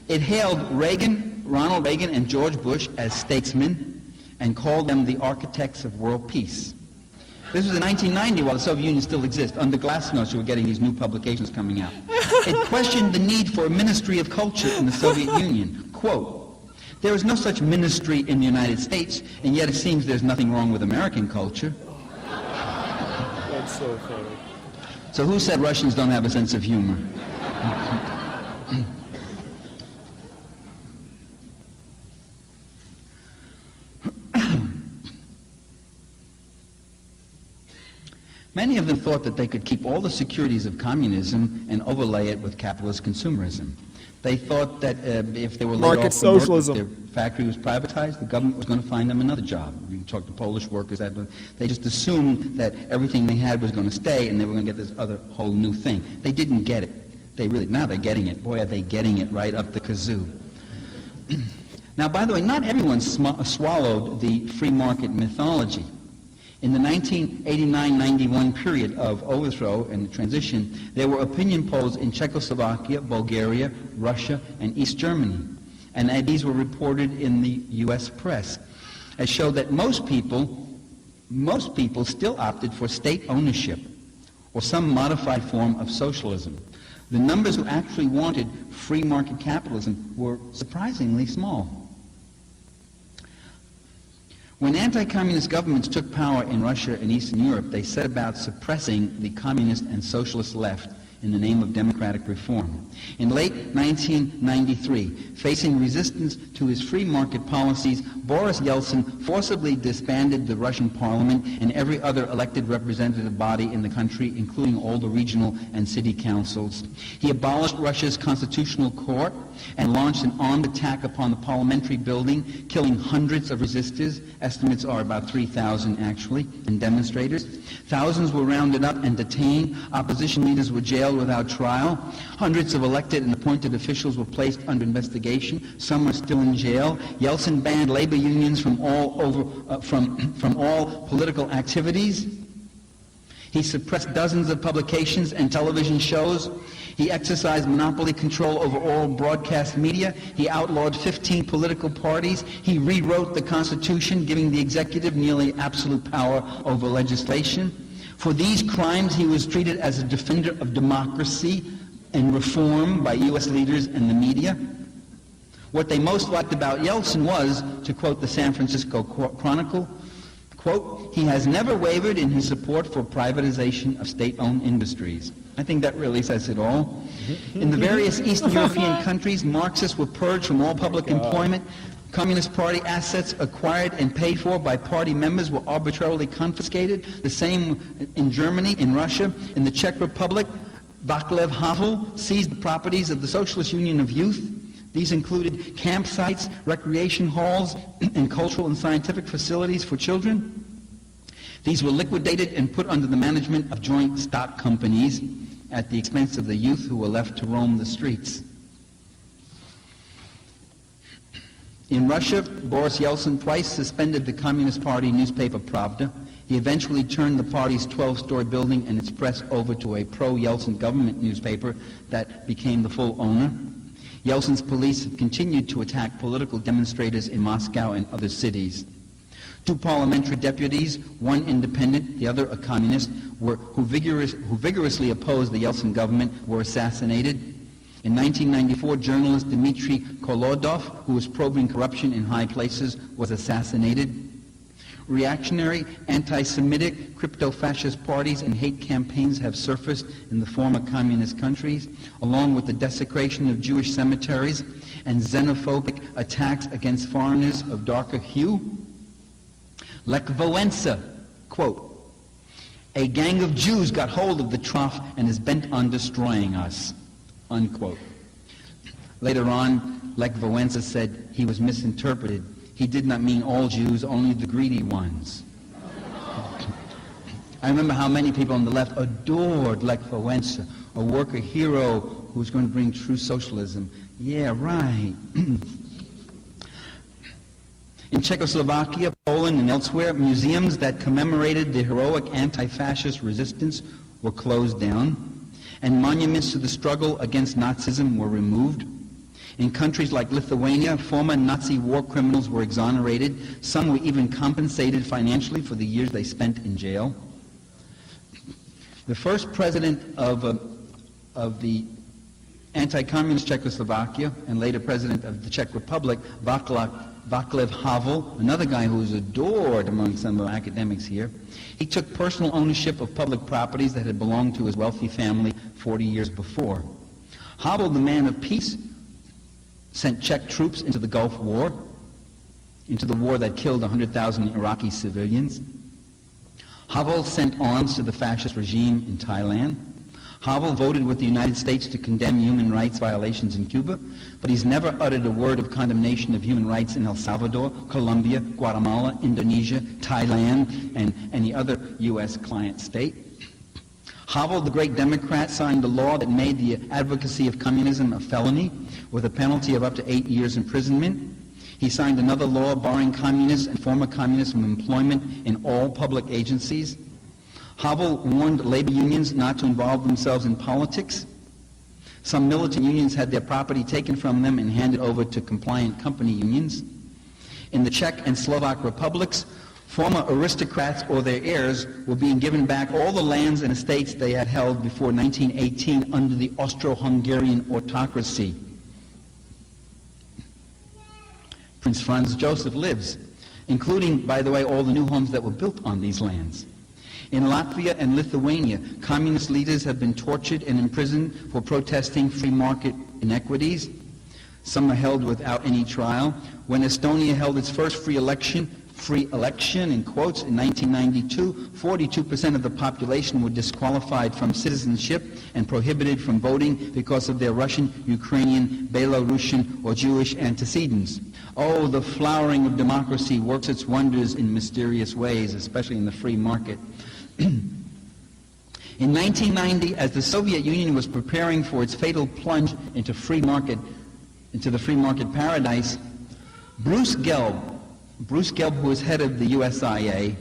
It hailed Ronald Reagan and George Bush as statesmen and called them the architects of world peace. This was in 1990 while the Soviet Union still exists. Under Glasnost, you were getting these new publications coming out. It questioned the need for a ministry of culture in the Soviet Union. Quote, "There is no such ministry in the United States, and yet it seems there's nothing wrong with American culture." That's so funny. So who said Russians don't have a sense of humor? Many of them thought that they could keep all the securities of communism and overlay it with capitalist consumerism. They thought that if they were laid Market off from work, socialism. if their factory was privatized, the government was going to find them another job. You can talk to Polish workers. They just assumed that everything they had was going to stay and they were going to get this other whole new thing. They didn't get it. Now they're getting it. Boy, are they getting it right up the kazoo. Now, by the way, not everyone swallowed the free market mythology. In the 1989-91 period of overthrow and transition, there were opinion polls in Czechoslovakia, Bulgaria, Russia, and East Germany. And these were reported in the U.S. press, as showed that most people still opted for state ownership or some modified form of socialism. The numbers who actually wanted free market capitalism were surprisingly small. When anti-communist governments took power in Russia and Eastern Europe, they set about suppressing the communist and socialist left in the name of democratic reform. In late 1993, facing resistance to his free market policies, Boris Yeltsin forcibly disbanded the Russian parliament and every other elected representative body in the country, including all the regional and city councils. He abolished Russia's constitutional court and launched an armed attack upon the parliamentary building, killing hundreds of resistors. Estimates are about 3,000 actually, and demonstrators. Thousands were rounded up and detained. Opposition leaders were jailed without trial. Hundreds of elected and appointed officials were placed under investigation. Some are still in jail. Yeltsin banned labor unions from all political activities. He suppressed dozens of publications and television shows. He exercised monopoly control over all broadcast media. He outlawed 15 political parties. He rewrote the Constitution, giving the executive nearly absolute power over legislation. For these crimes, he was treated as a defender of democracy and reform by U.S. leaders and the media. What they most liked about Yeltsin was, to quote the San Francisco Chronicle, quote, "He has never wavered in his support for privatization of state-owned industries." I think that really says it all. In the various Eastern European countries, Marxists were purged from all public employment. Communist Party assets acquired and paid for by party members were arbitrarily confiscated. The same in Germany, in Russia, in the Czech Republic. Václav Havel seized the properties of the Socialist Union of Youth. These included campsites, recreation halls, and cultural and scientific facilities for children. These were liquidated and put under the management of joint stock companies at the expense of the youth who were left to roam the streets. In Russia, Boris Yeltsin twice suspended the Communist Party newspaper Pravda. He eventually turned the party's 12-story building and its press over to a pro-Yeltsin government newspaper that became the full owner. Yeltsin's police have continued to attack political demonstrators in Moscow and other cities. 2 parliamentary deputies, one independent, the other a communist, who vigorously opposed the Yeltsin government, were assassinated. In 1994, journalist Dmitry Kolodov, who was probing corruption in high places, was assassinated. Reactionary, anti-Semitic, crypto-fascist parties and hate campaigns have surfaced in the former communist countries, along with the desecration of Jewish cemeteries and xenophobic attacks against foreigners of darker hue. Lech Wałęsa, quote, "A gang of Jews got hold of the trough and is bent on destroying us," unquote. Later on, Lech Wałęsa said he was misinterpreted. He did not mean all Jews, only the greedy ones. I remember how many people on the left adored Lech Wałęsa, a worker hero who was going to bring true socialism. Yeah, right. In Czechoslovakia, Poland, and elsewhere, museums that commemorated the heroic anti-fascist resistance were closed down, and monuments to the struggle against Nazism were removed. In countries like Lithuania, former Nazi war criminals were exonerated. Some were even compensated financially for the years they spent in jail. The first president of the anti-communist Czechoslovakia and later president of the Czech Republic, Václav Havel, another guy who was adored among some of the academics here, he took personal ownership of public properties that had belonged to his wealthy family 40 years before. Havel, the man of peace, sent Czech troops into the Gulf War, into the war that killed 100,000 Iraqi civilians. Havel sent arms to the fascist regime in Thailand. Havel voted with the United States to condemn human rights violations in Cuba, but he's never uttered a word of condemnation of human rights in El Salvador, Colombia, Guatemala, Indonesia, Thailand, and any other U.S. client state. Havel, the great Democrat, signed a law that made the advocacy of communism a felony with a penalty of up to 8 years imprisonment. He signed another law barring communists and former communists from employment in all public agencies. Havel warned labor unions not to involve themselves in politics. Some militant unions had their property taken from them and handed over to compliant company unions. In the Czech and Slovak republics, former aristocrats or their heirs were being given back all the lands and estates they had held before 1918 under the Austro-Hungarian autocracy. Prince Franz Joseph lives, including, by the way, all the new homes that were built on these lands. In Latvia and Lithuania, communist leaders have been tortured and imprisoned for protesting free market inequities. Some are held without any trial. When Estonia held its first free election, in quotes, in 1992, 42% of the population were disqualified from citizenship and prohibited from voting because of their Russian, Ukrainian, Belarusian, or Jewish antecedents. Oh, the flowering of democracy works its wonders in mysterious ways, especially in the free market. In 1990, as the Soviet Union was preparing for its fatal plunge into the free market paradise, Bruce Gelb, who was head of the USIA,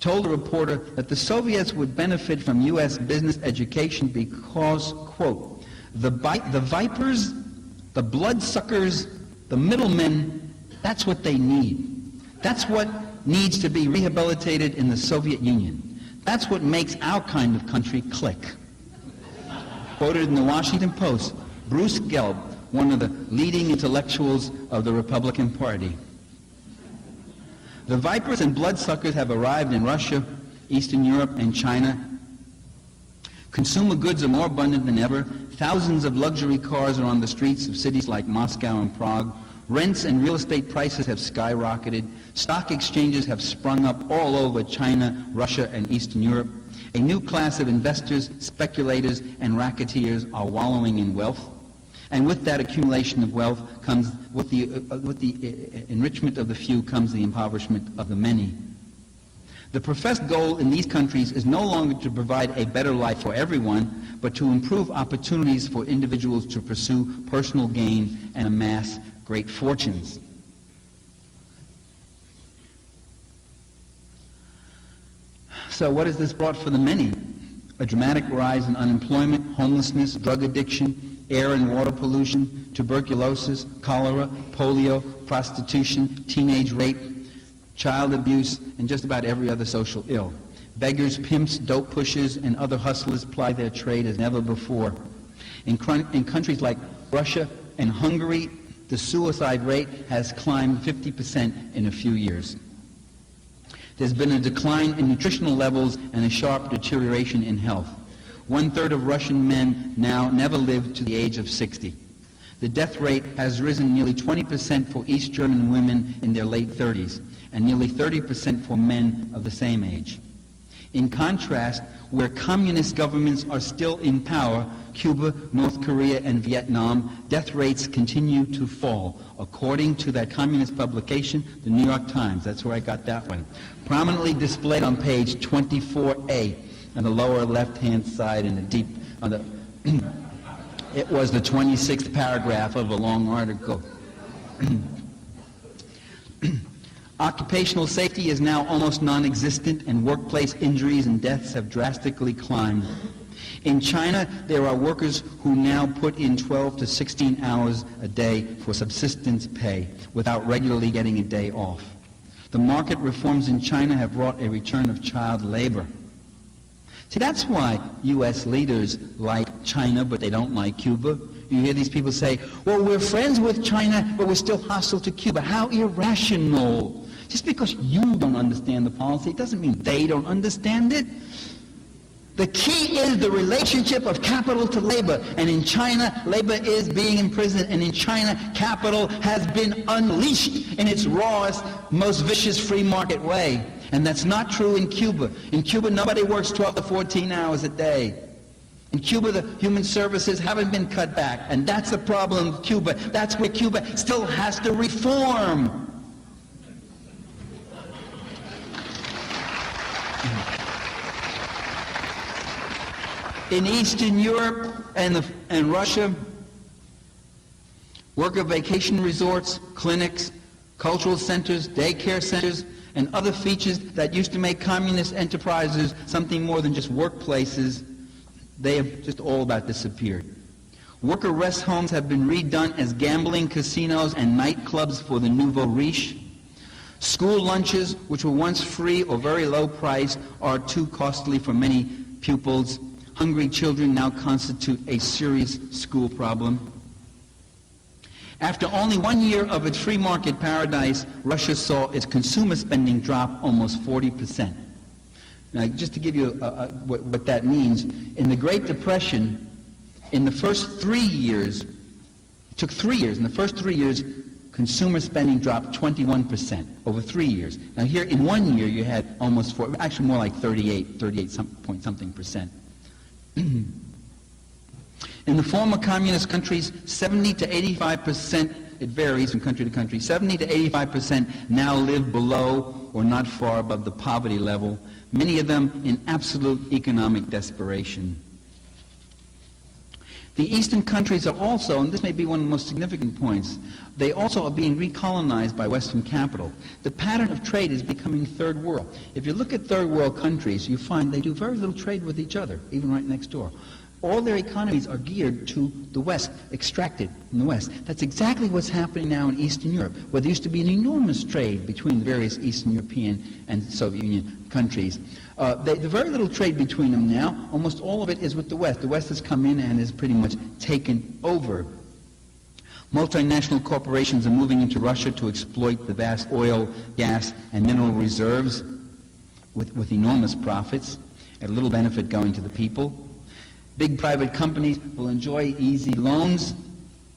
told a reporter that the Soviets would benefit from U.S. business education because, quote, the vipers, the bloodsuckers, the middlemen, that's what they need. That's what needs to be rehabilitated in the Soviet Union. That's what makes our kind of country click. Quoted in the Washington Post, Bruce Gelb, one of the leading intellectuals of the Republican Party. The vipers and bloodsuckers have arrived in Russia, Eastern Europe, and China. Consumer goods are more abundant than ever. Thousands of luxury cars are on the streets of cities like Moscow and Prague. Rents and real estate prices have skyrocketed. Stock exchanges have sprung up all over China, Russia, and Eastern Europe. A new class of investors, speculators, and racketeers are wallowing in wealth. And with that accumulation of wealth comes, with the enrichment of the few comes the impoverishment of the many. The professed goal in these countries is no longer to provide a better life for everyone, but to improve opportunities for individuals to pursue personal gain and amass great fortunes. So what has this brought for the many? A dramatic rise in unemployment, homelessness, drug addiction, air and water pollution, tuberculosis, cholera, polio, prostitution, teenage rape, child abuse, and just about every other social ill. Beggars, pimps, dope pushers, and other hustlers ply their trade as never before. In countries like Russia and Hungary, the suicide rate has climbed 50% in a few years. There's been a decline in nutritional levels and a sharp deterioration in health. 1/3 of Russian men now never live to the age of 60. The death rate has risen nearly 20% for East German women in their late 30s, and nearly 30% for men of the same age. In contrast, where communist governments are still in power, Cuba, North Korea, and Vietnam, death rates continue to fall, according to that communist publication, the New York Times. That's where I got that one. Prominently displayed on page 24A, on the lower left-hand side in the deep, on the, it was the 26th paragraph of a long article. Occupational safety is now almost non-existent, and workplace injuries and deaths have drastically climbed. In China, there are workers who now put in 12 to 16 hours a day for subsistence pay without regularly getting a day off. The market reforms in China have brought a return of child labor. See, that's why U.S. leaders like China, but they don't like Cuba. You hear these people say, well, we're friends with China, but we're still hostile to Cuba. How irrational. Just because you don't understand the policy, it doesn't mean they don't understand it. The key is the relationship of capital to labor. And in China, labor is being imprisoned. And in China, capital has been unleashed in its rawest, most vicious free market way. And that's not true in Cuba. In Cuba, nobody works 12 to 14 hours a day. In Cuba, the human services haven't been cut back. And that's the problem with Cuba. That's where Cuba still has to reform. In Eastern Europe and Russia, worker vacation resorts, clinics, cultural centers, daycare centers, and other features that used to make communist enterprises something more than just workplaces, they have just all about disappeared. Worker rest homes have been redone as gambling casinos and nightclubs for the nouveau riche. School lunches, which were once free or very low priced, are too costly for many pupils. Hungry children now constitute a serious school problem. After only 1 year of its free market paradise, Russia saw its consumer spending drop almost 40%. Now, just to give you what that means, in the Great Depression, in the first 3 years, it took 3 years, in the first 3 years, consumer spending dropped 21% over 3 years. Now here, in 1 year, you had almost actually more like 38 point something percent. In the former communist countries, 70 to 85%, it varies from country to country, 70 to 85% now live below or not far above the poverty level, many of them in absolute economic desperation. The eastern countries are also, and this may be one of the most significant points, they also are being recolonized by Western capital. The pattern of trade is becoming third world. If you look at third world countries, you find they do very little trade with each other, even right next door. All their economies are geared to the West, extracted from the West. That's exactly what's happening now in Eastern Europe, where there used to be an enormous trade between the various Eastern European and Soviet Union countries. There's very little trade between them now. Almost all of it is with the West. The West has come in and has pretty much taken over. Multinational corporations are moving into Russia to exploit the vast oil, gas, and mineral reserves with enormous profits, and little benefit going to the people. Big private companies will enjoy easy loans,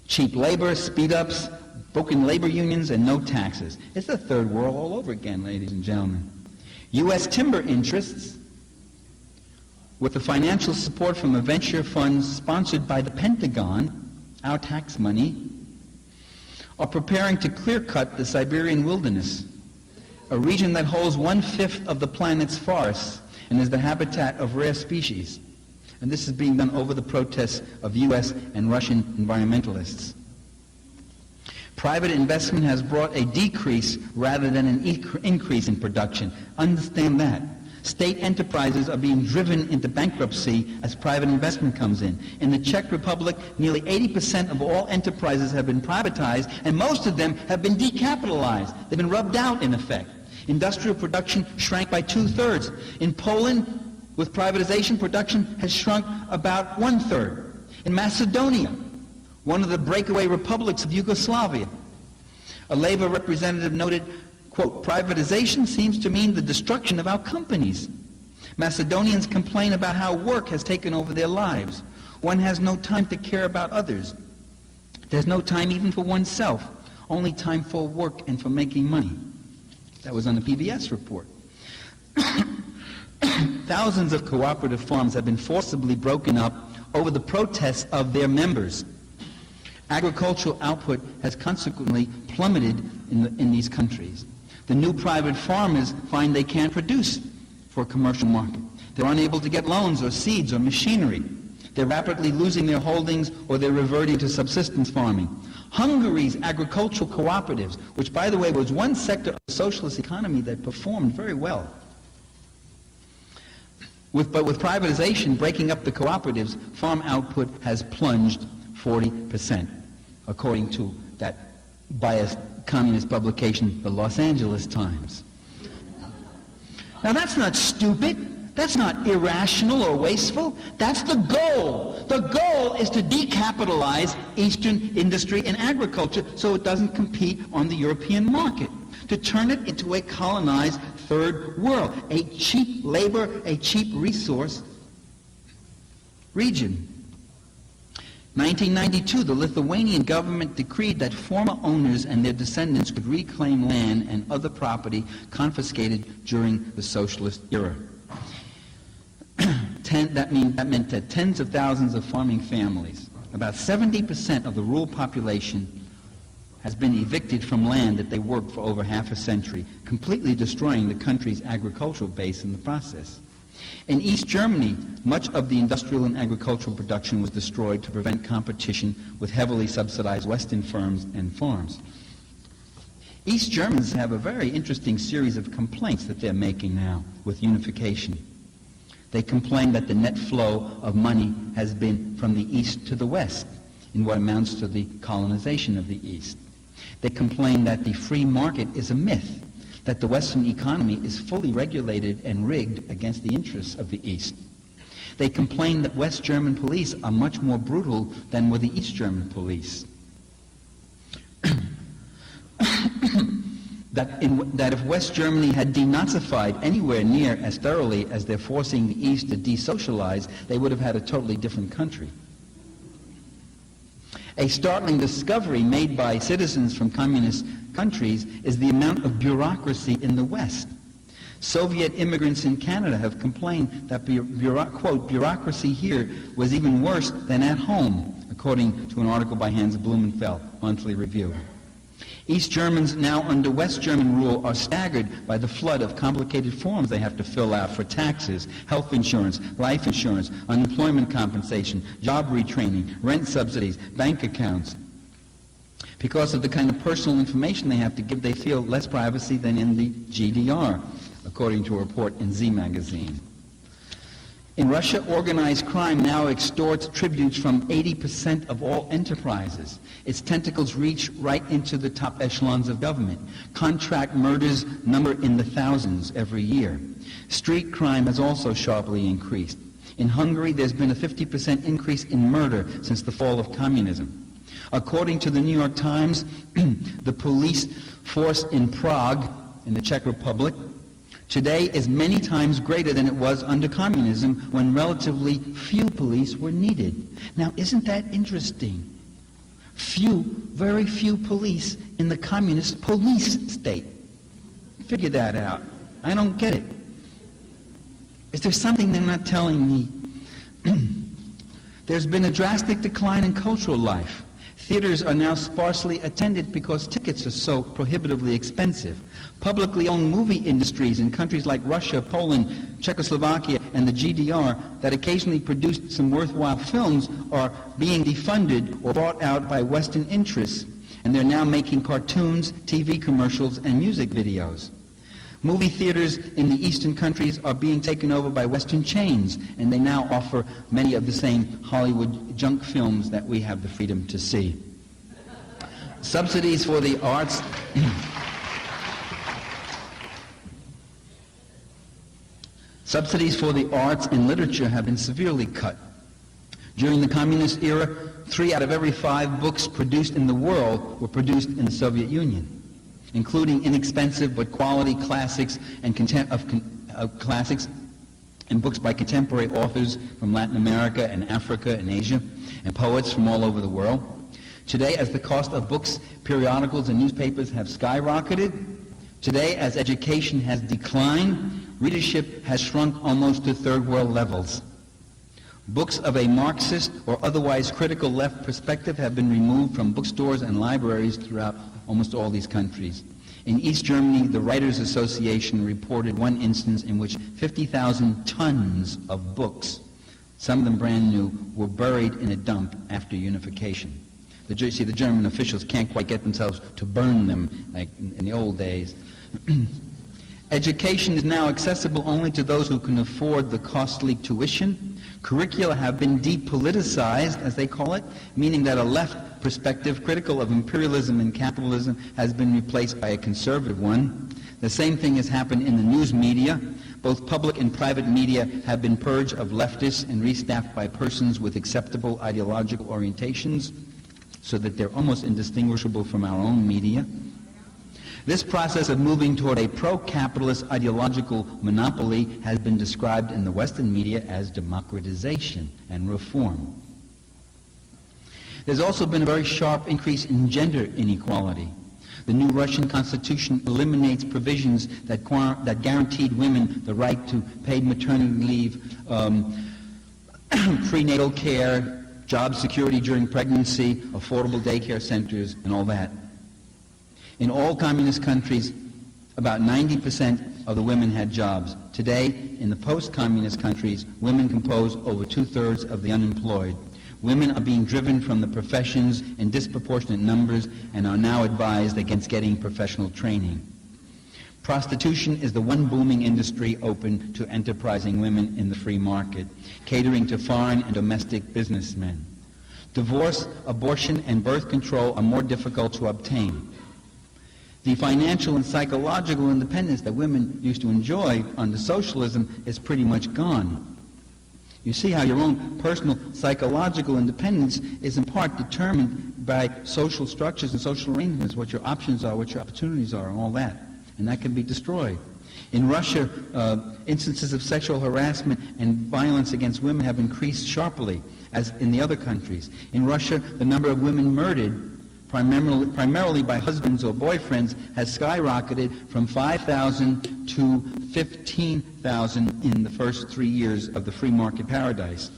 cheap labor, speed-ups, broken labor unions, and no taxes. It's the third world all over again, ladies and gentlemen. U.S. timber interests, with the financial support from a venture fund sponsored by the Pentagon, our tax money, are preparing to clear-cut the Siberian wilderness, a region that holds 1/5 of the planet's forests and is the habitat of rare species. And this is being done over the protests of U.S. and Russian environmentalists. Private investment has brought a decrease rather than an increase in production. Understand that. State enterprises are being driven into bankruptcy as private investment comes in. In the Czech Republic, nearly 80% of all enterprises have been privatized, and most of them have been decapitalized. They've been rubbed out, in effect. Industrial production shrank by 2/3. In Poland, with privatization, production has shrunk about 1/3. In Macedonia, one of the breakaway republics of Yugoslavia, a labor representative noted, quote, "Privatization seems to mean the destruction of our companies. Macedonians complain about how work has taken over their lives. One has no time to care about others. There's no time even for oneself, only time for work and for making money." That was on the PBS report. Thousands of cooperative farms have been forcibly broken up over the protests of their members. Agricultural output has consequently plummeted in these countries. The new private farmers find they can't produce for a commercial market. They're unable to get loans or seeds or machinery. They're rapidly losing their holdings, or they're reverting to subsistence farming. Hungary's agricultural cooperatives, which, by the way, was one sector of the socialist economy that performed very well. But with privatization breaking up the cooperatives, farm output has plunged 40%, according to that biased communist publication, the Los Angeles Times. Now that's not stupid. That's not irrational or wasteful. That's the goal. The goal is to decapitalize Eastern industry and agriculture so it doesn't compete on the European market, to turn it into a colonized third world, a cheap labor, a cheap resource region. 1992, the Lithuanian government decreed that former owners and their descendants could reclaim land and other property confiscated during the socialist era. That meant that tens of thousands of farming families, about 70% of the rural population, has been evicted from land that they worked for over half a century, completely destroying the country's agricultural base in the process. In East Germany, much of the industrial and agricultural production was destroyed to prevent competition with heavily subsidized Western firms and farms. East Germans have a very interesting series of complaints that they're making now with unification. They complain that the net flow of money has been from the East to the West in what amounts to the colonization of the East. They complain that the free market is a myth, that the Western economy is fully regulated and rigged against the interests of the East. They complain that West German police are much more brutal than were the East German police. That if West Germany had denazified anywhere near as thoroughly as they're forcing the East to desocialize, they would have had a totally different country. A startling discovery made by citizens from communist countries is the amount of bureaucracy in the West. Soviet immigrants in Canada have complained that, quote, bureaucracy here was even worse than at home, according to an article by Hans Blumenfeld, Monthly Review. East Germans now under West German rule are staggered by the flood of complicated forms they have to fill out for taxes, health insurance, life insurance, unemployment compensation, job retraining, rent subsidies, bank accounts. Because of the kind of personal information they have to give, they feel less privacy than in the GDR, according to a report in Z Magazine. In Russia, organized crime now extorts tributes from 80% of all enterprises. Its tentacles reach right into the top echelons of government. Contract murders number in the thousands every year. Street crime has also sharply increased. In Hungary, there's been a 50% increase in murder since the fall of communism. According to the New York Times, the police force in Prague, in the Czech Republic, today is many times greater than it was under communism, when relatively few police were needed. Now, isn't that interesting? Very few police in the communist police state. Figure that out. I don't get it. Is there something they're not telling me? There's been a drastic decline in cultural life. Theaters are now sparsely attended because tickets are so prohibitively expensive. Publicly owned movie industries in countries like Russia, Poland, Czechoslovakia, and the GDR that occasionally produced some worthwhile films are being defunded or bought out by Western interests, and they're now making cartoons, TV commercials, and music videos. Movie theaters in the Eastern countries are being taken over by Western chains, and they now offer many of the same Hollywood junk films that we have the freedom to see. Subsidies for the arts... Subsidies for the arts and literature have been severely cut. During the communist era, 3 out of every 5 books produced in the world were produced in the Soviet Union, including inexpensive but quality classics and classics and books by contemporary authors from Latin America and Africa and Asia, and poets from all over the world. Today, as the cost of books, periodicals, and newspapers have skyrocketed, today, as education has declined, readership has shrunk almost to third world levels. Books of a Marxist or otherwise critical left perspective have been removed from bookstores and libraries throughout almost all these countries. In East Germany, the Writers Association reported one instance in which 50,000 tons of books, some of them brand new, were buried in a dump after unification. The German officials can't quite get themselves to burn them like in the old days. Education is now accessible only to those who can afford the costly tuition. Curricula have been depoliticized, as they call it, meaning that a left perspective critical of imperialism and capitalism has been replaced by a conservative one. The same thing has happened in the news media. Both public and private media have been purged of leftists and restaffed by persons with acceptable ideological orientations, so that they're almost indistinguishable from our own media. This process of moving toward a pro-capitalist ideological monopoly has been described in the Western media as democratization and reform. There's also been a very sharp increase in gender inequality. The new Russian constitution eliminates provisions that guaranteed women the right to paid maternity leave, prenatal care, job security during pregnancy, affordable daycare centers, and all that. In all communist countries, about 90% of the women had jobs. Today, in the post-communist countries, women compose over 2/3 of the unemployed. Women are being driven from the professions in disproportionate numbers and are now advised against getting professional training. Prostitution is the one booming industry open to enterprising women in the free market, catering to foreign and domestic businessmen. Divorce, abortion, and birth control are more difficult to obtain. The financial and psychological independence that women used to enjoy under socialism is pretty much gone. You see how your own personal psychological independence is in part determined by social structures and social arrangements, what your options are, what your opportunities are, and all that. And that can be destroyed. In Russia, instances of sexual harassment and violence against women have increased sharply, as in the other countries. In Russia, the number of women murdered primarily by husbands or boyfriends has skyrocketed from 5,000 to 15,000 in the first 3 years of the free market paradise,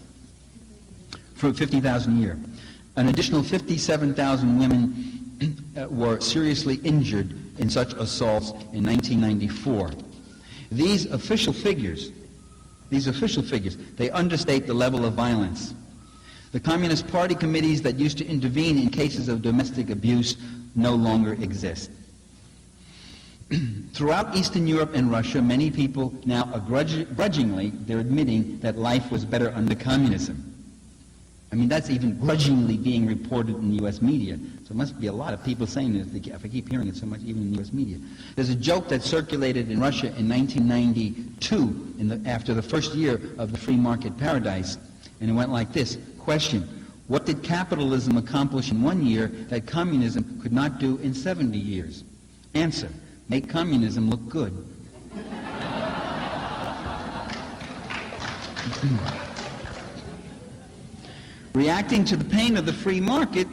for 50,000 a year. An additional 57,000 women were seriously injured in such assaults in 1994. These official figures, they understate the level of violence. The Communist Party committees that used to intervene in cases of domestic abuse no longer exist. Throughout Eastern Europe and Russia, many people now grudgingly, they're admitting that life was better under communism. I mean, that's even grudgingly being reported in the U.S. media. So it must be a lot of people saying this, if I keep hearing it so much, even in the U.S. media. There's a joke that circulated in Russia in 1992, after the first year of the free market paradise, and it went like this. Question: what did capitalism accomplish in 1 year that communism could not do in 70 years? Answer: make communism look good. Reacting to the pain of the free market,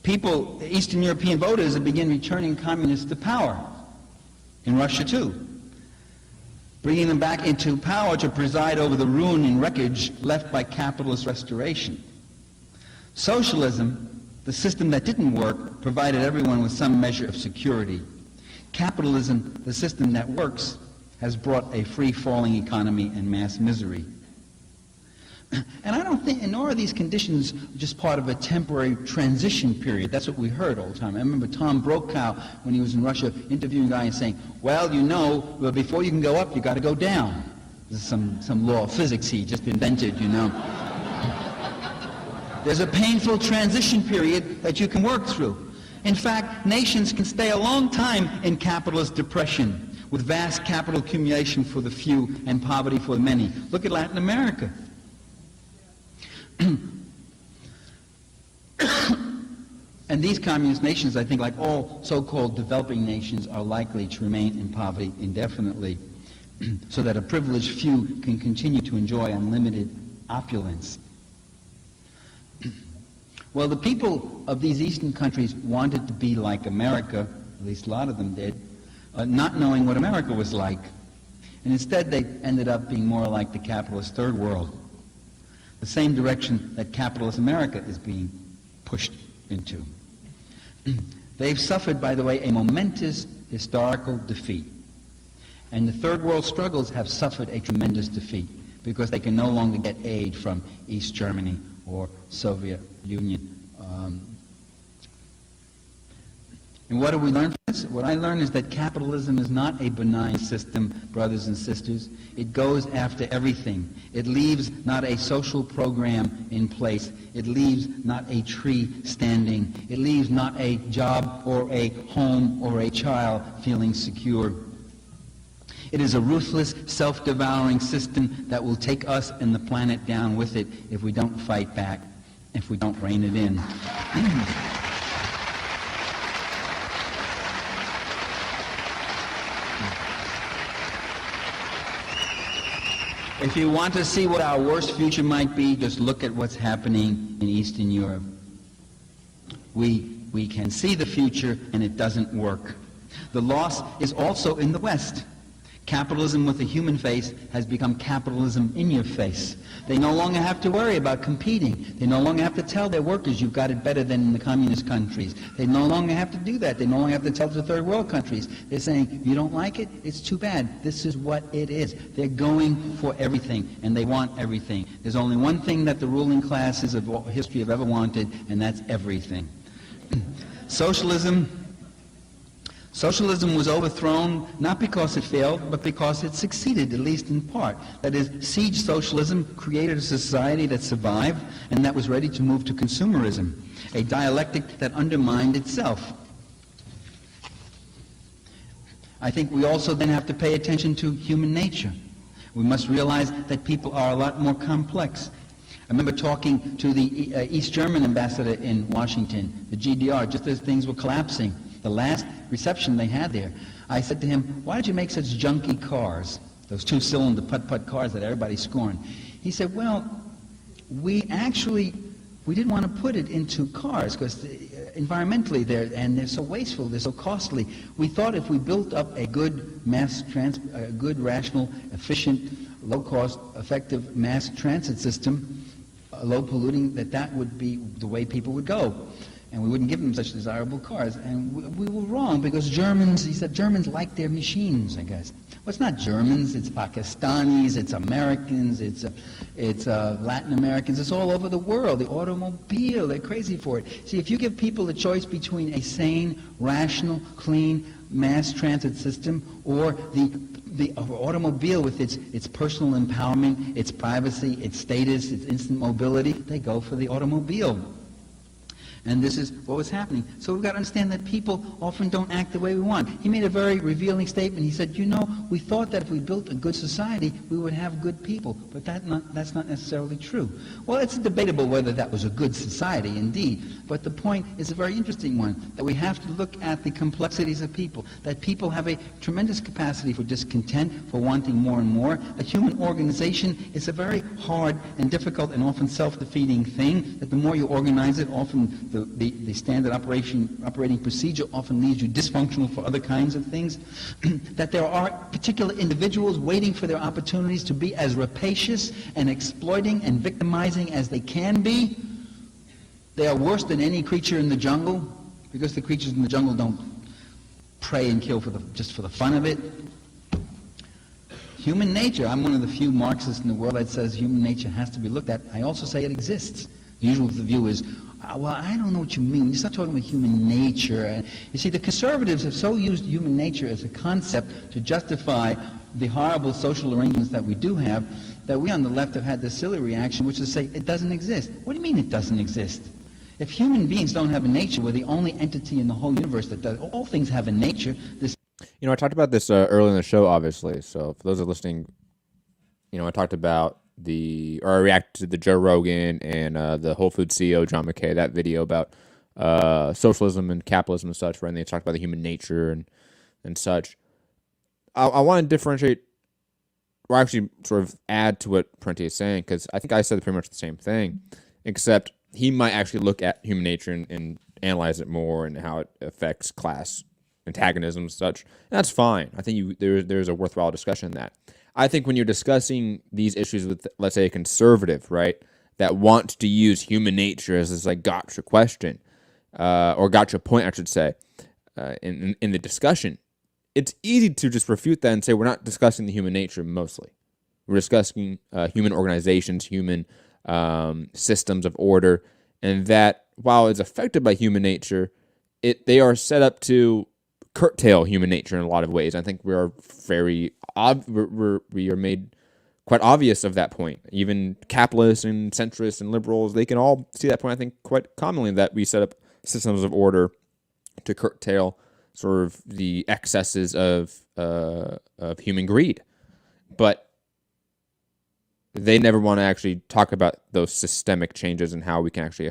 people, Eastern European voters, have begun returning communists to power. In Russia too. Bringing them back into power to preside over the ruin and wreckage left by capitalist restoration. Socialism, the system that didn't work, provided everyone with some measure of security. Capitalism, the system that works, has brought a free-falling economy and mass misery. And I don't think, and nor are these conditions just part of a temporary transition period. That's what we heard all the time. I remember Tom Brokaw, when he was in Russia, interviewing a guy and saying, well, you know, well, before you can go up, you got to go down. This is some law of physics he just invented, you know. There's a painful transition period that you can work through. In fact, nations can stay a long time in capitalist depression, with vast capital accumulation for the few and poverty for the many. Look at Latin America. And these communist nations, I think, like all so-called developing nations, are likely to remain in poverty indefinitely, so that a privileged few can continue to enjoy unlimited opulence. Well, the people of these eastern countries wanted to be like America, at least a lot of them did, not knowing what America was like. And instead they ended up being more like the capitalist third world, the same direction that capitalist America is being pushed into. They've suffered, by the way, a momentous historical defeat. And the third world struggles have suffered a tremendous defeat because they can no longer get aid from East Germany or Soviet Union. And what do we learn from this? What I learned is that capitalism is not a benign system, brothers and sisters. It goes after everything. It leaves not a social program in place. It leaves not a tree standing. It leaves not a job or a home or a child feeling secure. It is a ruthless, self-devouring system that will take us and the planet down with it if we don't fight back, if we don't rein it in. If you want to see what our worst future might be, just look at what's happening in Eastern Europe. We can see the future, and it doesn't work. The loss is also in the West. Capitalism with a human face has become capitalism in your face. They no longer have to worry about competing. They no longer have to tell their workers, you've got it better than in the communist countries. They no longer have to do that. They no longer have to tell the third world countries. They're saying, you don't like it? It's too bad. This is what it is. They're going for everything, and they want everything. There's only one thing that the ruling classes of history have ever wanted, and that's everything. Socialism was overthrown not because it failed, but because it succeeded, at least in part. That is, siege socialism created a society that survived and that was ready to move to consumerism, a dialectic that undermined itself. I think we also then have to pay attention to human nature. We must realize that people are a lot more complex. I remember talking to the East German ambassador in Washington, the GDR, just as things were collapsing. The last reception they had there, I said to him, why did you make such junky cars, those two-cylinder putt-putt cars that everybody scorned? He said, well, we didn't want to put it into cars because environmentally they're so wasteful, they're so costly. We thought if we built up a good a good, rational, efficient, low-cost, effective mass transit system, low polluting, that would be the way people would go. And we wouldn't give them such desirable cars. And we were wrong because he said Germans like their machines, I guess. Well, it's not Germans, it's Pakistanis, it's Americans, it's Latin Americans, it's all over the world. The automobile, they're crazy for it. See, if you give people the choice between a sane, rational, clean mass transit system or the automobile with its personal empowerment, its privacy, its status, its instant mobility, they go for the automobile. And this is what was happening. So we've got to understand that people often don't act the way we want. He made a very revealing statement. He said, you know, we thought that if we built a good society, we would have good people. But that's not necessarily true. Well, it's debatable whether that was a good society, indeed. But the point is a very interesting one, that we have to look at the complexities of people, that people have a tremendous capacity for discontent, for wanting more and more. A human organization is a very hard and difficult and often self-defeating thing, that the more you organize it, often the standard operating procedure often leaves you dysfunctional for other kinds of things, that there are particular individuals waiting for their opportunities to be as rapacious and exploiting and victimizing as they can be. They are worse than any creature in the jungle, because the creatures in the jungle don't prey and kill just for the fun of it. Human nature, I'm one of the few Marxists in the world that says human nature has to be looked at. I also say it exists. The usual view is, well, I don't know what you mean. When you start talking about human nature, you see, the conservatives have so used human nature as a concept to justify the horrible social arrangements that we do have, that we on the left have had this silly reaction, which is to say, it doesn't exist. What do you mean it doesn't exist? If human beings don't have a nature, we're the only entity in the whole universe that does. All things have a nature. You know, I talked about this earlier in the show, obviously. So for those who are listening, you know, I talked about I reacted to the Joe Rogan and the Whole Foods CEO, John McKay, that video about socialism and capitalism and such, right? And they talked about the human nature and such. I want to differentiate, or actually sort of add to what Parenti is saying, because I think I said pretty much the same thing, except he might actually look at human nature and analyze it more and how it affects class antagonism and such. And that's fine. I think there's a worthwhile discussion in that. I think when you're discussing these issues with, let's say, a conservative, right, that wants to use human nature as this like gotcha question, or gotcha point, I should say, in the discussion, it's easy to just refute that and say we're not discussing the human nature mostly. We're discussing human organizations, human systems of order, and that while it's affected by human nature, they are set up to curtail human nature in a lot of ways. I think we are we are made quite obvious of that point. Even capitalists and centrists and liberals, they can all see that point, I think, quite commonly, that we set up systems of order to curtail sort of the excesses of human greed. But they never want to actually talk about those systemic changes and how we can actually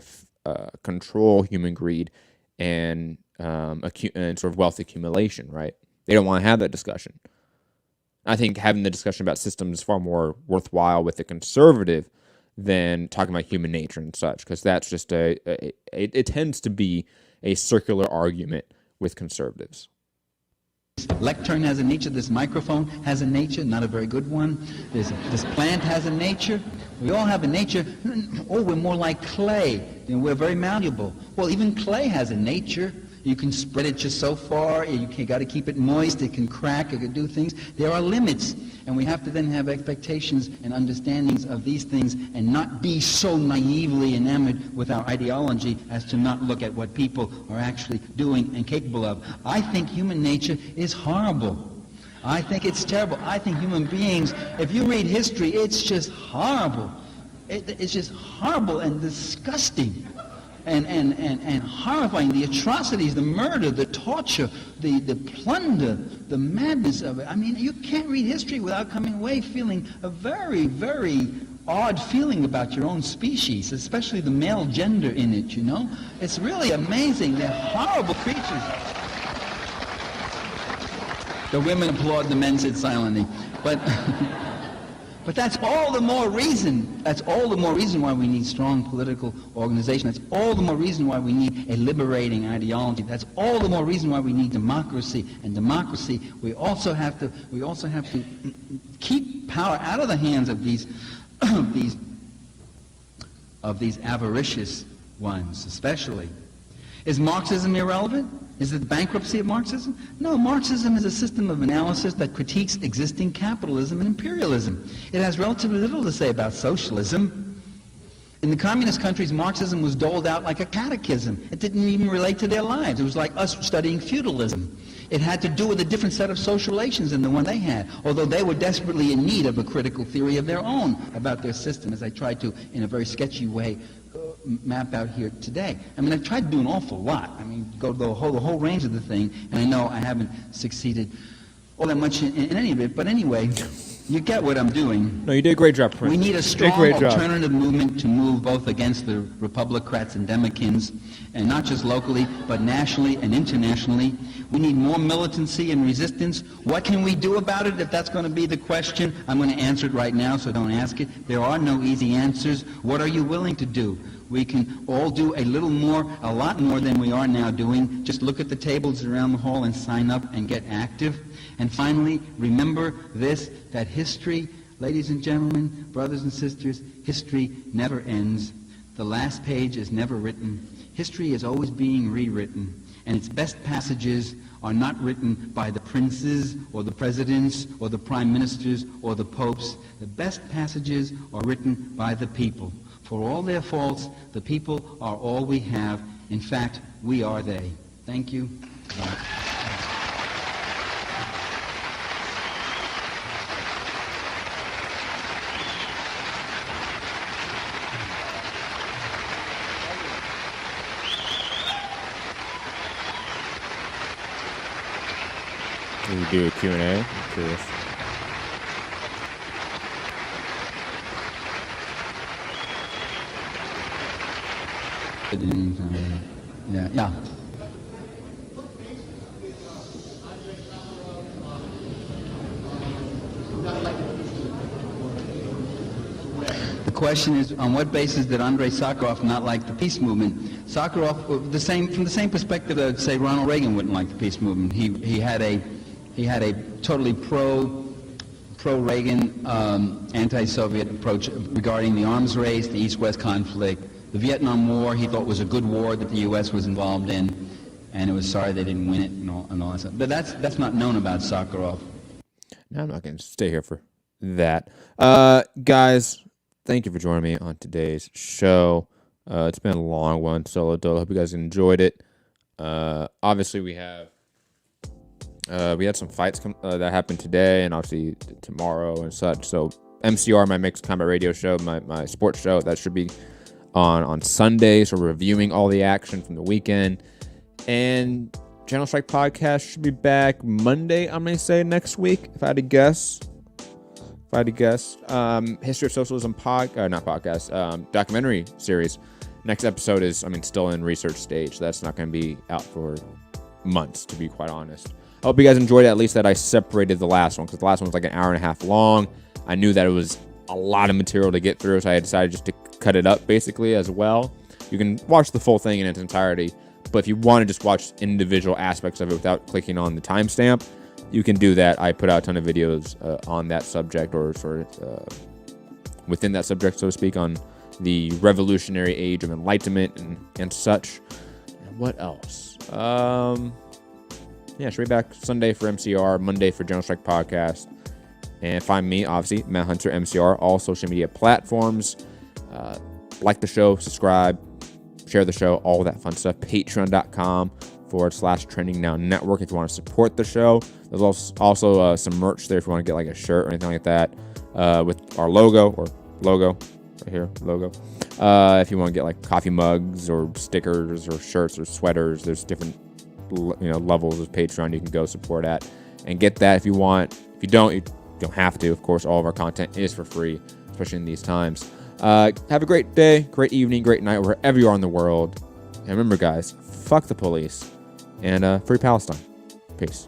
control human greed and sort of wealth accumulation, right? They don't want to have that discussion. I think having the discussion about systems is far more worthwhile with the conservative than talking about human nature and such, because that's just it tends to be a circular argument with conservatives. This lectern has a nature, this microphone has a nature, not a very good one. This plant has a nature. We all have a nature. Oh, we're more like clay, and we're very malleable. Well, even clay has a nature. You can spread it just so far. You got to keep it moist. It can crack. It can do things. There are limits, and we have to then have expectations and understandings of these things and not be so naively enamored with our ideology as to not look at what people are actually doing and capable of. I think human nature is horrible. I think it's terrible. I think human beings, if you read history, it's just horrible. It's just horrible and disgusting. And horrifying, the atrocities, the murder, the torture, the plunder, the madness of it. I mean, you can't read history without coming away feeling a very, very odd feeling about your own species, especially the male gender in it, you know? It's really amazing. They're horrible creatures. The women applaud, the men sit silently. But that's all the more reason. That's all the more reason why we need strong political organization. That's all the more reason why we need a liberating ideology. That's all the more reason why we need democracy. And democracy, we also have to keep power out of the hands of these avaricious ones, especially. Is Marxism irrelevant? Is it the bankruptcy of Marxism? No, Marxism is a system of analysis that critiques existing capitalism and imperialism. It has relatively little to say about socialism. In the communist countries, Marxism was doled out like a catechism. It didn't even relate to their lives. It was like us studying feudalism. It had to do with a different set of social relations than the one they had, although they were desperately in need of a critical theory of their own about their system, as I tried to, in a very sketchy way, map out here today. I mean, I've tried to do an awful lot. I mean, go the whole range of the thing, and I know I haven't succeeded all that much in any of it, but anyway, you get what I'm doing. No, you did a great job, Prince. We need a strong alternative movement to move both against the Republicrats and Democrats, and not just locally, but nationally and internationally. We need more militancy and resistance. What can we do about it if that's going to be the question? I'm going to answer it right now, so don't ask it. There are no easy answers. What are you willing to do? We can all do a little more, a lot more than we are now doing. Just look at the tables around the hall and sign up and get active. And finally, remember this, that history, ladies and gentlemen, brothers and sisters, history never ends. The last page is never written. History is always being rewritten. And its best passages are not written by the princes or the presidents or the prime ministers or the popes. The best passages are written by the people. For all their faults, the people are all we have. In fact, we are they. Thank you. We do a Q&A. I'm curious. Yeah. The question is, on what basis did Andrei Sakharov not like the peace movement? Sakharov, from the same perspective that I'd say Ronald Reagan wouldn't like the peace movement. He had a totally pro-Reagan, anti-Soviet approach regarding the arms race, the East-West conflict. The Vietnam War he thought was a good war that the U.S. was involved in, and it was sorry they didn't win it and all that stuff. But that's not known about Sakharov. No, I'm not going to stay here for that. Guys, thank you for joining me on today's show. It's been a long one, solo dolo. Hope you guys enjoyed it. Obviously, we had some fights that happened today and obviously tomorrow and such. So MCR, my mixed combat radio show, my sports show, that should be on Sunday. So we're reviewing all the action from the weekend. And General Strike Podcast should be back Monday, I'm going to say, next week, if I had to guess. History of Socialism documentary series. Next episode is, still in research stage. So that's not going to be out for months, to be quite honest. I hope you guys enjoyed it, at least that I separated the last one, because the last one was like an hour and a half long. I knew that it was a lot of material to get through, so I decided just to cut it up basically as well. You can watch the full thing in its entirety, but if you want to just watch individual aspects of it without clicking on the timestamp, you can do that. I put out a ton of videos on that subject, or sort of within that subject, so to speak, on the revolutionary age of enlightenment and such. And what else? Should be back Sunday for MCR, Monday for General Strike Podcast. And find me, obviously, Matt Hunter, MCR, all social media platforms. Like the show, subscribe, share the show, all that fun stuff. Patreon.com/Trending Now Network if you want to support the show. There's also some merch there if you want to get like a shirt or anything like that with our logo right here, logo. If you want to get like coffee mugs or stickers or shirts or sweaters, there's different levels of Patreon you can go support at and get that if you want. If you don't, you don't have to. Of course, all of our content is for free, especially in these times. Have a great day, great evening, great night, wherever you are in the world. And remember, guys, fuck the police and free Palestine. Peace.